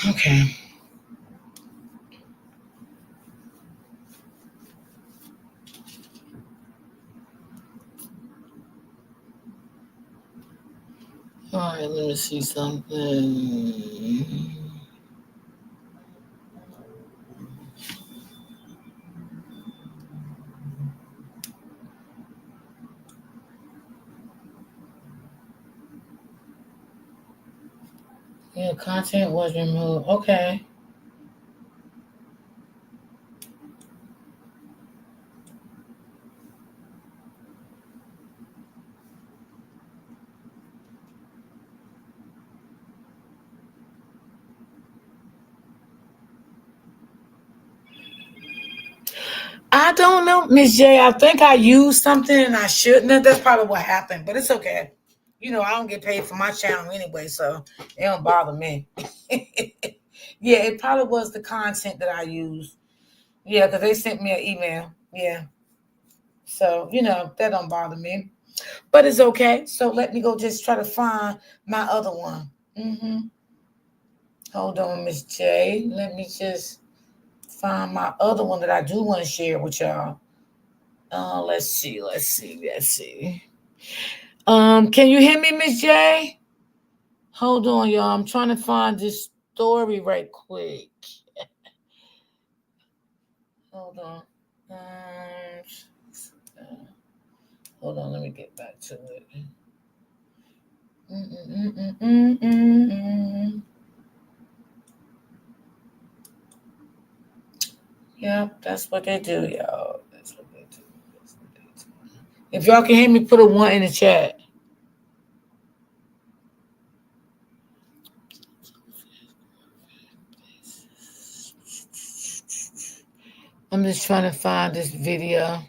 Okay. All right, let me see something. Yeah, content was removed. Okay. I don't know, Miss J. I think I used something and I shouldn't have. That's probably what happened, but it's okay. You know, I don't get paid for my channel anyway, so it don't bother me. Yeah, it probably was the content that I used. Yeah, because they sent me an email. Yeah. So, that don't bother me. But it's okay. So let me go just try to find my other one. Hold on, Miss J. Let me just find my other one that I do want to share with y'all. Let's see. Can you hear me, Miss J? Hold on, y'all. I'm trying to find this story right quick. Hold on. Hold on, let me get back to it. Mm-mm-mm-mm-mm-mm. Yep, that's what they do, y'all. That's what they do. That's what they do. If y'all can hear me, put a one in the chat. I'm just trying to find this video.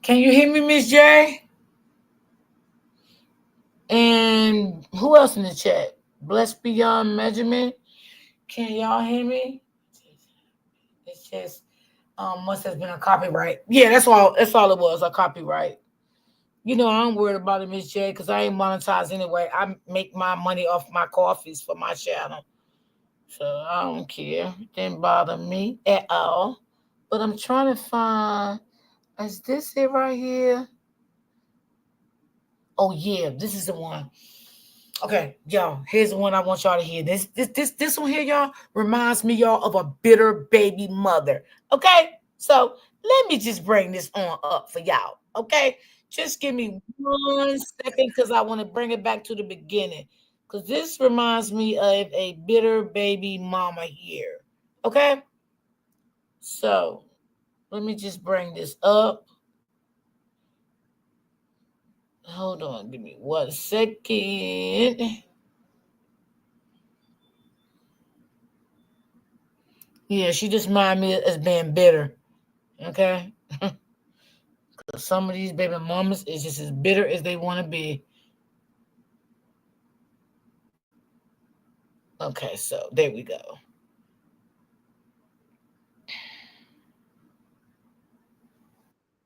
Can you hear me, Miss J? And who else in the chat? Blessed beyond measurement. Can y'all hear me? It's just must have been a copyright. Yeah, that's all it was, a copyright. I'm worried about it, Miss J, because I ain't monetized anyway. I make my money off my coffees for my channel. So I don't care. It didn't bother me at all. But I'm trying to find, is this it right here? Oh yeah, this is the one. Okay, y'all. Here's the one I want y'all to hear. This one here, y'all, reminds me, y'all, of a bitter baby mother. Okay, so let me just bring this on up for y'all. Okay, just give me 1 second because I want to bring it back to the beginning. Because this reminds me of a bitter baby mama here. Okay, so let me just bring this up. Hold on, give me 1 second. Yeah, she just remind me as being bitter. Okay. Some of these baby mamas is just as bitter as they want to be. Okay, so there we go.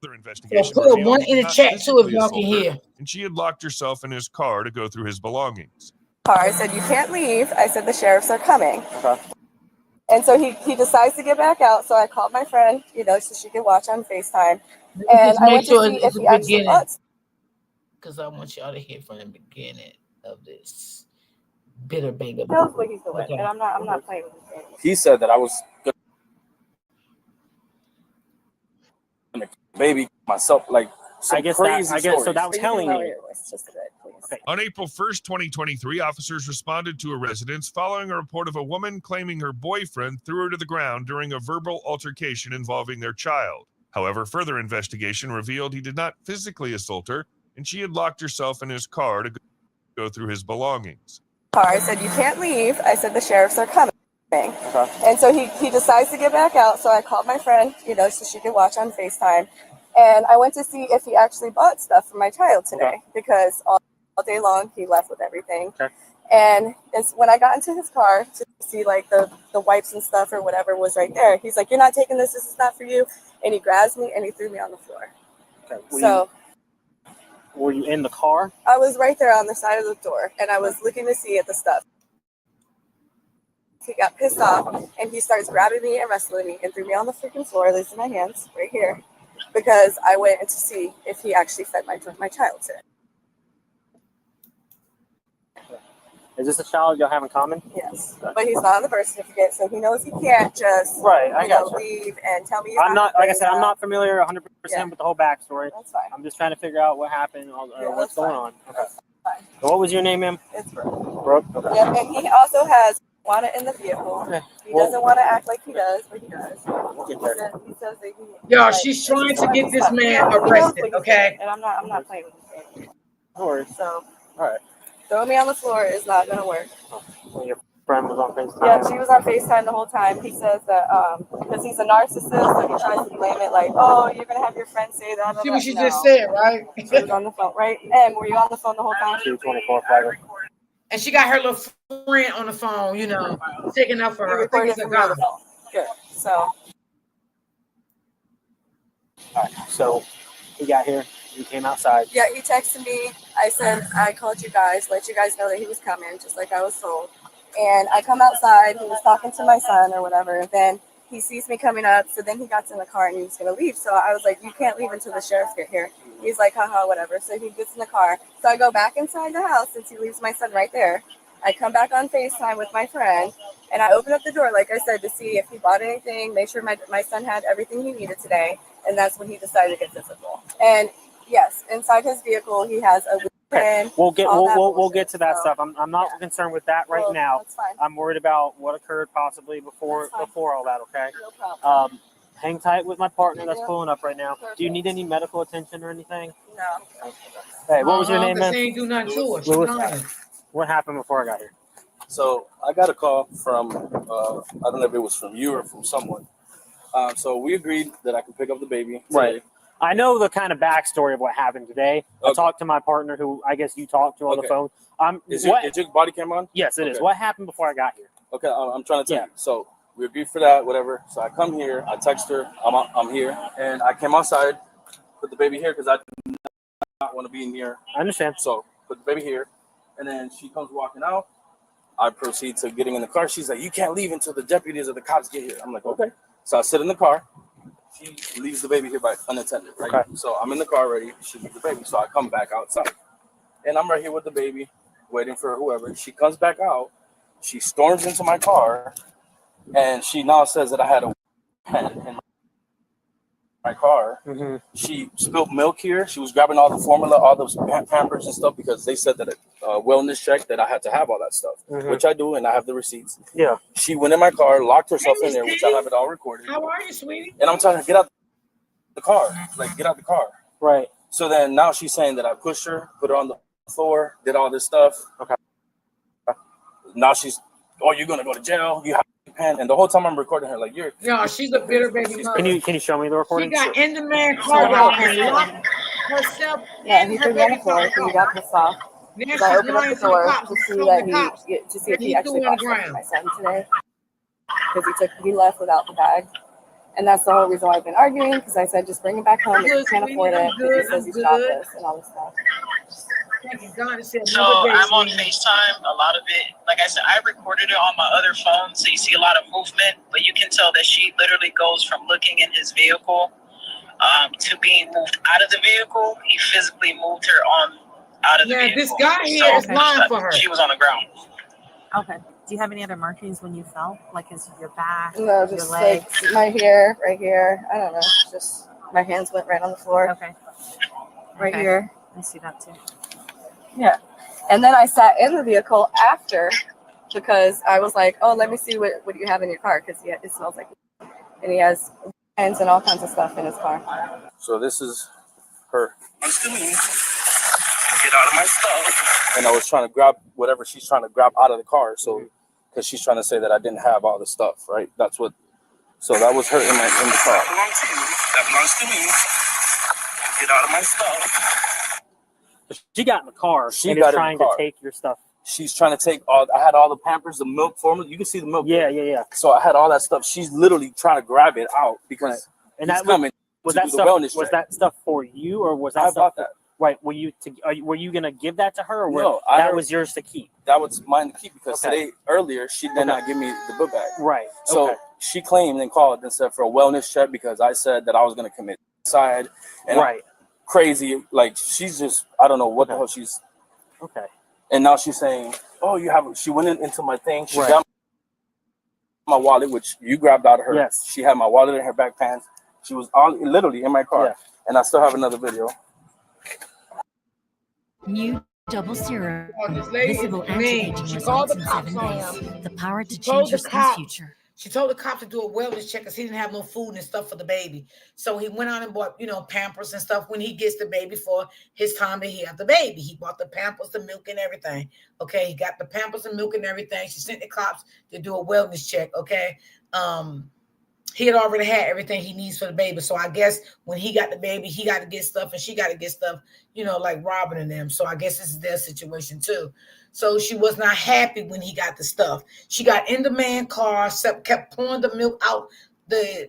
So Investigation put a revealed one he in did the not chat too if physically y'all can assault her, hear. and she had locked herself in his car to go through his belongings. I said, "You can't leave." I said, "The sheriffs are coming." Okay. And so he decides to get back out. So I called my friend, so she could watch on FaceTime. And Just I make went to sure see it's if the he actually beginning, bought. because I want y'all to hear from the beginning of this bitter baby. Knows what he's doing, Okay. and I'm not playing with his game. He said that I was gonna baby myself, like some I guess crazy stories. so. That was telling me. Just a bit, please. Okay. On April 1st, 2023, officers responded to a residence following a report of a woman claiming her boyfriend threw her to the ground during a verbal altercation involving their child. However, further investigation revealed he did not physically assault her, and she had locked herself in his car to go through his belongings. I said, "You can't leave." I said, "The sheriffs are coming." Okay. And so he decides to get back out. So I called my friend, so she could watch on FaceTime. And I went to see if he actually bought stuff for my child today, because all day long he left with everything. Okay. And it's when I got into his car to see like the wipes and stuff or whatever was right there. He's like, "You're not taking this is not for you." And he grabs me and he threw me on the floor. Okay. So Were you in the car? I was right there on the side of the door, and I was looking to see at the stuff. He got pissed off, and he starts grabbing me and wrestling me and threw me on the freaking floor, losing my hands right here, because I went to see if he actually fed my child today. Is this a child y'all have in common? Yes, but he's not on the birth certificate, so he knows he can't just leave and tell me. I'm not, like I said, I'm not familiar 100% with the whole backstory. That's fine. I'm just trying to figure out what happened or what's going on. Okay. Fine. So what was your name, ma'am? It's Brooke. Brooke. Okay. Yep, and he also has marijuana in the vehicle. Okay. He doesn't want to act like he does, but he does. We'll get there. He says that he. Y'all, she's trying to get this man arrested, okay? And I'm not playing with him. No worries. So. All right. Throwing me on the floor is not gonna work. Well, your friend was on FaceTime. Yeah, she was on FaceTime the whole time. He says that because he's a narcissist, so he tries to blame it like, oh, you're gonna have your friend say that. See what she just said, right? She was on the phone, right? And were you on the phone the whole time? 224 flagger. And she got her little friend on the phone, you know, taking up for You her. I think recorded it's a from your guy. phone. Good. So. All right. So he got here. You came outside. Yeah, he texted me. I said I called you guys, let you guys know that he was coming, just like I was told. And I come outside. He was talking to my son or whatever. Then he sees me coming up. So then he got in the car and he was gonna leave. So I was like, you can't leave until the sheriffs get here. He's like, haha, whatever. So he gets in the car. So I go back inside the house since he leaves my son right there. I come back on FaceTime with my friend, and I open up the door, like I said, to see if he bought anything, make sure my son had everything he needed today. And that's when he decided to get physical. And yes, inside his vehicle, he has a weapon. We'll get to that stuff. I'm not concerned with that right now. That's fine. I'm worried about what occurred possibly before all that. Okay. No problem. Hang tight with my partner that's Yeah. pulling up right now. Perfect. Do you need any medical attention or anything? No. Hey, what was your name, Because man? She ain't do nothing to her. She Louis. lying. What happened before I got here? So I got a call from, I don't know if it was from you or from someone. So we agreed that I could pick up the baby today. Right. I know the kind of backstory of what happened today. I Okay. talked to my partner, who I guess you talked to on the Okay. phone. Is your body camera on? Yes, it is. Okay. What happened before I got here? Okay, I'm trying to tell you. So we agreed for that, whatever. So I come here, I text her, I'm here, and I came outside, put the baby here because I do not want to be in here. I understand. So put the baby here, and then she comes walking out. I proceed to getting in the car. She's like, "You can't leave until the deputies or the cops get here." I'm like, "Okay." So I sit in the car. She leaves the baby here by unattended, right? Okay. So I'm in the car already. She leaves the baby. So I come back outside, and I'm right here with the baby, waiting for whoever. She comes back out. She storms into my car, and she now says that I had a pen in my car. Mm-hmm. She spilled milk here. She was grabbing all the formula, all those Pampers and stuff, because they said that a wellness check that I had to have all that stuff, Mhm. which I do, and I have the receipts. Yeah. She went in my car, locked herself in there, which I have it all recorded. How are you, sweetie? And I'm telling her, get out the car. Like, get out the car. Right. So then now she's saying that I pushed her, put her on the floor, did all this stuff. Okay. Now she's, oh, you're going to go to jail. You have a pen. And the whole time I'm recording her, like, you're. No, she's a bitter baby mother. Can you show me the She recording? got in the man car, y'all, and locked herself Yeah, in he her threw me on baby the floor car. and he got pissed off. Then So she's I opened up lying the to the door cops. to see Told that the cops. to see if that he he actually threw on the bought something ground. for my son today. Because he left without the bag. And that's the whole reason why I've been arguing, because I said just bring him back home if you can't afford it. Because he says he's jobless and all this stuff. Thank you, God. It said So another day, I'm on sweetie. FaceTime. A lot of it, like I said, I recorded it on my other phone, so you see a lot of movement. But you can tell that she literally goes from looking in his vehicle to being moved out of the vehicle. He physically moved her on out of the Yeah, vehicle. this guy here is lying for her. She was on the ground. Okay. Do you have any other markings when you fell? Like is your back, No, your just legs? like my hair, right here. I don't know. Just my hands went right on the floor, Okay. right Okay. here. I see that too. Yeah. And then I sat in the vehicle after because I was like, oh, let me see what you have in your car because it smells like, and he has pens and all kinds of stuff in his car. So this is her. Get out of my stuff. And I was trying to grab whatever she's trying to grab out of the car. So, because she's trying to say that I didn't have all the stuff, right? That's what. So that was her in the car. That belongs to you. That belongs to me. Get out of my stuff. She got in the car She and got is in the trying to car. take your stuff. She's trying to take all. I had all the Pampers, the milk formula. You can see the milk. Yeah. So I had all that stuff. She's literally trying to grab it out because And he's that coming was to that do the stuff. wellness Was check. that stuff for you or was that I stuff? bought that. Right. Were you gonna give that to her, or No, that was yours to keep? That was mine to keep because Okay. earlier she did not give me the book bag. Right. So okay. she claimed and called and said for a wellness check because I said that I was going to commit suicide. And Right. crazy. Like she's just, I don't know what the Okay. hell she's. Okay. And now she's saying, oh, she went into my thing. She Right. got my wallet, which you grabbed out of her. Yes. She had my wallet in her back pants. She was literally in my car. Yeah. And I still have another video. New double serum. Oh, this lady Visible is mean. anti-aging She called results the in cops 7 on days. him. The power to She told change your the skin's cop- future. She told the cop to do a wellness check because he didn't have no food and stuff for the baby. So he went out and bought, Pampers and stuff when he gets the baby for his time that he had the baby. He bought the Pampers, the milk, and everything. Okay, he got the Pampers and milk and everything. She sent the cops to do a wellness check. Okay, he had already had everything he needs for the baby. So I guess when he got the baby, he got to get stuff and she got to get stuff, like Robin and them. So I guess this is their situation too. So she was not happy when he got the stuff. She got in the man car, kept pouring the milk out, the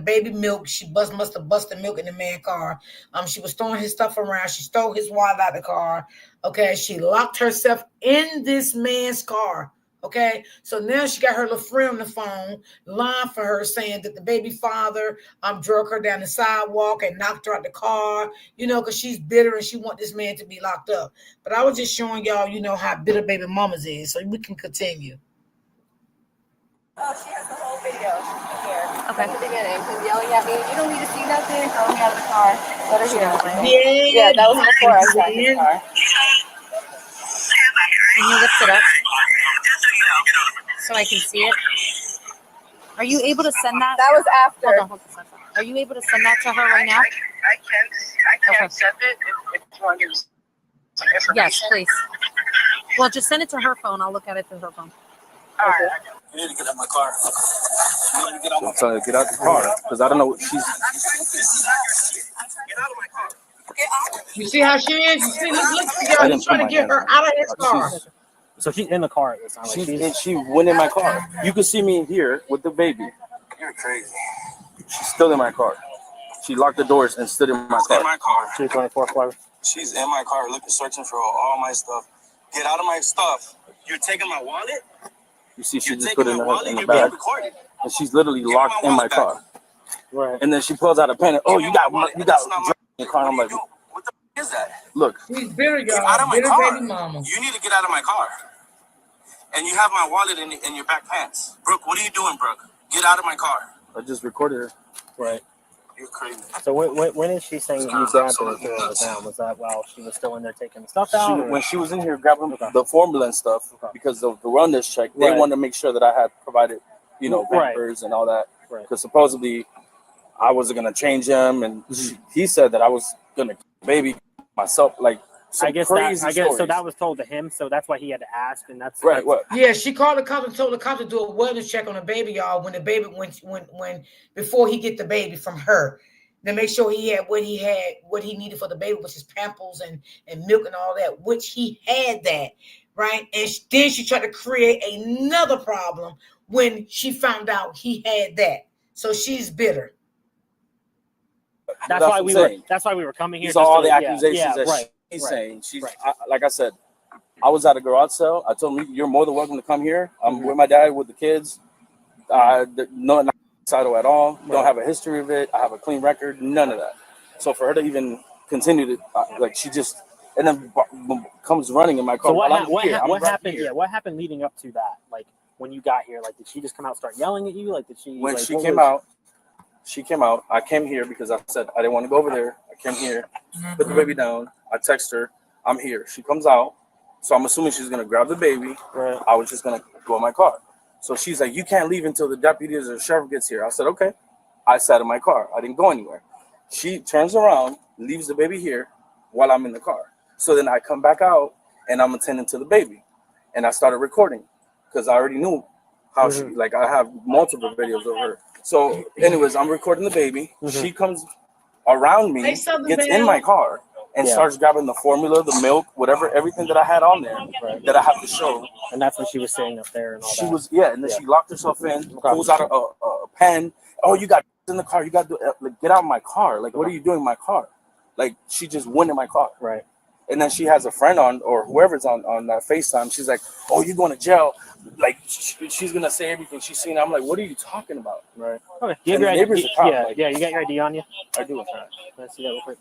baby milk. She must have busted milk in the man car. She was throwing his stuff around. She stole his wallet out of the car. Okay, she locked herself in this man's car. Okay, so now she got her little friend on the phone, lying for her, saying that the baby father drug her down the sidewalk and knocked her out the car, because she's bitter and she want this man to be locked up. But I was just showing y'all, how bitter baby mamas is, so we can continue. Oh, she has the whole video here. Okay. From the beginning. Him yelling at me, you don't need to see nothing, throw me out of the car. Let her hear it. Yeah, Yeah, that was before I got in the car. Can you lift it up so I can see it? Are you able to send that? That was after. Hold on. Are you able to send that to her right now? I can Okay. send it if you want to give some information. Yes, please. Well, just send it to her phone. I'll look at it through her phone. All right. You need to get out of my car. You need to get out of my car. So get out the car because I don't know what she's. Get out of my car. You see how she is? You see, look, I y'all, didn't he's trying to put my get her hand out of his car. She's- So she's in the car at this time. Like She went in my car. You can see me here with the baby. You're crazy. She's still in my car. She locked the doors and stood in my In car. my car. 224 floor. She's in my car looking, searching for all my stuff. Get out of my stuff. You're taking my wallet? You see, she You're just taking put it my in wallet? the You're being bag, recorded. and she's literally Give me locked my in my wallet car. Right. And then she pulls out a pen. And, oh, you got wallet. you That's got not drugs in your car. And I'm like, what the f- is that? look, She's bitter, Get out of y'all. my Bitter car. baby mama. You need to get out of my car. And you have my wallet in your back pants. Brooke, what are you doing, Brooke? Get out of my car. I just recorded her. Right. You're crazy. So when is she saying that you grabbed her and threw her down? Was that while she was still in there taking the stuff out? or- When she was in here grabbing Okay. the formula and stuff, Okay. because of the wellness check, they Right. wanted to make sure that I had provided, Right. Pampers and all that. Right. Because supposedly I wasn't gonna change him, and he said that I was gonna baby myself. Like some I guess crazy so. stories. That was told to him, so that's why he had to ask, and that's Right. What? Yeah, she called the cops and told the cops to do a wellness check on the baby, y'all. When the baby, when before he get the baby from her, to make sure he had what he needed for the baby, which is Pampers and milk and all that, which he had that, right? And then she tried to create another problem when she found out he had that. So she's bitter. That's what why I'm we saying. were. That's why we were coming here. These are all the yeah, accusations yeah, that right. she's right. saying. She's right. like I said, I was at a garage sale. I told him, "You're more than welcome to come here. I'm Mhm. with my dad with the kids. Not suicidal at all. Right. Don't have a history of it. I have a clean record. None of that. So for her to even continue to like, she just and then comes running in my car. So what while I'm here. I'm what right happened? here. Yeah, what happened leading up to that? Like when you got here, like did she just come out and start yelling at you? Like did she? When like, she what came was- out, I came here because I said I didn't want to go over there. I came here, put the baby down. I text her, I'm here. She comes out, so I'm assuming she's gonna grab the baby. Right. I was just gonna go in my car. So she's like, you can't leave until the deputies or the sheriff gets here. I said, okay. I sat in my car. I didn't go anywhere. She turns around, leaves the baby here while I'm in the car. So then I come back out and I'm attending to the baby, and I started recording because I already knew how she like. I have multiple videos of her. So, anyways, I'm recording the baby. Mhm. She comes around me, Say something, gets man. in my car, and Yeah. starts grabbing the formula, the milk, whatever, everything that I had on there Right. that I have to show. And that's when she was sitting up there and all She that. was, yeah, and then Yeah. she locked herself in, Okay. pulls out a pen. Oh, you got in the car. You got to like, get out of my car. Like, what are you doing in my car? Like she just went in my car. Right. And then she has a friend on, or whoever's on that FaceTime. She's like, "Oh, you're going to jail." Like she's gonna say everything she's seen. I'm like, "What are you talking about?" Right. Okay. You And have the your neighbor's ID. a cop. Yeah. Like, Yeah. You got your ID on you. I do. Let's see that real quick.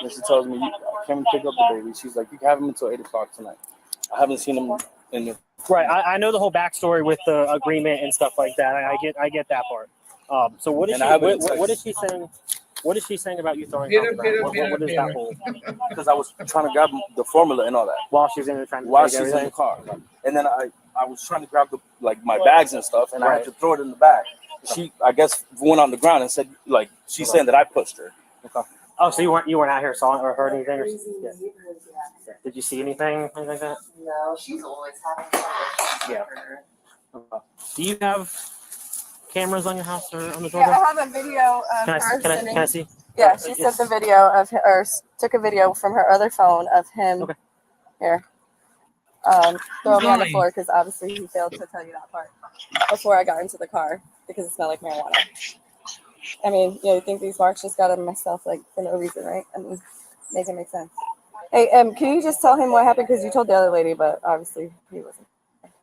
And she tells me, "You come pick up the baby." She's like, "You can have him until 8:00 tonight." I haven't seen him in the. Right. I know the whole backstory with the agreement and stuff like that. I get that part. So what is And she? I haven't What is she saying? What is she saying about you throwing Bitter, off the ground? bitter, What is bitter, that whole? Because I was trying to grab the formula and all that While she's in there trying to while take she's everything. in the car, and then I was trying to grab my bags and stuff, and I Right. had to throw it in the bag. She, I guess, went on the ground and said, like, she's saying that I pushed her. Okay. Oh, so you weren't out here saw or heard anything? Or, yeah. Did you see anything like that? No, she's always having fun. Yeah. Okay. Do you have cameras on your house or on the Yeah, doorbell? I have a video of Can her I sending. see? Yeah, she sent the video of her, or took a video from her other phone of him. Okay. Here. Throw me on the Nice. floor because obviously he failed to tell you that part before I got into the car because it smelled like marijuana. I mean, you think these marks just got on myself like for no reason, right? I mean, make it make sense. Hey, can you just tell him what happened? Because you told the other lady, but obviously he wasn't.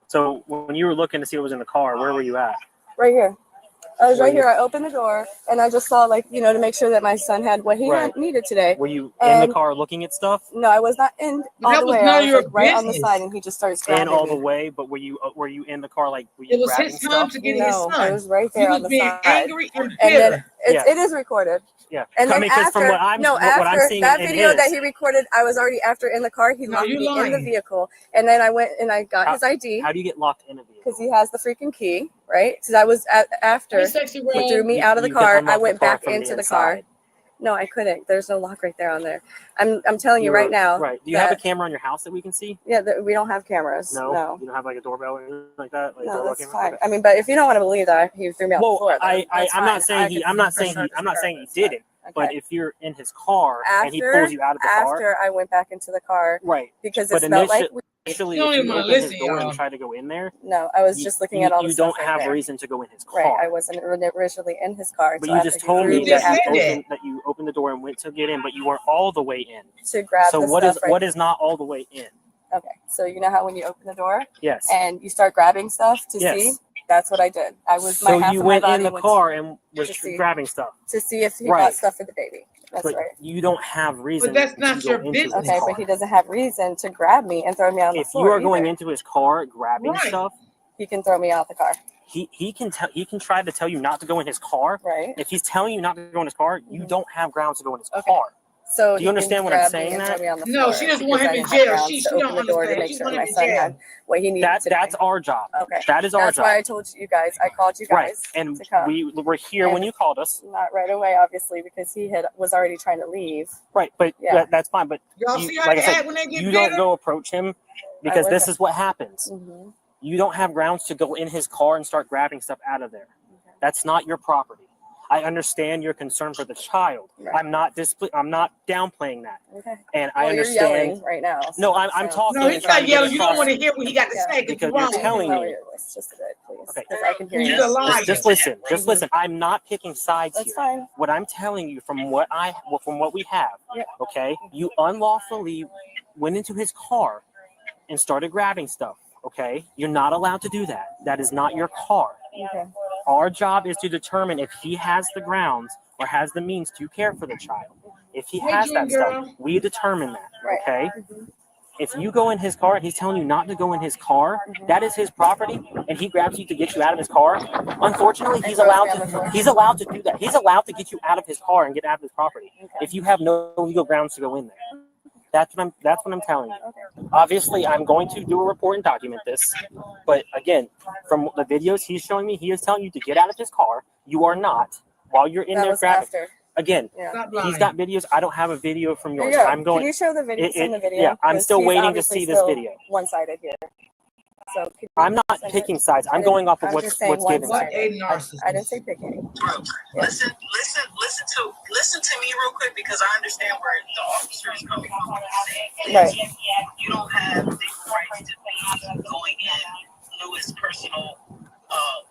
So when you were looking to see what was in the car, where were you at? Right here. I was Were right you- here. I opened the door and I just saw, like, to make sure that my son had what he Right. needed today. Were you in And- the car looking at stuff? No, I was not in But all that the was way. none I of was your like right on the business. side, and he just started In grabbing all the me. way, but were you in the car like were you It was grabbing his time stuff? to get his No, son. it was right He there was on the being side. angry and And then bitter. Yeah. it is recorded. Yeah. And I then mean, 'cause after, from what I'm after seeing that in video that his- he recorded, I was already after in the car. He No, locked you me in the lying. vehicle, and then I went and I got his ID How do you get locked in a vehicle? because he has the freaking key, right? Because I was after Hey, sexy he threw Red. me out of the You can car. unlock I the went car back from into the car. inside. No, I couldn't. There's no lock right there on there. I'm telling you You're- right now. Right. Do you have a that- camera on your house that we can see? Yeah, we don't have cameras. No. No. You don't have like a doorbell or anything like that? Like a No, doorbell that's camera? fine. I mean, but if you don't want to believe that he threw me out the Well, floor, then I'm that's not fine. saying I he. can I'm not press saying he. charges I'm not saying he regardless, didn't. But okay. if you're in his car and he After- pulls you out of the car, After I went back into the car right? because But it smelled like initially, You don't if even you wanna open his listen, door y'all. and try to go in there, no, I was just looking at all the you stuff don't right have there. reason to go in his car. Right, I wasn't originally in his car. But so you after just he told threw me You that just you, said opened, that you opened the door and went to get in, but you weren't all the way in. to grab So the what stuff is right what is not all the way in? Okay, so you know how when you open the door Yes. and you start grabbing stuff to Yes. see? That's what I did. I was So half you of my went in body the went car and was to see. grabbing stuff, to see if he Right. got stuff for the baby. That's but right. you don't have reason. that's to not go your into business. his Okay, car. but he doesn't have reason to grab me and throw me on the If floor. you are going either. into his car grabbing Right. stuff, he can throw me out the car. he can try to tell you not to go in his car. Right. If he's telling you not to go in his car, you Mhm. don't have grounds to go in his Okay. car. So Do you he can understand what I'm grab me saying and that? throw me on the No, floor she doesn't because want him I in didn't have jail. grounds She to don't open the door to understand. make She sure want my him in son jail. had what he needed to That's do. our job. Okay. That is our That's job. why I told you guys. I called you Right. guys And to come. we were here when And- you called us. Not right away, obviously, because he was already trying to leave. Right. But Yeah. that's fine. But Y'all you, see how like I they said, act when they get you bitter? don't go approach him because this wasn't. is what happens. Mm-hmm. You don't have grounds to go in his car and start grabbing stuff out of there. Okay. That's not your property. I understand your concern for the child. Right. I'm not downplaying that. Okay. And Well, I you're understand. yelling right now. so No, I'm it sounds- talking. No, and he's trying not to get yelling. You don't across- want to hear what he got to Yeah. say Because you're you're wrong. telling Lower me. your voice just a bit, please, Okay. because I can hear He's you. a liar. Just listen. Just Mhm. listen. I'm not picking sides That's here. fine. What I'm telling you from what we have, Yeah. okay? You unlawfully went into his car and started grabbing stuff, okay? You're not allowed to do that. That is not your car. Okay. Our job is to determine if he has the grounds or has the means to care for the child. If he Hey, has June that stuff, girl. we determine that, Right. okay? Mhm. If you go in his car and he's telling you not to go in his car, that is his property, and he grabs you to get you out of his car. Unfortunately, he's throws allowed me on the floor. to. He's allowed to do that. He's allowed to get you out of his car and get out of his property. Okay. If you have no legal grounds to go in there, that's what I'm telling you. Okay. Obviously, I'm going to do a report and document this. But again, from the videos he's showing me, he is telling you to get out of his car. You are not. While you're in That there was grabbing. after. Again, Yeah. Stop lying. he's got videos. I don't have a video from Here yours. you go. I'm going. Can you show the video? Send the video. yeah, I'm 'Cause still he's waiting to obviously see this still video. One-sided here. So could you I'm not send it? picking sides. I I'm didn't- going off of I'm what's just saying given. one What side. a narcissist. I didn't say picking. Bro, listen to me real quick because I understand where the officer is coming from. What he's saying Right. you don't have the right to be going in Lewis' personal,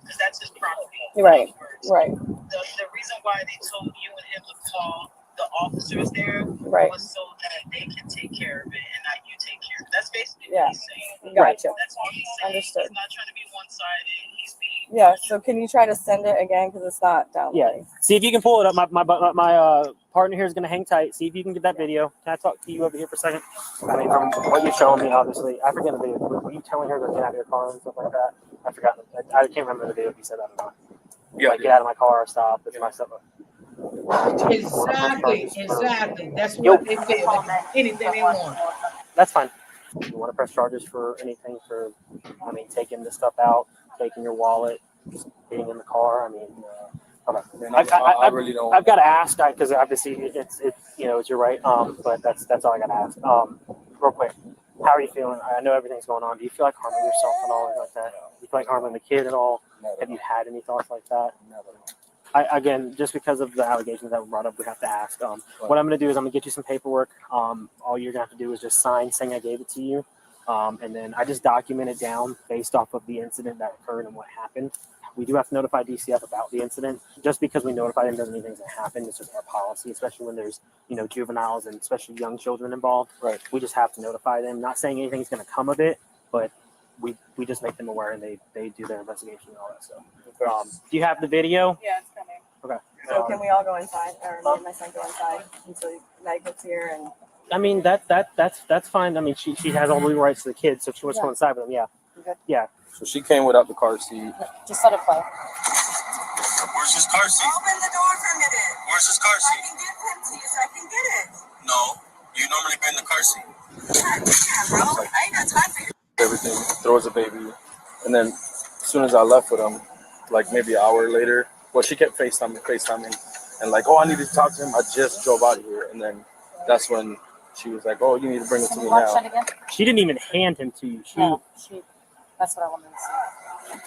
because that's his property. Right. In other words. Right. The reason why they told you and him to call the officers there Right. was so that they can take care of it and not you take care of it. That's basically Yeah. what he's saying. Gotcha. That's all he's saying. Understood. He's not trying to be one-sided. He's being Yeah. So can you try to send it again because it's not downloading? Yeah. See if you can pull it up. My partner here is gonna hang tight. See if you can get that video. Can I talk to you over here for a second? I mean, from what you're showing me, obviously, I forget the video. Were you telling her to get out of your car and stuff like that? I forgot. I can't remember the video if you said that or not. Yeah, Like, get out of my car, stop. It's my stuff. Exactly. That's what they feel. They can do anything they want. That's fine. You want to press charges for anything for, I mean, taking the stuff out, taking your wallet, just being in the car. I mean, okay. I really don't. I've got to ask because obviously it's you're right. But that's all I got to ask. Real quick, how are you feeling? I know everything's going on. Do you feel like harming yourself and all like that? Do you feel like harming the kid at all? Have you had any thoughts like that? Again, just because of the allegations that were brought up, we have to ask. What I'm going to do is I'm going to get you some paperwork. All you're going to have to do is just sign saying I gave it to you. And then I just document it down based off of the incident that occurred and what happened. We do have to notify DCF about the incident. Just because we notify them doesn't mean things that happen. It's just our policy, especially when there's, juveniles and especially young children involved. Right. We just have to notify them. Not saying anything's going to come of it, but we just make them aware and they do their investigation and all that stuff. Do you have the video? Yeah, it's coming. Okay. So can we all go inside, or me and my son go inside until Meg gets here? And I mean that's fine. I mean she has all the rights to the kids, so if she wants to go inside with them, yeah. Okay. Yeah. So she came without the car seat. just let it play. Where's his car seat? Open the door for a minute. Where's his car I seat? can give him to you so I can get it. No, you normally be in the car seat. Yeah, bro. I ain't got time for you. Everything, throws a baby, and then as soon as I left with him, like maybe an hour later, well, she kept FaceTiming, and like, oh, I need to talk to him. I just drove out of here, and then that's when she was like, oh, you need to bring it to me now. Again? She didn't even hand him to you. That's what I wanted to see.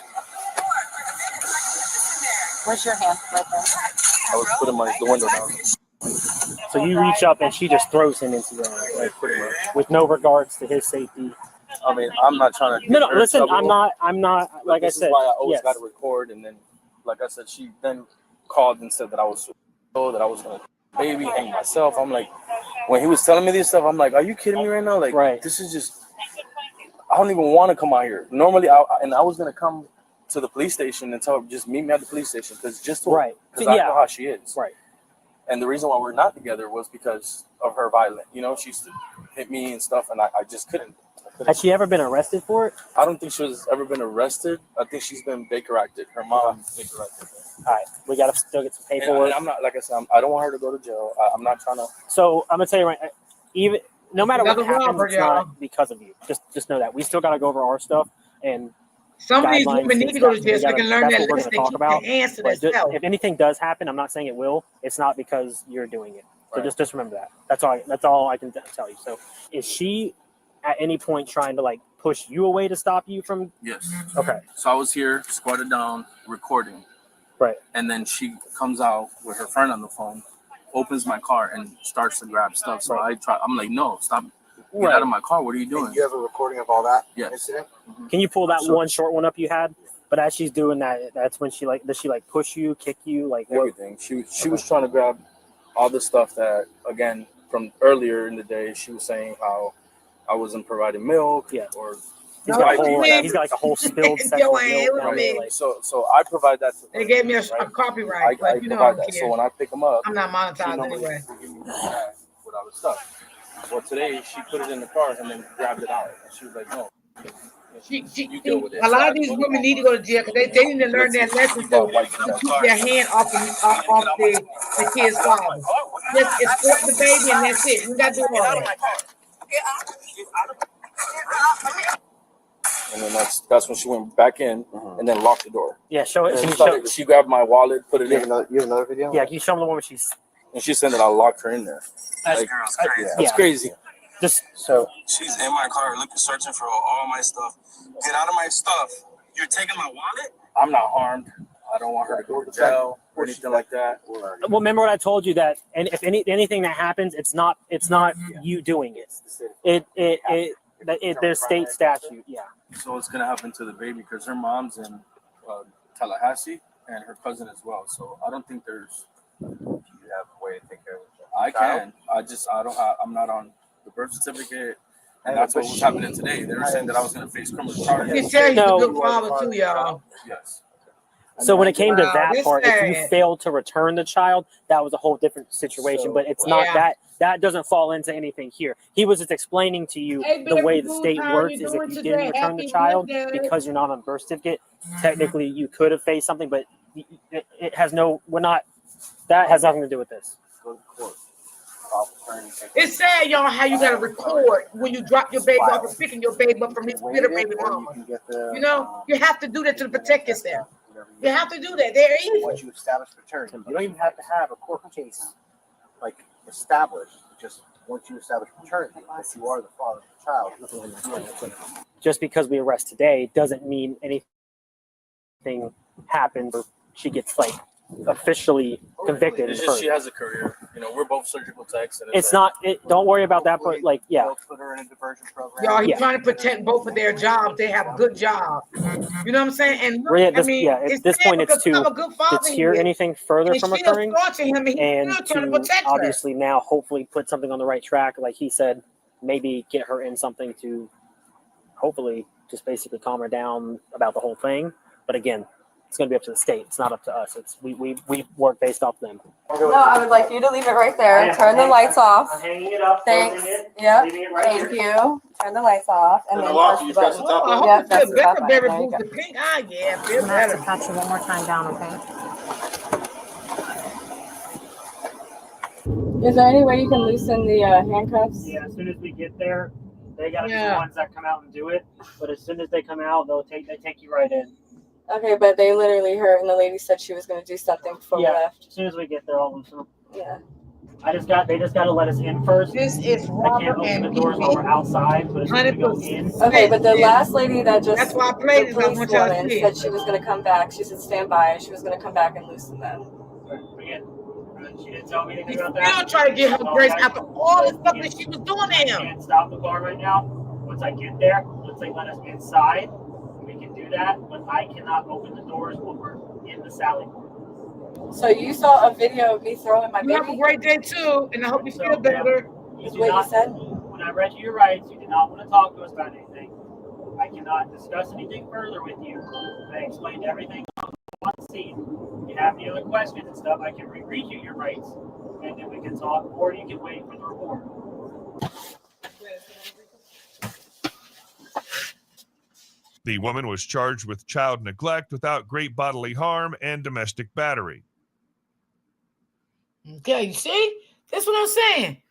Where's your hand? Right there. I was putting the window down. So you reach up and she just throws him into the Like, pretty much. with no regards to his safety. I mean, I'm not trying to. No, get her in listen, trouble, I'm not. but Like I this said, is why I always yes. got to record. And then, like I said, she then called and said that I was that I was gonna baby hang myself. I'm like, when he was telling me this stuff, I'm like, are you kidding me right now? Like, Right. This is just. I don't even want to come out here. Normally, I was gonna come to the police station and tell her just meet me at the police station because Right. because I know how she is. Right. And the reason why we're not together was because of her violence. She used to hit me and stuff, and I just couldn't. Has she ever been arrested for it? I don't think she has ever been arrested. I think she's been Baker acted. Her mom Baker acted. All right, we gotta still get some And paperwork. I'm not, like I said, I don't want her to go to jail. I'm not trying to. So I'm gonna tell you right, even no matter what Another happens, robber, it's y'all. not because of you. Just know that we still gotta go over our stuff and Some of these guidelines women need and to go to stuff. jail so they We can gotta- learn that's that what we're lesson gonna and talk about. keep their hands to But themselves. if anything does happen, I'm not saying it will. It's not because you're doing it. So Right. just remember that. That's all I can tell you. So is she at any point trying to like push you away to stop you from? Yes. Okay. So I was here, squatted down, recording. Right. And then she comes out with her friend on the phone, opens my car, and starts to grab stuff. So I'm like, no, stop. Get out of my car. What are you doing? You have a recording of all that Yes. incident? Can you pull that So- one short one up you had? But as she's doing that, that's when does she like push you, kick you, like what? Everything. She was trying to grab all the stuff that, again, from earlier in the day, she was saying how I wasn't providing milk. Yeah. Or He's got, No, he's got like a whole spilled section of milk down there. Like, so I provide that to her. They gave me a right? copyright, I but you know I provide don't that. care. So when I pick them up, I'm not she monetized normally anyway. will give me that with all the stuff. Well, today she put it in the car and then grabbed it out. And she was like, no. You deal with it. A lot of these women need to go to jail because they need to learn their lesson to keep their hand off the kid's father. Just escort the baby and that's it. We got to do all that. And then that's when she went back in and then locked the door. yeah, show it. And Can you she grabbed my wallet, put it You have in, another video? yeah, can you show them the one where she's and she said that I locked her in there. That Like, girl's crazy. yeah, that's crazy. just so She's in my car looking, searching for all my stuff. Get out of my stuff. You're taking my wallet? I'm not harmed. I don't want her to go to jail or anything like that. well, remember what I told you that, and if anything that happens, it's not you doing it. There's state statute. Yeah. So it's gonna happen to the baby because her mom's in Tallahassee and her cousin as well. So I don't think there's. You have a way to take care of it. I can. I don't have. I'm not on the birth certificate, and that's what was happening today. They were saying that I was going to face criminal You charges. can tell he's a No. good father too, y'all. Yes. So when it came to Wow, that this part, if you sad. failed to return the child, that was a whole different situation. But it's not Yeah. that doesn't fall into anything here. He was just explaining to you Hey, the baby way the boo, state how works you is doing if you today? didn't return the Happy child Monday. because you're not on birth certificate, technically you could have faced something, but it has no. We're not. That has nothing to do with this. Go to court. It's sad, y'all, how you gotta record when you drop your baby off or picking your baby up from his bitter baby mama. You know, you have to do that to protect yourself. You have to do that. They're evil. Once you establish paternity, you don't even have to have a court case like established. Just once you establish paternity, that you are the father of the child. Just because we arrest today doesn't mean anything happens or she gets like officially convicted. It's just she has a career. You know, we're both surgical techs. And It's not. Don't worry about that. But like, yeah. They'll put her in a diversion program. Y'all, he's Yeah. trying to protect both of their jobs. They have good jobs. You know what I'm saying? And look, Really, at this, I mean, yeah, at this sad point, it's because you have to a good father deter here, anything further and from she's occurring, torturing him, and he's and still trying to to protect her. obviously now hopefully put something on the right track. Like he said, maybe get her in something to hopefully just basically calm her down about the whole thing. But again, it's going to be up to the state. It's not up to us. It's we work based off them. No, I would like you to leave it right there. Turn the lights off. I'm hanging it up. Thanks. closing it, Yep. leaving it right Thank here. you. Turn the lights off and Turn then them off, push you the press button. the top Oh, I hope Yeah, you that's feel the top better, button. baby There you boots. go. The pink eye, yeah, feel I'm gonna have to better. pat you one more time down, okay? Is there any way you can loosen the handcuffs? Yeah, as soon as we get there, they gotta be the Yeah. ones that come out and do it. But as soon as they come out, they take you right in. Okay, but they literally hurt, and the lady said she was going to do something before Yeah. we left. As soon as we get there, I'll loosen them. Yeah. They just gotta let us in first. This is I can't Robert open the and doors while we're Evie. outside, but as soon as we go 100%. in, Okay, but the last lady that just That's why I played the this. I police want y'all to woman see said it. she was going to come back. She said stand by, and she was going to come back and loosen them. forget. She didn't tell me anything You about still that. try to get her Oh, grace guys, after all the stuff that she was doing to I him. can't stop the car right now. Once I get there, once they let us inside, we can do that. But I cannot open the doors when we're in the Sally Port. So you saw a video of me throwing my You have a baby? great day too, and I hope you So, feel better. You Is do what you not, said? when I read you your rights, you did not want to talk to us about anything. I cannot discuss anything further with you. I explained everything on the scene. If you have any other questions and stuff, I can reread you your rights, and then we can talk, or you can wait for the report. The woman was charged with child neglect without great bodily harm and domestic battery. Okay, you see? That's what I'm saying.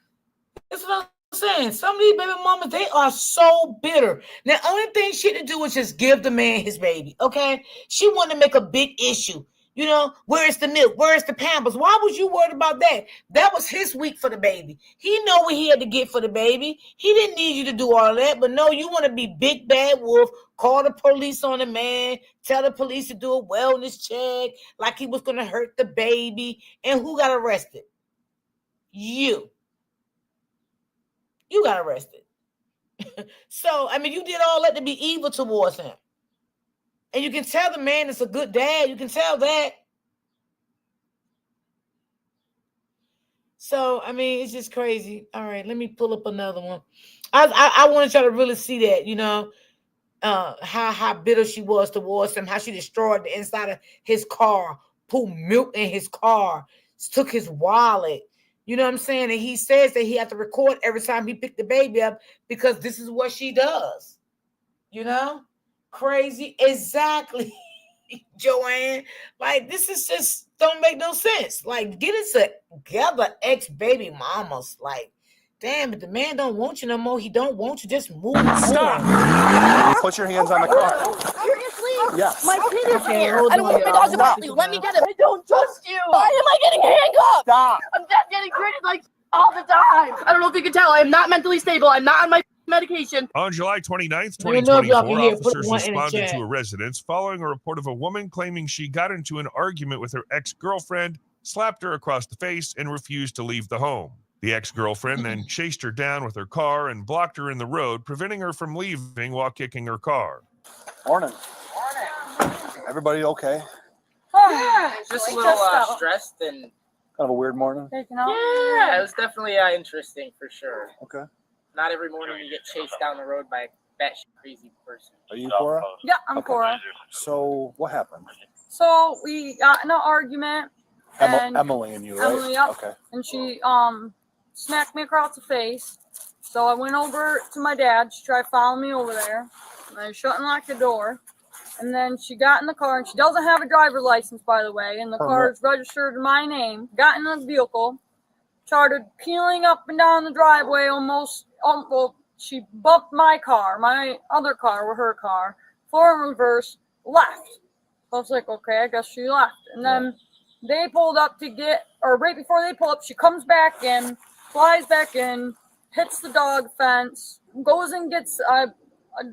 That's what I'm saying. Some of these baby mamas, they are so bitter. Now, the only thing she had to do was just give the man his baby, okay? She wanted to make a big issue. You know, where's the milk? Where's the Pampers? Why was you worried about that? That was his week for the baby. He know what he had to get for the baby. He didn't need you to do all that. But no, you want to be big bad wolf, call the police on the man, tell the police to do a wellness check, like he was going to hurt the baby. And who got arrested? You. You got arrested. So, I mean, you did all that to be evil towards him. And you can tell the man is a good dad. You can tell that. So, I mean, it's just crazy. All right, let me pull up another one. I wanted y'all to really see that, you know, how bitter she was towards him, how she destroyed the inside of his car, pulled milk in his car, took his wallet. You know what I'm saying? And he says that he had to record every time he picked the baby up because this is what she does. You know? Crazy. Exactly, Joanne. Like, this is just don't make no sense. Like, get it together, ex-baby mamas. Like, damn, if the man don't want you no more, he don't want you, just move on. Put your hands on the car. Seriously? Yes. My kid is Okay, here. hold I don't on, want my y'all. dog to bite me. Let me get him. I don't trust you. Why am I getting handcuffed? Stop. I'm just getting treated like all the time. I don't know if you can tell. I am not mentally stable. I'm not on my medication. On July 29th, Let me know if y'all 2024, can hear. Put officers one in the responded chat. to a residence following a report of a woman claiming she got into an argument with her ex-girlfriend, slapped her across the face, and refused to leave the home. The ex-girlfriend then chased her down with her car and blocked her in the road, preventing her from leaving while kicking her car. Morning. Everybody okay? Just a little stressed and Kind of a weird morning. Taken out. Yeah, it was definitely interesting for sure. Okay. Not every morning you get chased down the road by a batshit crazy person. Are you Cora? Yeah, I'm Okay. Cora. So what happened? So we got in an argument, and Emily and you, right? Emily, yep. Okay. and she smacked me across the face. So I went over to my dad. She tried following me over there. And I shut and locked the door. And then she got in the car, and she doesn't have a driver's license, by the way. And the car is registered in my name. Got in the vehicle, started peeling up and down the driveway almost. Well, she bumped my car, my other car, with her car, floor in reverse, left. I was like, okay, I guess she left. And then they pulled up to get, or right before they pull up, she comes back in, flies back in, hits the dog fence, goes and gets a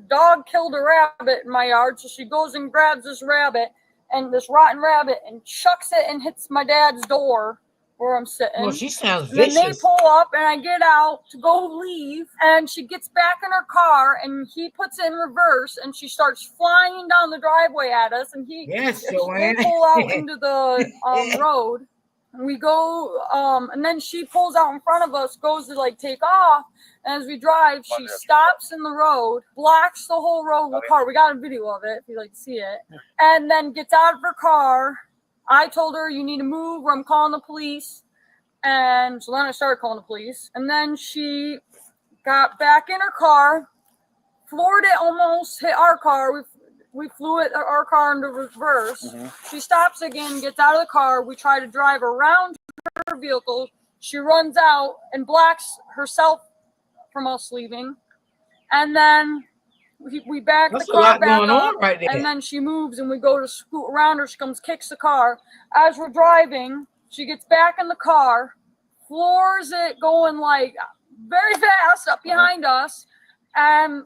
dog killed a rabbit in my yard. So she goes and grabs this rabbit and this rotten rabbit and chucks it and hits my dad's door where I'm sitting. Well, she sounds Then vicious. they pull up and I get out to go leave, and she gets back in her car and he puts it in reverse and she starts flying down the driveway at us, and they pull out into the road. And we go, and then she pulls out in front of us, goes to like take off. And as we drive, she stops in the road, blocks the whole road with a car. We got a video of it if you'd like to see it. And then gets out of her car. I told her, you need to move or I'm calling the police. And so then I started calling the police. And then she got back in her car, floored it, almost hit our car. We flew it, our car into reverse. She stops again, gets out of the car. We try to drive around her vehicle. She runs out and blocks herself from us leaving. And then we back That's the a car lot back going up. on right there. And then she moves and we go to scoot around her. She comes, kicks the car. As we're driving, she gets back in the car, floors it going like very fast up behind us, and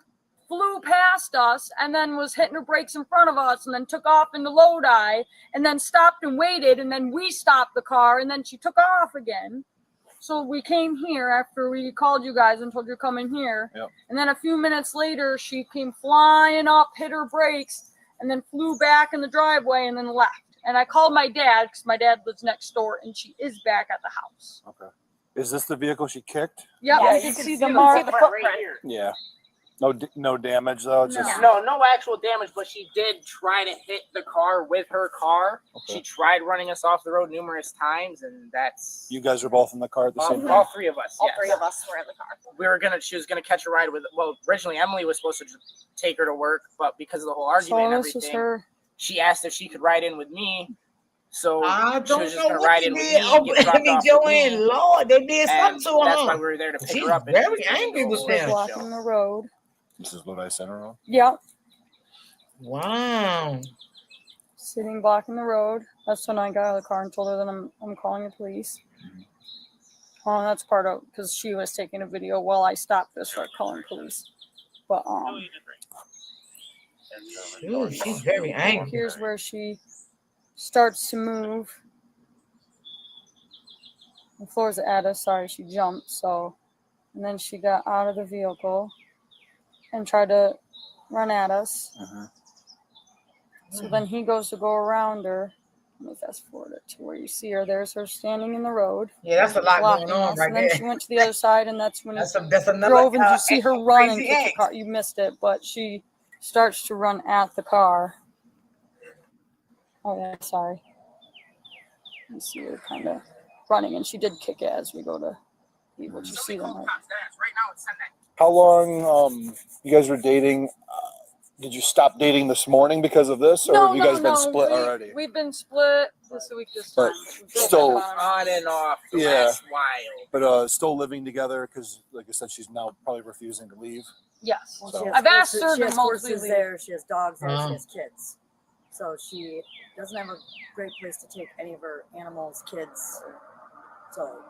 flew past us, and then was hitting her brakes in front of us, and then took off into Lodi, and then stopped and waited, and then we stopped the car, and then she took off again. So we came here after we called you guys and told you to come in here. Yep. And then a few minutes later, she came flying up, hit her brakes, and then flew back in the driveway and then left. And I called my dad because my dad lives next door, and she is back at the house. Okay. Is this the vehicle she kicked? Yep, Yeah, you can see the mark. right here. Yeah. No damage though. It's just No actual damage, but she did try to hit the car with her car. Okay. She tried running us off the road numerous times, and that's You guys are both in the car at the same time. all three of us. All yes. three of us were in the car. She was gonna catch a ride with. Well, originally Emily was supposed to take her to work, but because of the whole argument So and this was everything, her. she asked if she could ride in with me. So I she don't was just know gonna what ride they in with did. me. Oh, Get dropped off with Joanne, me, Lord, they did and something to that's why her. we were there to pick She's her up. And very angry with We're them. blocking the road. This is what I sent her on. Yep. Wow. Sitting blocking the road. That's when I got out of the car and told her that I'm calling the police. That's part of because she was taking a video while I stopped this for calling police. But Ooh, she's very angry. here's where she starts to move. The floor's at us. Sorry, she jumped. So, and then she got out of the vehicle and tried to run at us. So then he goes to go around her. Let me fast forward it to where you see her. There's her standing in the road. Yeah, that's a lot blocking going on us. right And then there. she went to the other side, and that's when That's he another drove, and you see her run and crazy kick the ex. car. You missed it, but she starts to run at the car. Oh yeah, sorry. You see her kind of running, and she did kick it as we go to leave, which you see them right. How long you guys were dating? Did you stop dating this morning because of this, or have you guys been split already? We've been split this week. This But time. We've been still- on and off the Yeah. last while. But still living together because, like I said, she's now probably refusing to leave. Yes. So- I've asked her She to has mostly horses leave. there. She has dogs there. Uh-huh. She has kids. So she doesn't have a great place to take any of her animals, kids. So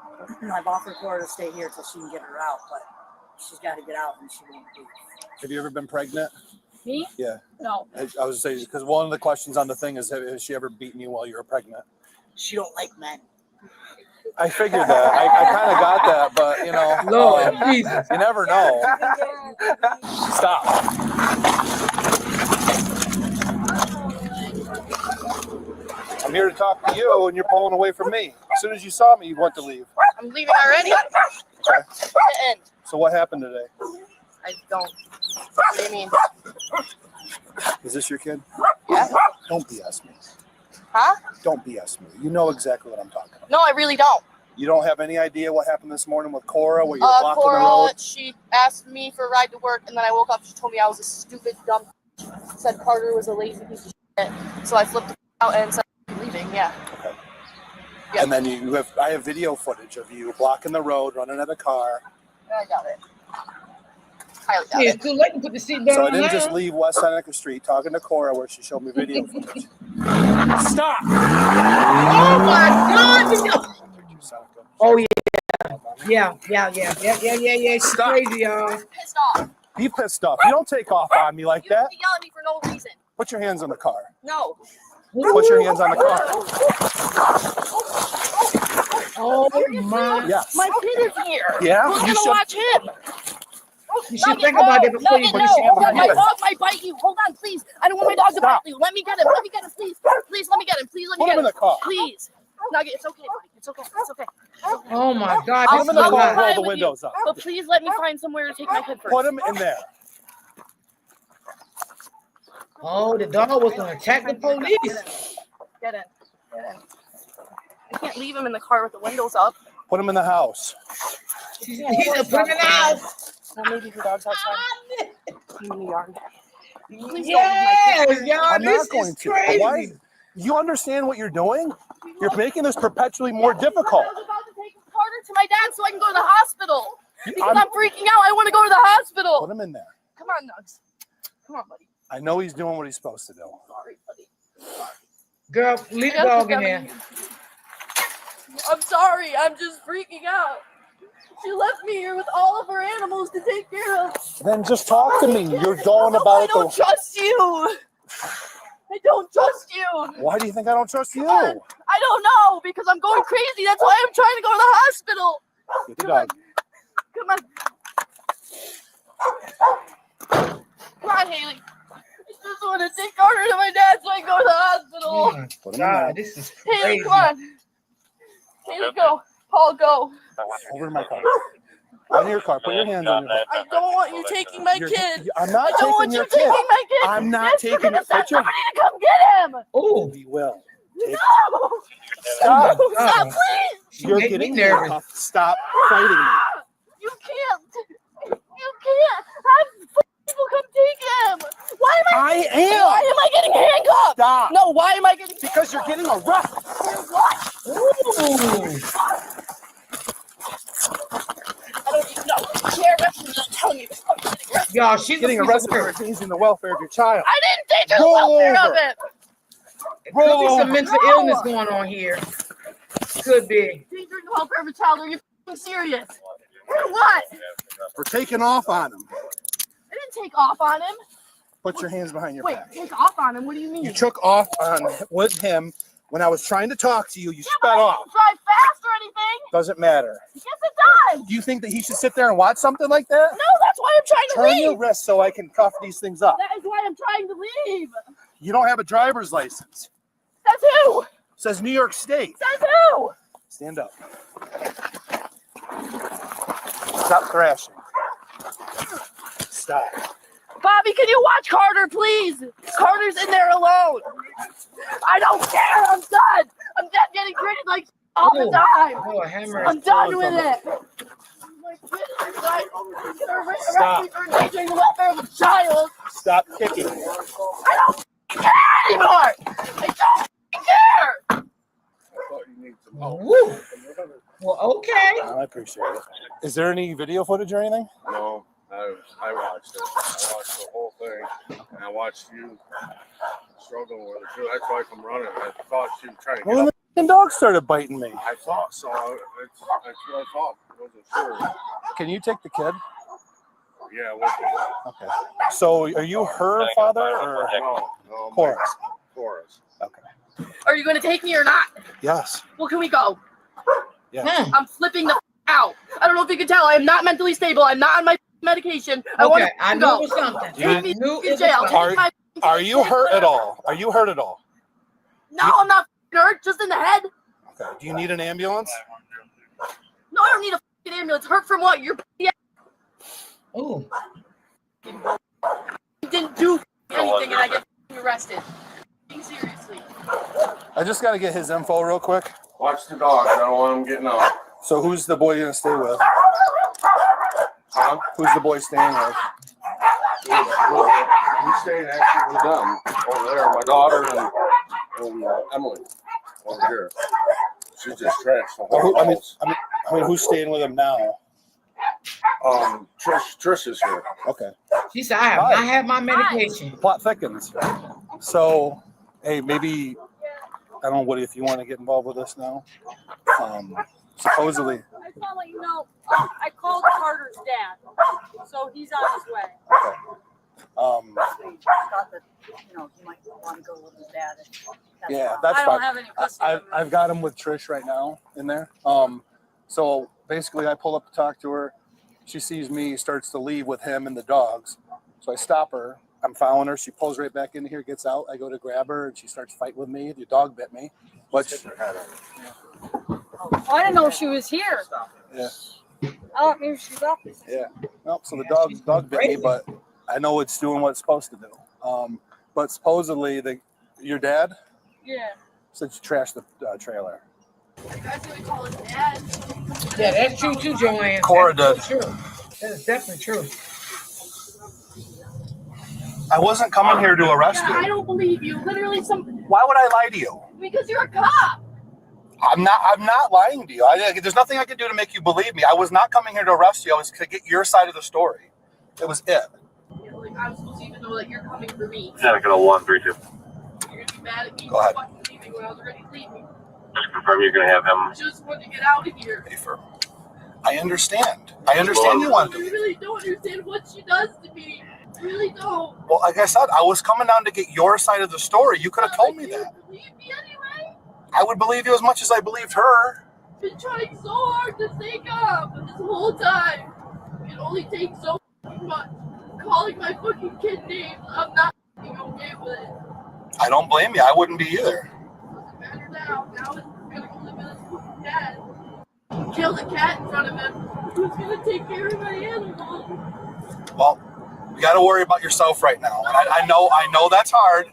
I've offered for her to stay here till she can get her out, but she's got to get out and she won't leave. Have you ever been pregnant? Me? Yeah. No. I was saying because one of the questions on the thing is, has she ever beaten you while you were pregnant? She don't like men. I figured that. I kind of got that, but you know, Lord Jesus. you never know. Stop. I'm here to talk to you, and you're pulling away from me. As soon as you saw me, you want to leave. I'm leaving already. Okay. The end. So what happened today? I don't. What do you mean? Is this your kid? Yeah. Don't BS me. Huh? Don't BS me. You know exactly what I'm talking about. No, I really don't. You don't have any idea what happened this morning with Cora, where you're blocking the road? Cora, she asked me for a ride to work, and then I woke up. She told me I was a stupid, dumb. Said Carter was a lazy piece of shit. So I flipped out and said, "I'm leaving." Yeah. Okay. Yeah. And then I have video footage of you blocking the road, running at a car. I got it. Highly doubt Yeah, it. it's too late to put the seat down. So I didn't now. just leave West Seneca Street talking to Cora where she showed me video footage. Stop! Oh my God! Oh yeah. She's crazy, y'all. Pissed off. Be pissed off. You don't take off on me like You that. yell at me for no reason. Put your hands on the car. No. Put your hands on the car. Oh my. Yes. My kid is here. Yeah? Who's You gonna should- watch him? You should think about it before you put your hands Hold on on, my it. dog might bite you. Hold on, please. I don't want my dog to bite Stop. you. Let me get him. Let me get him, please. Please, let me get him. Please, let me Put get him him. in the car. Please. Nugget, it's okay, buddy. It's okay. It's okay. Oh my God. Put This him in is the a car and lot. roll the windows up. But please let me find somewhere to take my kid first. Put him in there. Oh, the dog was gonna attack the police. Get in. Get in. I can't leave him in the car with the windows up. Put him in the house. He's a put him in the house. Well, maybe her dog's outside. In the yard. Please Yes, y'all. I'm This not going is to. But why? crazy. You understand what you're doing? You're making this perpetually more difficult. I was about to take Carter to my dad so I can go to the hospital. Because I'm- I'm freaking out. I want to go to the hospital. Put him in there. Come on, Nugs. Come on, buddy. I know he's doing what he's supposed to do. Sorry, buddy. Girl, leave the dog in there. I'm sorry. I'm just freaking out. She left me here with all of her animals to take care of. Then just talk to me. You're going I about don't the. trust you. I don't trust you. Why do you think I don't trust you? I don't know because I'm going crazy. That's why I'm trying to go to the hospital. Get the dog. Come on. Come on, Haley. I just want to take Carter to my dad so I can go to the hospital. Put him in there. God, this is Haley, crazy. come on. Haley, go. Paul, go. Over to my car. On your car. Put your hands on your car. I don't want you taking my kid. I'm not I don't want taking you your taking kid. my kid. I'm not Yes, we're taking gonna it. send Put your. somebody to come get him. Oh, We will. No. Stop. Oh my Stop, God. please. You're Make me getting nervous. nervous. Stop fighting me. You can't. You can't. Have people come take him. Why am I? I am. Why am I getting handcuffed? Stop. No. Why am I getting? Because you're getting arrested. What? Ooh. I don't even know. Chair arrested me. I'm telling you. I'm getting arrested. Y'all, she's Getting arrested for endangeering the welfare of your child. I didn't take the Roll welfare of over. it. Could be some Bro. mental illness going on here. Could be. Endangering the welfare of a child. Are you f***ing serious? What? We're taking off on him. I didn't take off on him. Put your hands behind your Wait, back. take off on him? What do you mean? You took off on with him when I was trying to talk to you. You Yeah, but sped I off. didn't drive fast or anything. Doesn't matter. Yes, it does. Do you think that he should sit there and watch something like that? No, that's why I'm trying to Turn leave. your wrist so I can cuff these things up. That is why I'm trying to leave. You don't have a driver's license. Says who? Says New York State. Says who? Stand up. Stop thrashing. Stop. Bobby, can you watch Carter, please? Carter's in there alone. I don't care. I'm done. I'm done getting treated like all the time. Oh, hammer. I'm done with it. My kid is dying. You're gonna arrest me for endangering the welfare of a child. Stop kicking. I don't care anymore. I don't care. Woo. Well, okay. I appreciate it. Is there any video footage or anything? No, I watched it. I watched the whole thing, and I watched you struggling with it too. That's why I come running. I thought she was trying to get Well, up. the dog started biting me. I thought so. That's what I thought. I wasn't sure. Can you take the kid? Yeah, it was. Okay. So are you her father or No, Cora's? Cora's. Okay. Are you going to take me or not? Yes. Well, can we go? Yeah. I'm flipping the out. I don't know if you can tell. I am not mentally stable. I'm not on my medication. I want Okay, I to knew go. it was something. Take me I knew to it was jail. something. Take my Are you hurt at all? Are you hurt at all? No, I'm not hurt just in the head. Okay. Do you need an ambulance? No, I don't need a fucking ambulance. Hurt from what? Your Oh. You didn't do anything, and I get arrested. Seriously. I just got to get his info real quick. Watch the dogs. I don't want them getting out. So who's the boy you're gonna stay with? Huh? Who's the boy staying with? He's staying actually with them over there. My daughter and Emily over here. She just trashed the Well, whole I mean, house. who's staying with him now? Trish is here. Okay. She said, I have my medication. Plot thickens. So, hey, maybe I don't know what if you want to get involved with this now. Supposedly. I just want to let you know, I called Carter's dad, so he's on his way. Okay. Thought that, you know, he might want to go with his dad. Yeah, that's I fine. don't have any custody. I've got him with Trish right now in there. So basically, I pull up to talk to her. She sees me, starts to leave with him and the dogs. So I stop her. I'm following her. She pulls right back in here, gets out. I go to grab her, and she starts fighting with me. The dog bit me. But Oh, I didn't know she was here. yeah, Oh, maybe she's up. yeah. Nope. So the dog bit me, but I know it's doing what it's supposed to do. But supposedly, your dad Yeah. said you trashed the trailer. You guys gonna call his dad? Yeah, that's true too, Joanne. Cora That's does. true. That is definitely true. I wasn't coming here to arrest Yeah, I you. don't believe you. Literally, Why would I lie to you? because you're a cop. I'm not lying to you. There's nothing I can do to make you believe me. I was not coming here to arrest you. I was to get your side of the story. It was it. You know, like I'm supposed to even know that you're coming for me. Yeah, I got a 1-3-2. You're gonna be mad at me Go ahead. for fucking leaving when I was ready to leave. Just confirm you're going to have him. I just want to get out of here. I understand. I understand you want I to. really don't understand what she does to me. I really don't. Well, like I said, I was coming down to get your side of the story. You could have told me that. Believe me anyway. I would believe you as much as I believed her. I've been trying so hard to stay calm this whole time. It only takes so much. Calling my fucking kid names, I'm not fucking okay with it. I don't blame you. I wouldn't be either. Doesn't matter now. Now it's gonna go live with his fucking dad. Kill the cat in front of him. Who's gonna take care of my animals? Well, you got to worry about yourself right now. And I know that's hard.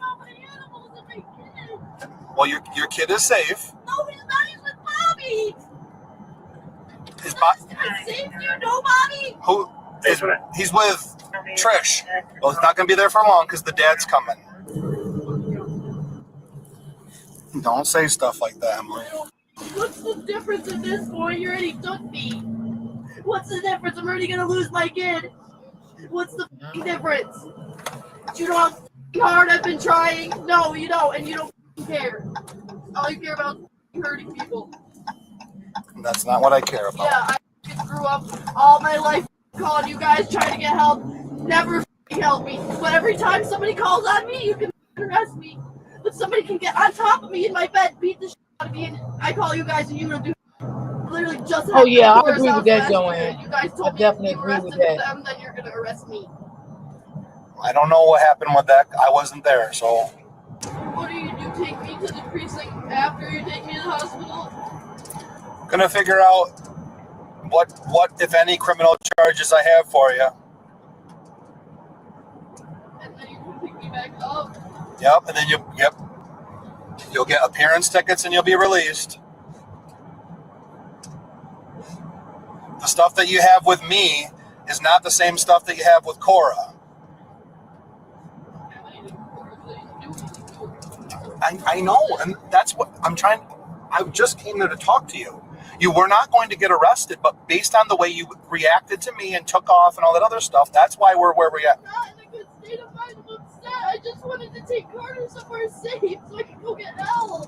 Well, your kid is safe. No, he's not. He's with Bobby. His Safe, you know Bobby? who is he's with Trish. Well, he's not going to be there for long because the dad's coming. Don't say stuff like that, Emily. What's the difference at this point? You already took me. What's the difference? I'm already gonna lose my kid. What's the f***ing difference? You know how f***ing hard I've been trying? No, you don't, and you don't f***ing care. All you care about is f***ing hurting people. That's not what I care about. Yeah, I f***ing grew up all my life calling you guys trying to get help. Never f***ing help me. But every time somebody calls on me, you can f***ing arrest me. But somebody can get on top of me in my bed, beat the shit out of me, and I call you guys and you don't do literally just. Oh yeah, I happened agree with that, last year. Joanne. You guys I told me definitely if you agree with arrested that. them, then you're gonna arrest me. I don't know what happened with that. I wasn't there, so. What do you do? Take me to the precinct after you take me to the hospital? Gonna figure out what if any criminal charges I have for you. And then you can pick me back up. Yep, and then you'll get appearance tickets and you'll be released. The stuff that you have with me is not the same stuff that you have with Cora. I know, and that's what I'm trying. I just came there to talk to you. You were not going to get arrested, but based on the way you reacted to me and took off and all that other stuff, that's why we're where we're at. Not in a good state of mind. I'm upset. I just wanted to take Carter somewhere safe so I could go get help.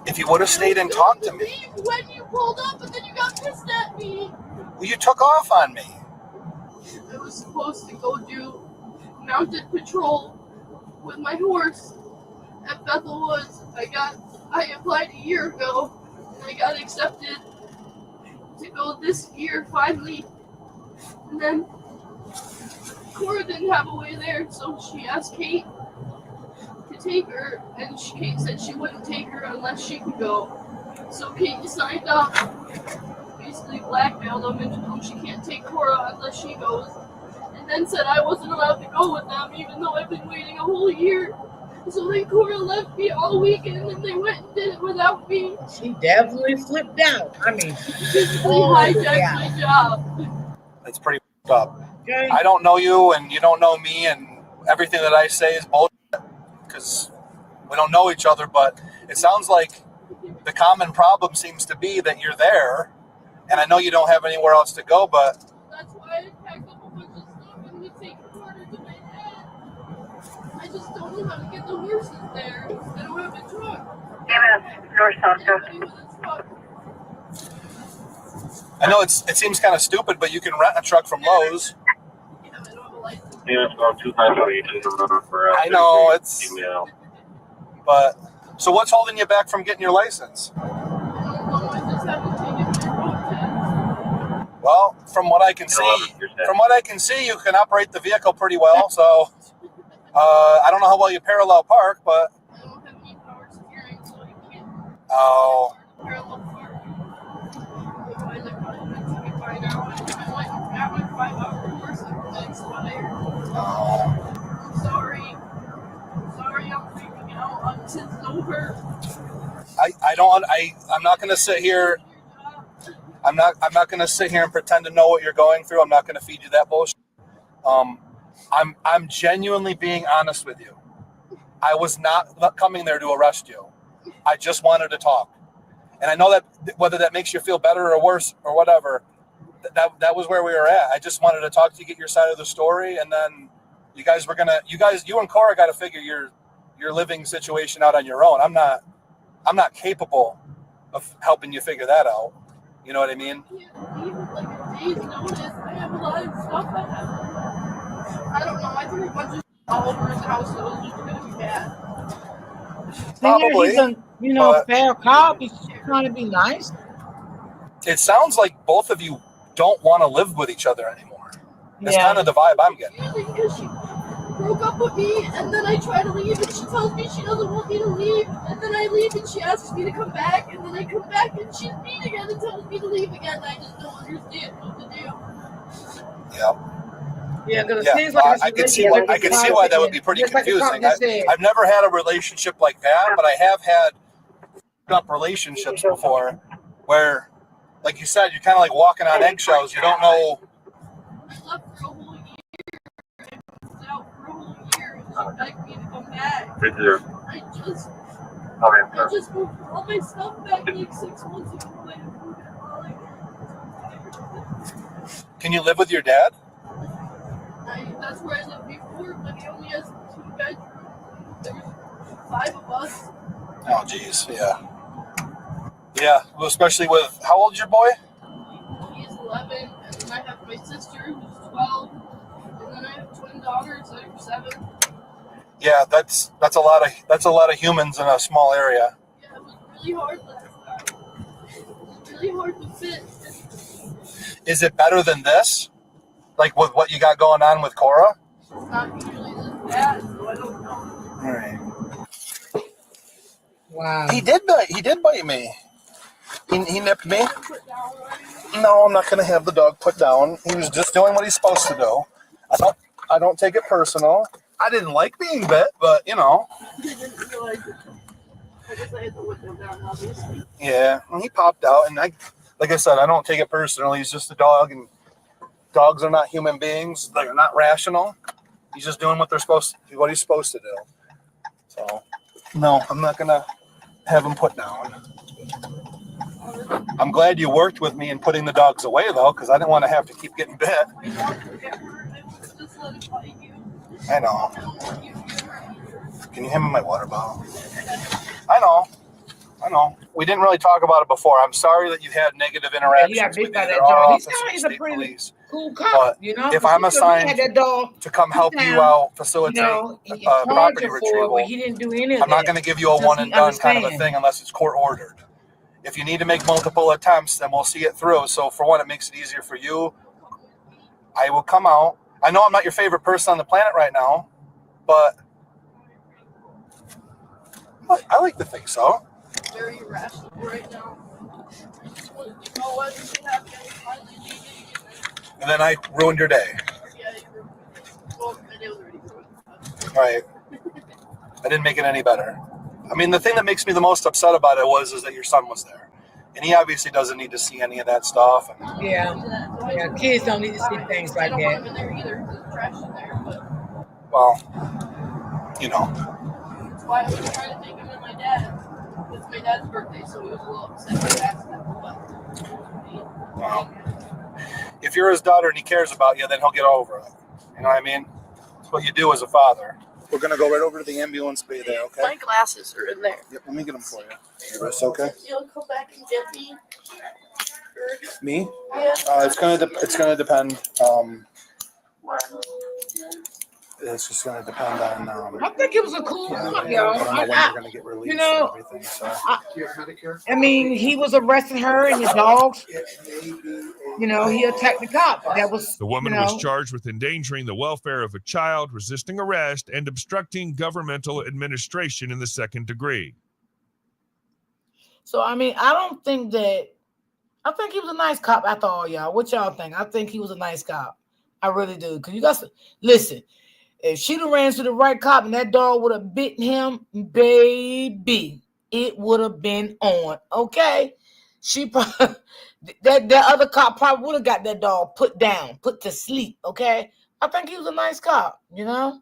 If you would have stayed and talked to me. When you pulled up and then you got pissed at me. Well, you took off on me. I was supposed to go do mounted patrol with my horse at Bethel Woods. I applied a year ago and I got accepted to go this year finally. And then Cora didn't have a way there, so she asked Kate to take her, and Kate said she wouldn't take her unless she could go. So Kate signed up, basically blackmailed them into telling she can't take Cora unless she goes, and then said I wasn't allowed to go with them even though I've been waiting a whole year. So then Cora left me all weekend and they went and did it without me. She definitely flipped out. I mean, she basically hijacked my job. It's pretty up. Okay. I don't know you and you don't know me, and everything that I say is bullshit because we don't know each other, but it sounds like the common problem seems to be that you're there, and I know you don't have anywhere else to go, but that's why I packed up a bunch of stuff and we take a quarter to my dad. I just don't know how to get the horses there. I don't have a truck. I know it seems kind of stupid, but you can rent a truck from Lowe's. Yeah, it's gone 2 times already. You can remember for I know it's email. But so what's holding you back from getting your license? Well, from what I can see, you can operate the vehicle pretty well. So I don't know how well you parallel park, but oh. Sorry, I'm freaking out. It's over. I'm not going to sit here. I'm not going to sit here and pretend to know what you're going through. I'm not going to feed you that bullshit. I'm genuinely being honest with you. I was not coming there to arrest you. I just wanted to talk. And I know that whether that makes you feel better or worse or whatever, that was where we were at. I just wanted to talk to you, get your side of the story, and then you and Cora got to figure your living situation out on your own. I'm not capable of helping you figure that out. You know what I mean? Even like a day's notice, I have a lot of stuff I don't know. I threw a bunch of all over his house, so it was just gonna be bad. Probably, he's a fair cop. He's trying to be nice. It sounds like both of you don't want to live with each other anymore. That's kind of the vibe I'm getting. Because she broke up with me, and then I try to leave, and she tells me she doesn't want me to leave, and then I leave, and she asks me to come back, and then I come back, and she's mean again and tells me to leave again. I just don't understand what to do. Yeah. Yeah, because it seems like I can see why that would be pretty confusing. I've never had a relationship like that, but I have had up relationships before where, like you said, you're kind of like walking on eggshells. You don't know. I left for a whole year. I was out for a whole year, and she begged me to come back. I just moved all my stuff back like 6 months ago. Can you live with your dad? That's where I lived before, but he only has 2 bedrooms. There's 5 of us. Oh, geez, yeah. Yeah, well, especially with, how old is your boy? He's 11, and then I have my sister who's 12, and then I have twin daughters that are 7. Yeah, that's a lot of humans in a small area. Yeah, it was really hard last time. It was really hard to fit. Is it better than this? Like with what you got going on with Cora? It's not usually this bad, so I don't know. All right. Wow. He did bite me. He nipped me. No, I'm not going to have the dog put down. He was just doing what he's supposed to do. I don't take it personal. I didn't like being bit, but you know. I didn't realize it. I guess I had the window down, obviously. Yeah, and he popped out, and like I said, I don't take it personally. He's just a dog, and dogs are not human beings. They're not rational. He's just doing what he's supposed to do. So, no, I'm not gonna have him put down. I'm glad you worked with me in putting the dogs away, though, because I didn't want to have to keep getting bit. I know. Can you hand me my water bottle? I know. We didn't really talk about it before. I'm sorry that you had negative interactions with either our office or state police. Cool cop, but if I'm assigned to come help you out, facilitate property retrieval, he didn't do any of I'm not going to give you a one and done kind of a thing unless it's court ordered. If you need to make multiple attempts, then we'll see it through. So for one, it makes it easier for you. I will come out. I know I'm not your favorite person on the planet right now, but I like to think so. Very irrational right now. You know what? And then I ruined your day. Yeah, well, my day was already ruined. Right. I didn't make it any better. I mean, the thing that makes me the most upset about it is that your son was there. And he obviously doesn't need to see any of that stuff. And Yeah, kids don't need to see things like I don't want him in that. there either. There's trash in there, but well, you know. that's why I was trying to take him to my dad's. It's my dad's birthday, so he was a little upset with that. Well, if you're his daughter and he cares about you, then he'll get over it. You know what I mean? It's what you do as a father. We're going to go right over to the ambulance bay there, okay? My glasses are in there. Yep, let me get them for you. Your wrist okay? You'll come back and get me. Me? Yeah. It's gonna depend. It's just gonna depend on. I think it was a cool cop, y'all. I don't know when you're gonna get released. You know, and everything. So. I mean, he was arresting her and his dogs. You know, he attacked the cop. That was The woman you know, was charged with endangering the welfare of a child, resisting arrest, and obstructing governmental administration in the second degree. So I mean, I think he was a nice cop after all, y'all. What y'all think? I think he was a nice cop. I really do. Cause you got to listen. If she'd have ran to the right cop and that dog would have bitten him, baby, it would have been on. Okay. She probably that other cop probably would have got that dog put down, put to sleep. Okay. I think he was a nice cop, you know.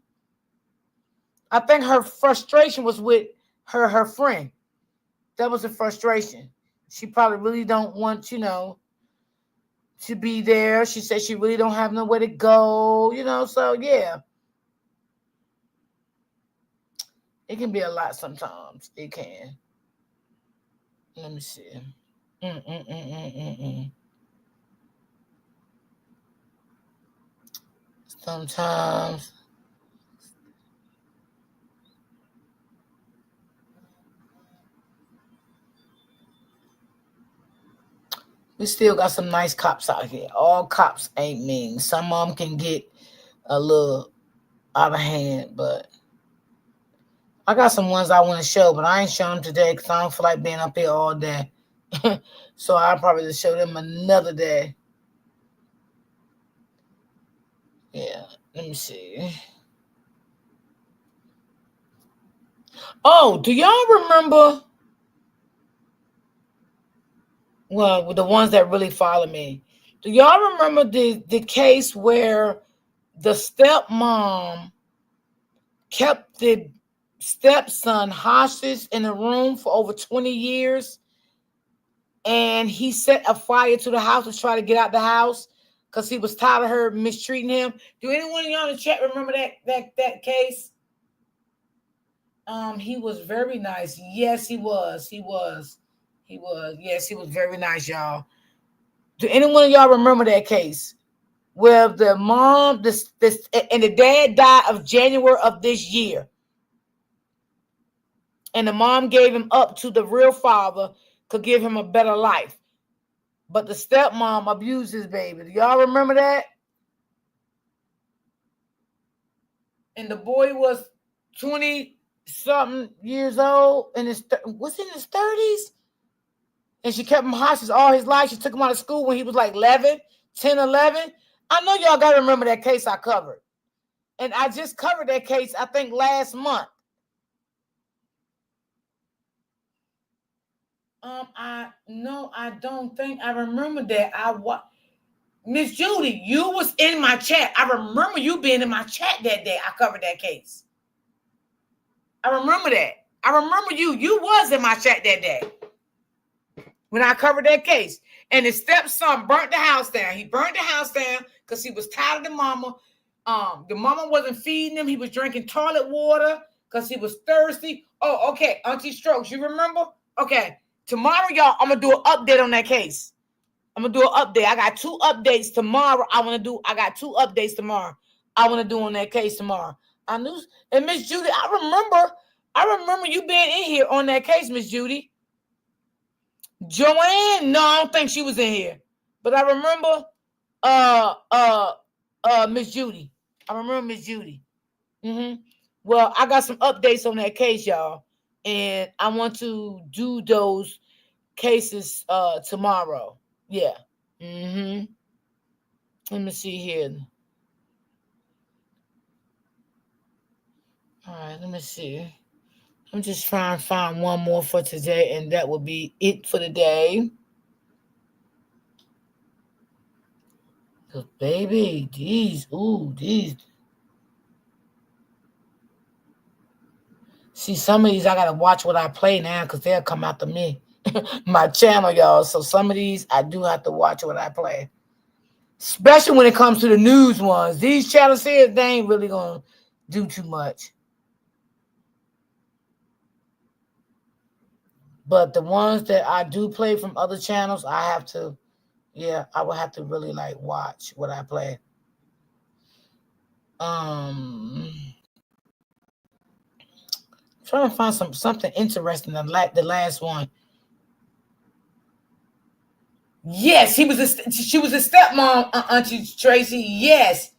I think her frustration was with her friend. That was the frustration. She probably really don't want, you know, to be there. She said she really don't have nowhere to go, you know. So yeah, it can be a lot sometimes. It can. Let me see. Sometimes. We still got some nice cops out here. All cops ain't mean. Some of them can get a little out of hand, but I got some ones I want to show, but I ain't showing them today because I don't feel like being up here all day. So I'll probably just show them another day. Yeah, let me see. Oh, do y'all remember? Well, the ones that really follow me. Do y'all remember the case where the stepmom kept the stepson hostage in a room for over 20 years? And he set a fire to the house to try to get out the house because he was tired of her mistreating him. Do anyone of y'all in the chat remember that case? He was very nice. Yes, he was. Yes, he was very nice, y'all. Do anyone of y'all remember that case? Where the mom, and the dad died of January of this year. And the mom gave him up to the real father, could give him a better life. But the stepmom abused his baby. Do y'all remember that? And the boy was 20-something years old, and was in his 30s? And she kept him hostage all his life. She took him out of school when he was like 11. I know y'all got to remember that case I covered. And I just covered that case, I think, last month. I don't think I remember that. Miss Judy, you was in my chat. I remember you being in my chat that day. I covered that case. I remember that. I remember you was in my chat that day when I covered that case. And his stepson burnt the house down. He burnt the house down because he was tired of the mama. The mama wasn't feeding him. He was drinking toilet water because he was thirsty. Oh, okay. Auntie Strokes, you remember? Okay. Tomorrow, y'all, I'm going to do an update on that case. I'm going to do an update. I got 2 updates tomorrow. I got 2 updates tomorrow. I want to do on that case tomorrow. And Miss Judy, I remember you being in here on that case, Miss Judy. Joanne, no, I don't think she was in here. But I remember Miss Judy. I remember Miss Judy. Well, I got some updates on that case, y'all. and I want to do those cases tomorrow. Yeah. Let me see here. All right, let me see. I'm just trying to find one more for today, and that will be it for the day. Cause baby, these. See, some of these I gotta watch what I play now because they'll come after me. My channel, y'all. So some of these I do have to watch what I play. Especially when it comes to the news ones. These channels here, they ain't really gonna do too much. But the ones that I do play from other channels, I have to, I will have to really like watch what I play. Trying to find something interesting. The last one. Yes, she was a stepmom, Auntie Tracy. Yes,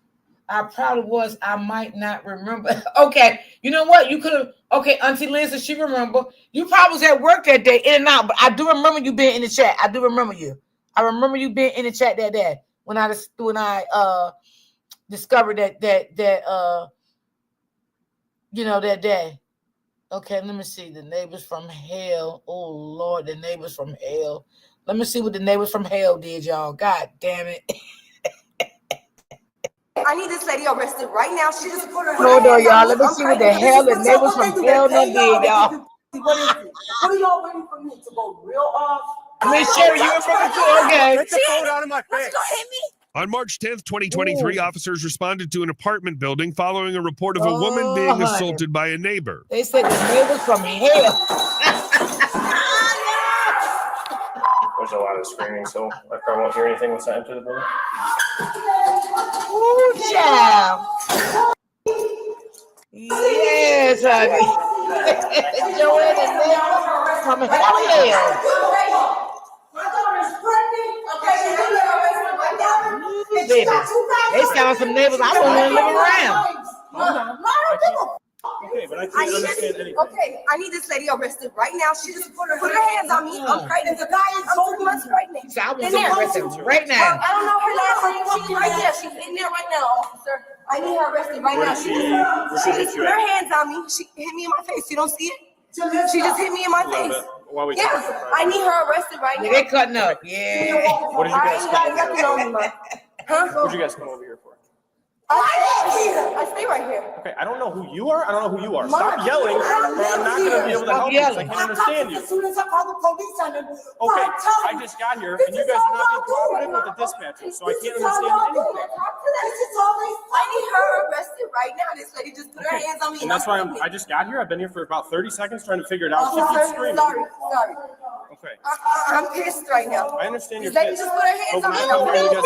I probably was. I might not remember. Okay, you know what? You could have. Okay, Auntie Lindsay, she remember. You probably was at work that day, in and out. But I do remember you being in the chat. I do remember you. I remember you being in the chat that day when I discovered that that day. Okay, let me see. The Neighbors from Hell. Oh Lord, the Neighbors from Hell. Let me see what the Neighbors from Hell did, y'all. God damn it. I need this lady arrested right now. She just put her Hold on, y'all. Let me see what the hell the Neighbors from Hell done did, y'all. What is it? What are y'all waiting for me to go real off? Miss Sherry, you remember too? Okay. Get the phone out of my face. Hit me. On March 10th, 2023, officers responded to an apartment building following a report of a woman being assaulted by a neighbor. They said the Neighbors from Hell. There's a lot of screaming, so I probably won't hear anything once I enter the building. Ooh, child. Yes, honey. Joanne and Neighbors from Hell. Baby, they sound some neighbors I don't want to live around. Okay, but I can't understand anything. Okay, I need this lady arrested right now. She just put her hands on me. I'm pregnant. The guy is so much pregnant. I want to arrested right now. I don't know her last name. She's right there. She's in there right now, officer. I need her arrested right now. She just put her hands on me. She hit me in my face. You don't see it? She just hit me in my face. Yes, I need her arrested right now. They cutting up. Yeah. What did you guys come over here for? Huh? What did you guys come over here for? I stay right here. Okay, I don't know who you are. I don't know who you are. Stop yelling, or I'm not going to be able to help you because I can't understand you. As soon as I call the police on them. Okay, I just got here, and you guys are not being cooperative with the dispatcher, so I can't understand anything. I need her arrested right now. This lady just put her hands on me. And that's why I just got here. I've been here for about 30 seconds trying to figure it out. She keeps screaming. Sorry. Okay. I'm pissed right now. I understand you're This lady pissed. just put her hands on me. Trying to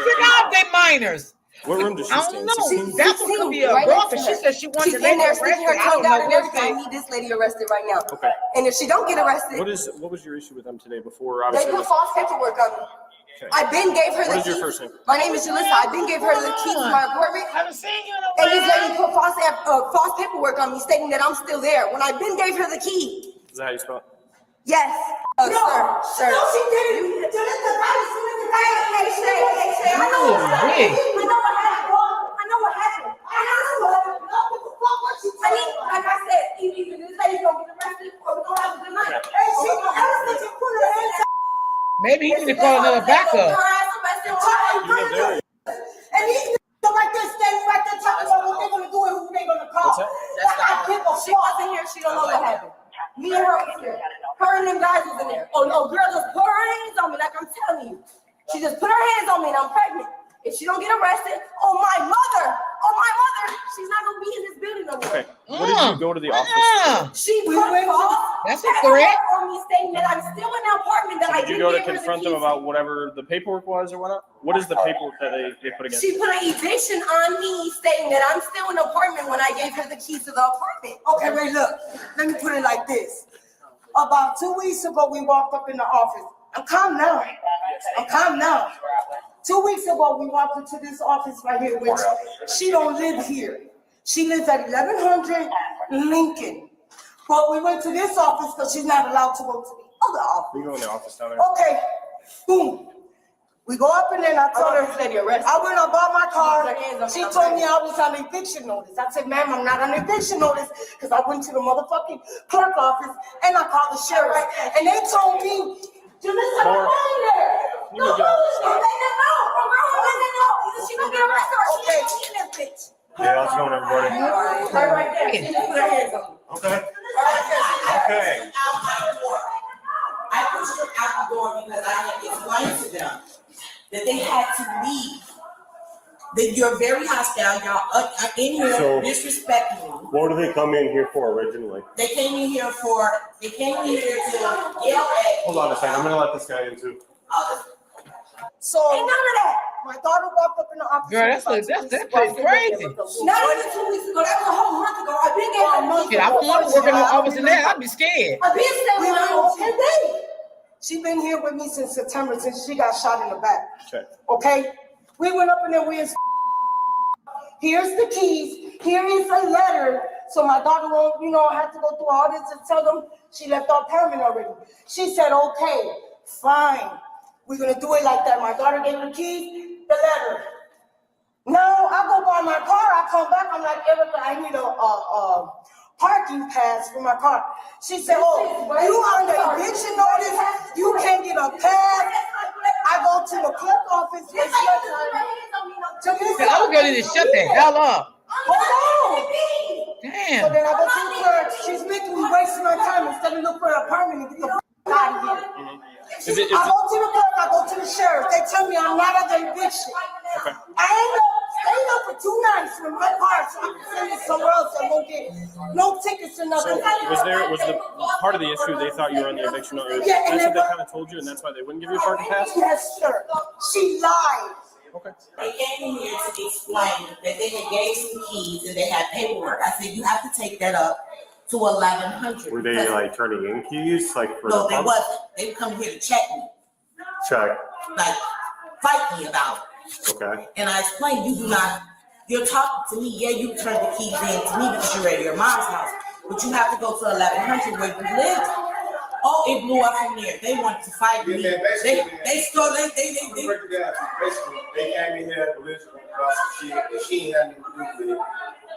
figure out they minors. What room does she I stay don't in? know. That one could be a girl, because she said she wants to in make there her sticking arrested. her I tongue don't out know and what's everything. I saying. need this lady arrested right now. Okay. And if she don't get arrested, What was your issue with them today before? they Obviously, put false paperwork on me. Okay. I been gave her the What is your keys. first name? My name is Jalissa. I been gave her the keys to my apartment. I haven't seen you in a And this while. lady put false paperwork on me stating that I'm still there when I been gave her the key. Is that how you spell it? Yes, sir. No, she didn't. Jalissa, hey, Shay, I know what happened. I know what happened. I mean, like I said, either this lady's gonna get arrested or we're gonna have a good night. Hey, she gonna put her hands up. Maybe you need to call another backup. And these niggas right there standing right there talking about what they're gonna do and who they're gonna call. She wasn't here. She don't know what happened. Me and her was here. Her and them guys was in there. Oh no, girl just put her hands on me like I'm telling you. She just put her hands on me and I'm pregnant. If she don't get arrested, my mother, she's not gonna be in this building no more. Okay. What did you go to the office? She put That's a threat. on me stating that I'm still in the apartment that I Did you didn't go to give her the confront them keys. about whatever the paperwork was or whatnot? What is the paperwork that they put against She you? put an eviction on me stating that I'm still in the apartment when I gave her the keys to the apartment. Okay, wait, look. Let me put it like this. About 2 weeks ago, we walked up in the office. I'm calm now. 2 weeks ago, we walked into this office right here, which she don't live here. She lives at 1100 Lincoln. But we went to this office because she's not allowed to go to the other office. We go in the office down there. Okay, boom. We go up and then I told her, I went and bought my car. She told me I was on eviction notice. I said, ma'am, I'm not on eviction notice because I went to the motherfucking clerk office and I called the sheriff. And they told me, Jalissa, I'm fine there. No, let them know. She gonna get arrested or she ain't in that bitch. Yeah, how's it going, everybody? Right there. Okay. Okay. I pushed her out the door because I had explained to them that they had to leave. That you're very hostile. Y'all are in here So- disrespecting me. What did they come in here for originally? They came in here to yell at. Hold on a second. I'm gonna let this guy in too. So ain't none of that. My daughter walked up in the office. Girl, that's crazy. Not even 2 weeks ago. That was a whole month ago. I've been getting a month. Shit, I want to work in the office in there. I'd be scared. I've been staying with her 10 days. She been here with me since September, since she got shot in the back. Okay? We went up in there, here's the keys, here is a letter, so my daughter won't, have to go through all this and tell them she left our apartment already. She said, okay, fine, we're gonna do it like that. My daughter gave the keys, the letter. Now I go buy my car, I come back, I'm like, Erica, I need a parking pass for my car. She said, oh, you on the eviction notice, you can't get a pass. I go to the clerk office. I was gonna just shut the hell up. Hold on. Damn. So then I go to the clerk. She's making me wasting my time instead of look for an apartment and get the out of here. I go to the clerk, I go to the sheriff. They tell me I'm not at the eviction. Okay. I end up staying up for 2 nights with my car so I can send it somewhere else and won't get no tickets or nothing. So was the part of the issue they thought you were on the eviction notice? Yeah, and That's what they kind of told you, and that's why they wouldn't give you a parking pass? Yes, sir. She lied. Okay. They came in here to explain that they had gave some keys and they had paperwork. I said, you have to take that up to 1100. Were they like turning in keys, like for No, the they pump? wasn't. They come here to check me, Check. like fight me about it. Okay. And I explained, you're talking to me, yeah, you turned the keys in to me because you're at your mom's house, but you have to go to 1100 where you live. Oh, it blew up from there. They wanted to fight me. They Basically, they came in here belligerent about some shit that she ain't had nothing to do with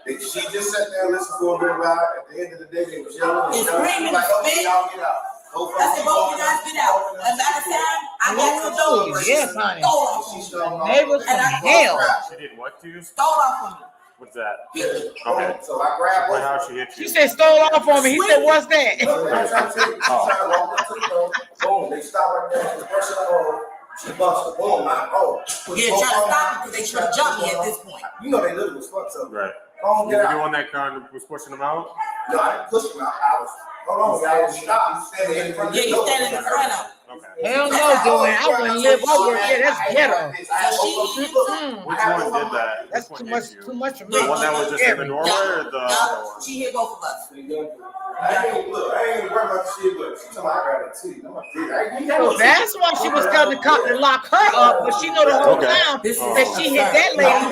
it. She just sat there and listened for a little while. At the end of the day, they was yelling and screaming and spitting. Y'all get out. I said, both of you guys get out. And by the time I got to the door, Yes, honey. stole off on me. Neighbors from hell. She did what to you? Stole off on me. What's that? Okay. So I grabbed Well, how she hit you? She said stole off on me. He said, what's that? Boom, they stopped right there. The person she busted. Boom, Yeah, trying to stop me because they trying to jump me at this point. You know they literally was fucked up. Right. Oh, You were doing that kind of was pushing them out? No, I didn't push him out. I was. Hold on, y'all. Stop. Standing in front of Yeah, you standing in front of. Hell no, Joanne. I wouldn't live over here. That's ghetto. Which one did that? That's too much for me. The one that was just in the doorway or the other one? She hit both of us. I ain't even worried about the shit, but she told me I grabbed a titty. So that's why she was telling the cop to lock her up, but she know the whole time that she hit that lady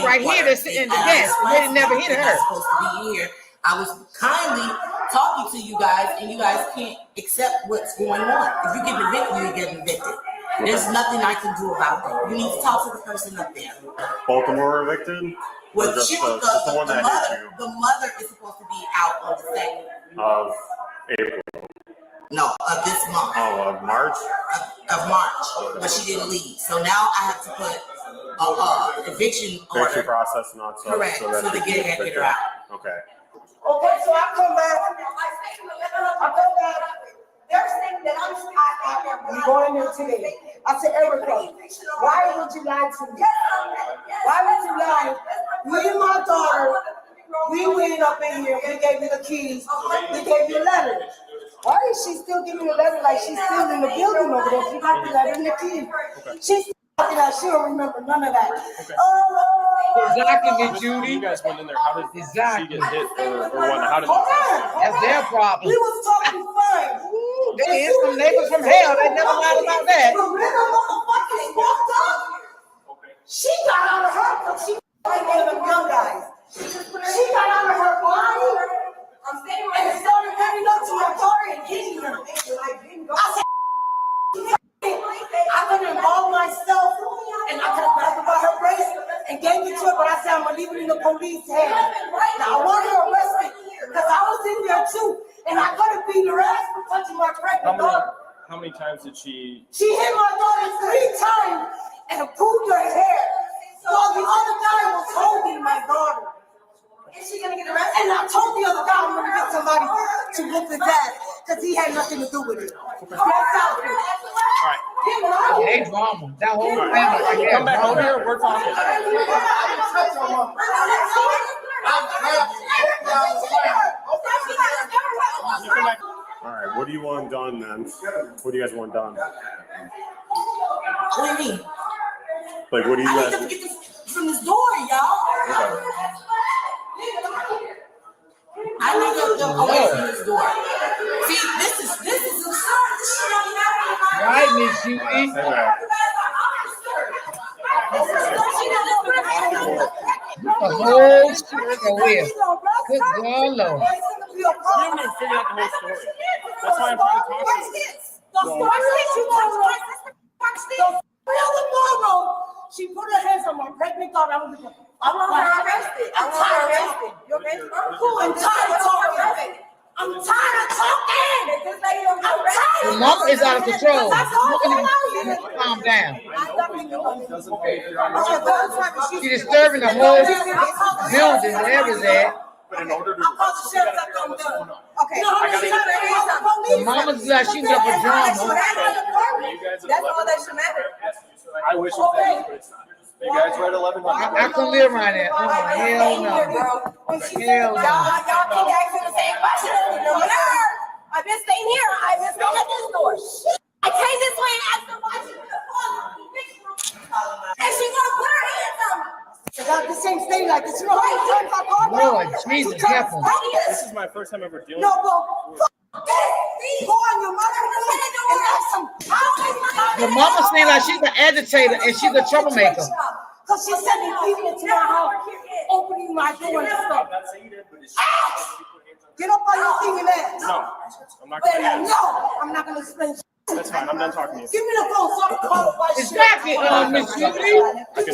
right here that's sitting in the desk. They never hit her. Supposed to be here. I was kindly talking to you guys, and you guys can't accept what's going on. If you get evicted, you get evicted. There's nothing I can do about that. You need to talk to the person up there. Both of them were evicted? Well, Or just she the was one that hit you? the mother is supposed to be out on the 2nd Of April. No, of this month. Oh, of March? Of March, but she didn't leave. So now I have to put eviction order. Eviction process not so. Correct. So they get her out. Okay. Okay, so I come back. They're saying that I'm going in there today. I said, Erica, why would you lie to me? Why would you lie? Me and my daughter, we went up in here. We gave you the keys. We gave you a letter. Why is she still giving you a letter like she's still in the building over there? She got the letter and the keys. She's talking that she don't remember none of that. Exactly, Judy. You guys went in there. How did she Exactly. get hit or what? How did That's their problem. We was talking fine. They is some neighbors from hell. They never lied about that. But when the motherfuckers walked up, she got out of her because she like one of them young guys. She got out of her body and started and gave it to her, but I said I'm gonna leave it in the police hands. Now I want her arrested because I was in there too, and I could have beat her ass for touching my pregnant daughter. How many times did she? She hit my daughter 3 times and pulled her hair. While the other guy was holding my daughter. Is she gonna get arrested? And I told the other guy I'm gonna get somebody to whoop his ass because he had nothing to do with it. Hey, drama. That whole family right there. Come back over here. We're talking. All right, what do you want done then? What do you guys want done? What do you mean? Like, what do you I guys? need to get this from this door, y'all. I need them away from this door. See, this is absurd. This shit don't happen. Right, Miss Judy. The whole story away. Good God, Lord. You haven't even figured out the whole story. That's why I'm trying to talk to you. She put her hands on my pregnant daughter. I want her arrested. I'm tired. I'm tired of talking. I'm tired of talking. The mama is out of control. Calm down. She's disturbing the whole building, wherever it's at. But in order to. Okay. The mama's like she's up for drama. That's all that should matter. I wish it was that, but it's not. You guys read 11. I couldn't live around there. Oh, hell no. Hell no. Y'all keep asking the same question. I've been staying here. I've been staying at this door. I came this way and asked her why she was and she gonna put her hands on me. I got the same thing like this. You know how many times I called her? Lord, Jesus, help him. This is my first time ever dealing No, with well, go on your mother and ask some. The mama seems like she's an agitator and she's a troublemaker. Because she's sending people into my house, opening my door and stuff. Get up on your thing and ask. No, I'm not going to ask. No, I'm not going to explain. That's fine. I'm done talking to you. Give me the phone so I can call her. Exactly, Miss Judy.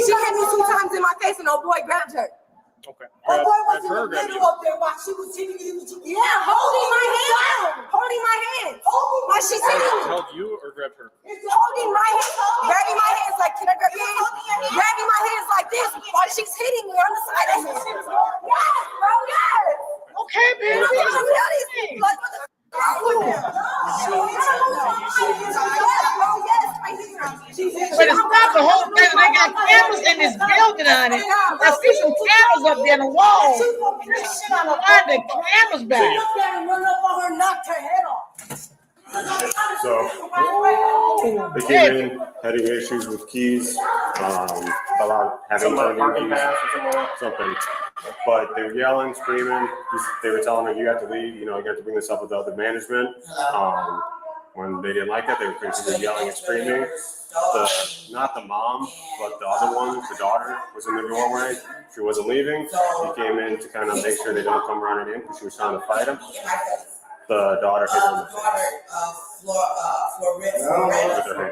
She hit me 2 times in my face and old boy grabbed her. Okay. Oh, boy was in the middle up there while she was hitting you. Yeah, holding my hand. Holding my hand. While she's hitting me. Held you or grabbed her? Holding my hand. Grabbing my hands like, can I grab your hands? Grabbing my hands like this while she's hitting me on the side of me. Yes, bro, yes. Okay, baby. But it's not the whole thing. They got cameras in this building on it. I see some cameras up there on the wall. Why the cameras back? So they came in having issues with keys, about having parking pass or something. But they were yelling, screaming. They were telling her, "You have to leave. You know, you have to bring this up with the other management." When they didn't like that, they were basically yelling and screaming. Not the mom, but the other one, the daughter, was in the doorway. She wasn't leaving. He came in to kind of make sure they don't come running in because she was trying to fight him. The daughter hit him.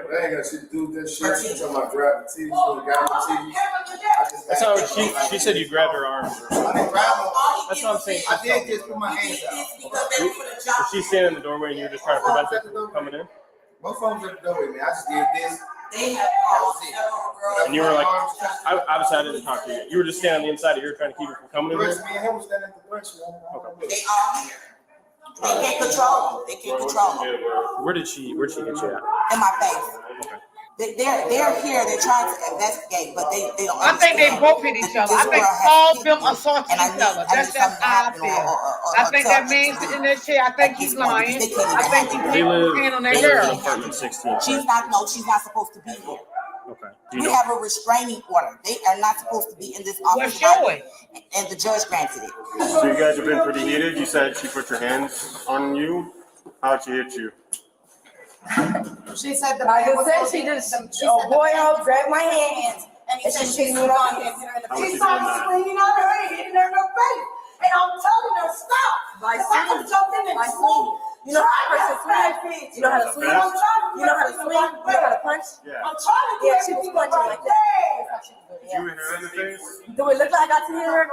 They ain't got shit to do with that shit. She's talking about grabbing the TV. She got the TV. That's how she said you grabbed her arm. I didn't grab her. That's what I'm saying. I did just put my hands out. Was she standing in the doorway and you were just trying to prevent her from coming in? Both of them at the doorway, man. I just did this. And you were like, obviously I didn't talk to you. You were just standing on the inside of here trying to keep her from coming in Me here? and him was standing at the brunch. Okay. They can't control them. They can't control them. Where'd she hit you at? In my face. Okay. They're here. They're trying to investigate, but they don't. I think they both hit each other. I think all of them assaulted each other. That's how I feel. I think that man's sitting in that chair. I think he's lying. I think he's They live hand on that in girl. apartment 16. She's not supposed to be here. Okay. We have a restraining order. They are not supposed to be in this office. Well, show it. And the judge granted it. So you guys have been pretty heated. You said she put your hands on you. How'd she hit you? She said the boy grabbed my hands and she hit me on his. She started swinging on her and hitting her in her face. And I'm telling her, stop. If I can jump in and swoop, You know how a person swings? You know how to swing? You know how to swing? You know how to punch? Yeah. I'm trying to Yeah, get she was you punching like that. Did you hit her in the face? Do it look like I got to hit her?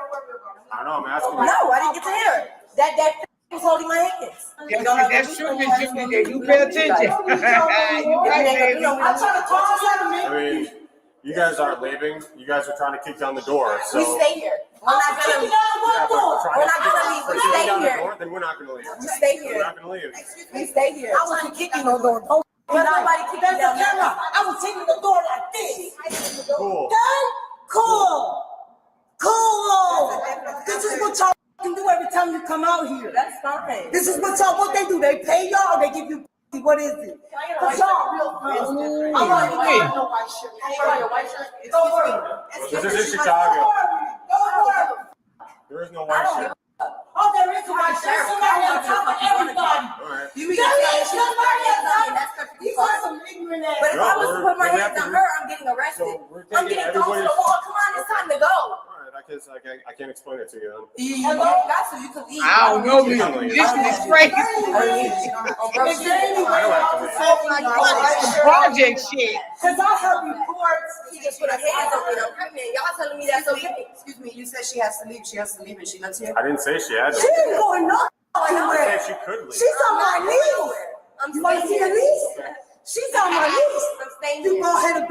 I don't know. I'm asking you. No, I didn't get to hit her. That was holding my hands. That's true, Miss Junior. You pay attention. You right, baby. I'm trying to talk to I mean, you guys aren't leaving. You guys are trying to kick down the door. So. We stay here. We're not gonna leave. Yeah, but We're not gonna leave. We stay down the here. door, then we're not gonna leave. We stay here. We're not gonna leave. We stay here. I wasn't kicking no door. Don't But nobody kicked There's you a down camera. there. I was taking the door like this. Cool. Okay? Cool. Cool. This is what y'all can do every time you come out here. That's fine. This is what they do. They pay y'all or they give you what is it? Cause y'all real good. I'm not wearing no white shirt. Your white shirt. Don't worry. This is in Chicago. Don't worry. There is no white shirt. Oh, there is a white shirt. Somebody on top of everybody. Alright. You mean There is she somebody on top. That's perfectly These are fine. some ignorant ass. But if I was to put my we have hands to on re- her, I'm getting arrested. So we're I'm taking getting thrown to everybody's. the wall. Come on, it's time to go. Alright, I can't explain it to you then. You got to. You can leave. I don't know, Miss Junior. This is crazy. Some project shit. Cause I have reports. She just put her hands on me. I'm pregnant. Y'all telling me that's okay. Excuse me, you said she has to leave. She has to leave and she lives here. I didn't say she had She to. ain't going I nowhere. said she could leave. She's on my knees. You want to see the knees? She's on my knees. I'm staying You here. go ahead and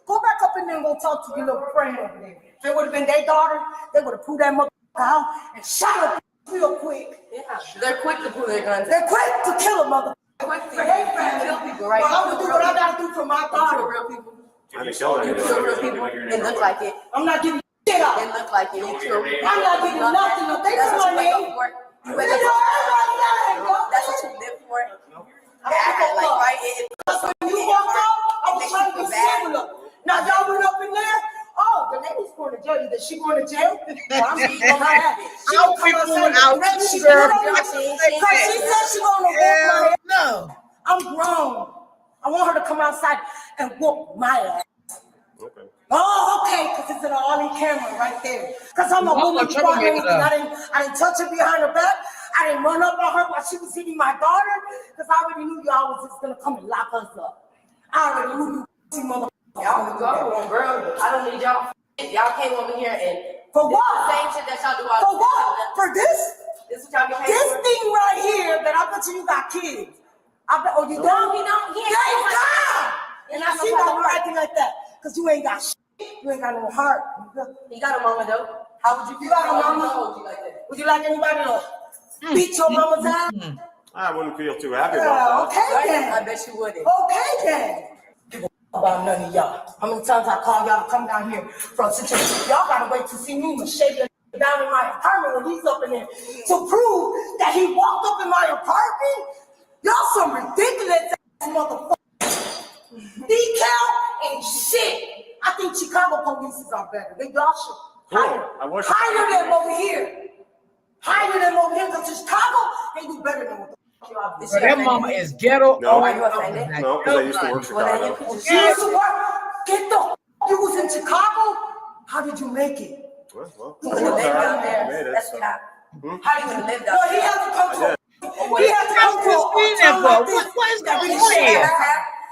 go back up in there and go talk to your little friend over there. If it would have been their daughter, they would have pulled that motherfucker out and shot her real quick. Yeah, they're quick to pull their guns. They're quick to kill a motherfucker. Quick to For their family. kill people, right? Well, I'm gonna do what I gotta do for my You kill daughter. real people. I didn't kill You kill real people. anyone. It look like it. I'm not giving shit up. It look like it. You kill real people. I'm not giving nothing up. They That's know what my you wake name. up for. You wake They up know for. everybody there. That's what you live for. I don't Like, know. right? When you walked out, I was trying to be similar. Now y'all went up in there. Oh, the lady's going to jail. Is she going to jail? Well, I'm beating her ass. She I'll gonna come be going outside out and wreck too, shit. girl. Because she said she gonna whoop my ass. No. I'm grown. I want her to come outside and whoop my ass. Okay. Oh, okay, because it's all in camera right there. Because I'm a Well, woman I'm before trying to anything. I didn't touch her behind her back. I didn't run up on her while she was hitting my daughter. Because I already knew y'all was just gonna come and lock us up. I already knew you motherfuckers. Y'all can go on, girl. I don't need y'all. Y'all came over here and For did what? the same shit that y'all do all For the what? time. For this? This is what y'all get paid This for. thing right here that I bet you got kids. I bet, oh, you No, don't? he don't. He ain't Yeah, got you no got. And I see why you're acting like that. Because you ain't got shit. You ain't got no heart. He got a mama though. How would you You got a how would mama? you hold you like that? Would you like anybody to beat your mama's ass? I wouldn't feel too happy Yeah, about that. okay Right? then. I bet you wouldn't. Okay then. Give a about none of y'all. How many times I call y'all to come down here for a situation? Y'all gotta wait to see me shake your down in my apartment when he's up in there to prove that he walked up in my apartment. Y'all some ridiculous ass motherfuckers. Decal ain't shit. I think Chicago police are better. They y'all should hire them over here. Hire them over here because Chicago, they do better than what the fuck y'all do. But that mama is ghetto. No. Are you offended? No, because I used to work Chicago. You used to work. Get the. You was in Chicago. How did you make it? Well, You I could have worked lived hard. down I there. made it. That's So. cap. Hmm? How you gonna live down No, he there? has to come I to. did. He has to come to a town like this. What is That going we on here? share.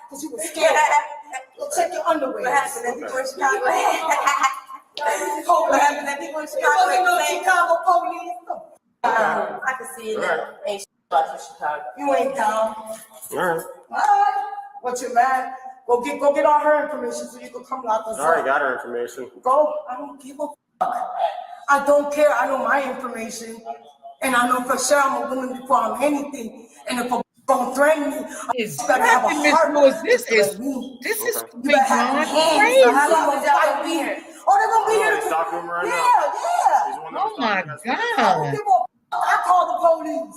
Because you were scared. Go check your underwear. What happened? If you were in Chicago? What happened? That people in Chicago. You wasn't no Chicago police. I can see it now. Ain't shit about you, Chicago. You ain't down. All right. All right. What you mad? Go get all her information so you can come lock us I already up. got her information. Go. I don't give a fuck. I don't care. I know my information. And I know for sure I'm a woman before I'm anything. And if a don't threaten me, Is you better have a Miss heart. Lewis, this is You beyond So crazy. how long is y'all gonna be here? Oh, they're gonna be here. He's talking to him right Yeah, now. yeah. He's the one that Oh was my talking to us. I don't God. give a fuck. I call the police.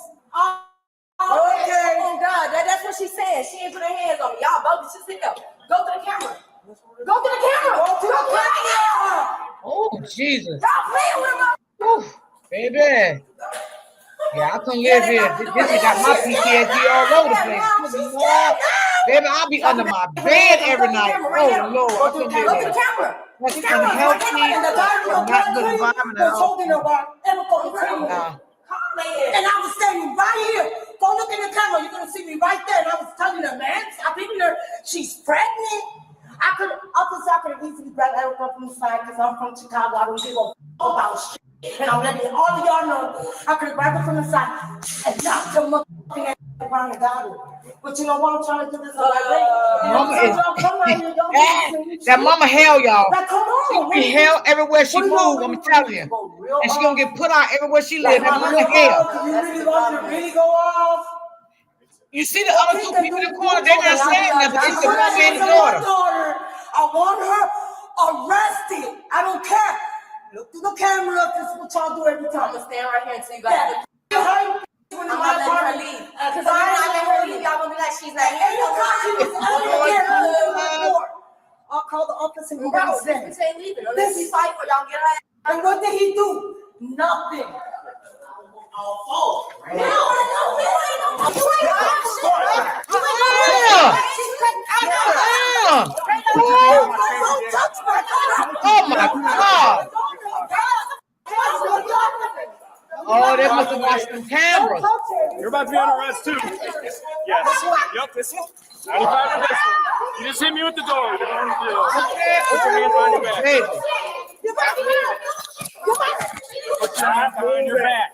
Okay. Oh God, that's what she said. She ain't put her hands on me. Y'all bogus. Just sit up. Go to the camera. Go to the camera. Go to the camera. Oh, Jesus. Y'all playing with her. Ooh, baby. Yeah, I couldn't live here. This has got my PTSD all over the place. Good Lord. Baby, I'll be under my bed every night. Oh, Lord. I couldn't live Go to the here. camera. That's unhealthy. And the guy Not good environment at was all. holding her while everything was clean. Nah. And I was standing right here. Go look in the camera. You're gonna see me right there. And I was telling her, man, stop hitting her. She's pregnant. I could have easily grabbed Erica from the side because I'm from Chicago. I don't give a about shit. And I'm letting all of y'all know I could have grabbed her from the side and knocked her motherfucking ass around and got her. But you know what? I'm trying to do this the right way. That mama hell, y'all. Like, come on. She hell everywhere she move. I'm telling you, and she gonna get put out everywhere she live. That mama hell. You really want to really go off? You see the other two people in the corner? They're not saying nothing. It's the mother and the daughter. I want her arrested. I don't care. Look through the camera. This is what y'all do every time. I'm gonna stand right here until you guys. I'm not letting her leave. Because if I'm not letting her leave, y'all gonna be like, she's not here. I'll call the office and go No, this this ain't leaving. Unless we fight or y'all get her. And what did he do? Nothing. Oh my God! Oh, they must have watched some cameras. You're about to be under arrest too. Yes. Yep. This one. 95 or this one. You just hit me with the door. You're going to jail. Put your hands behind your back. Put your hands behind your back.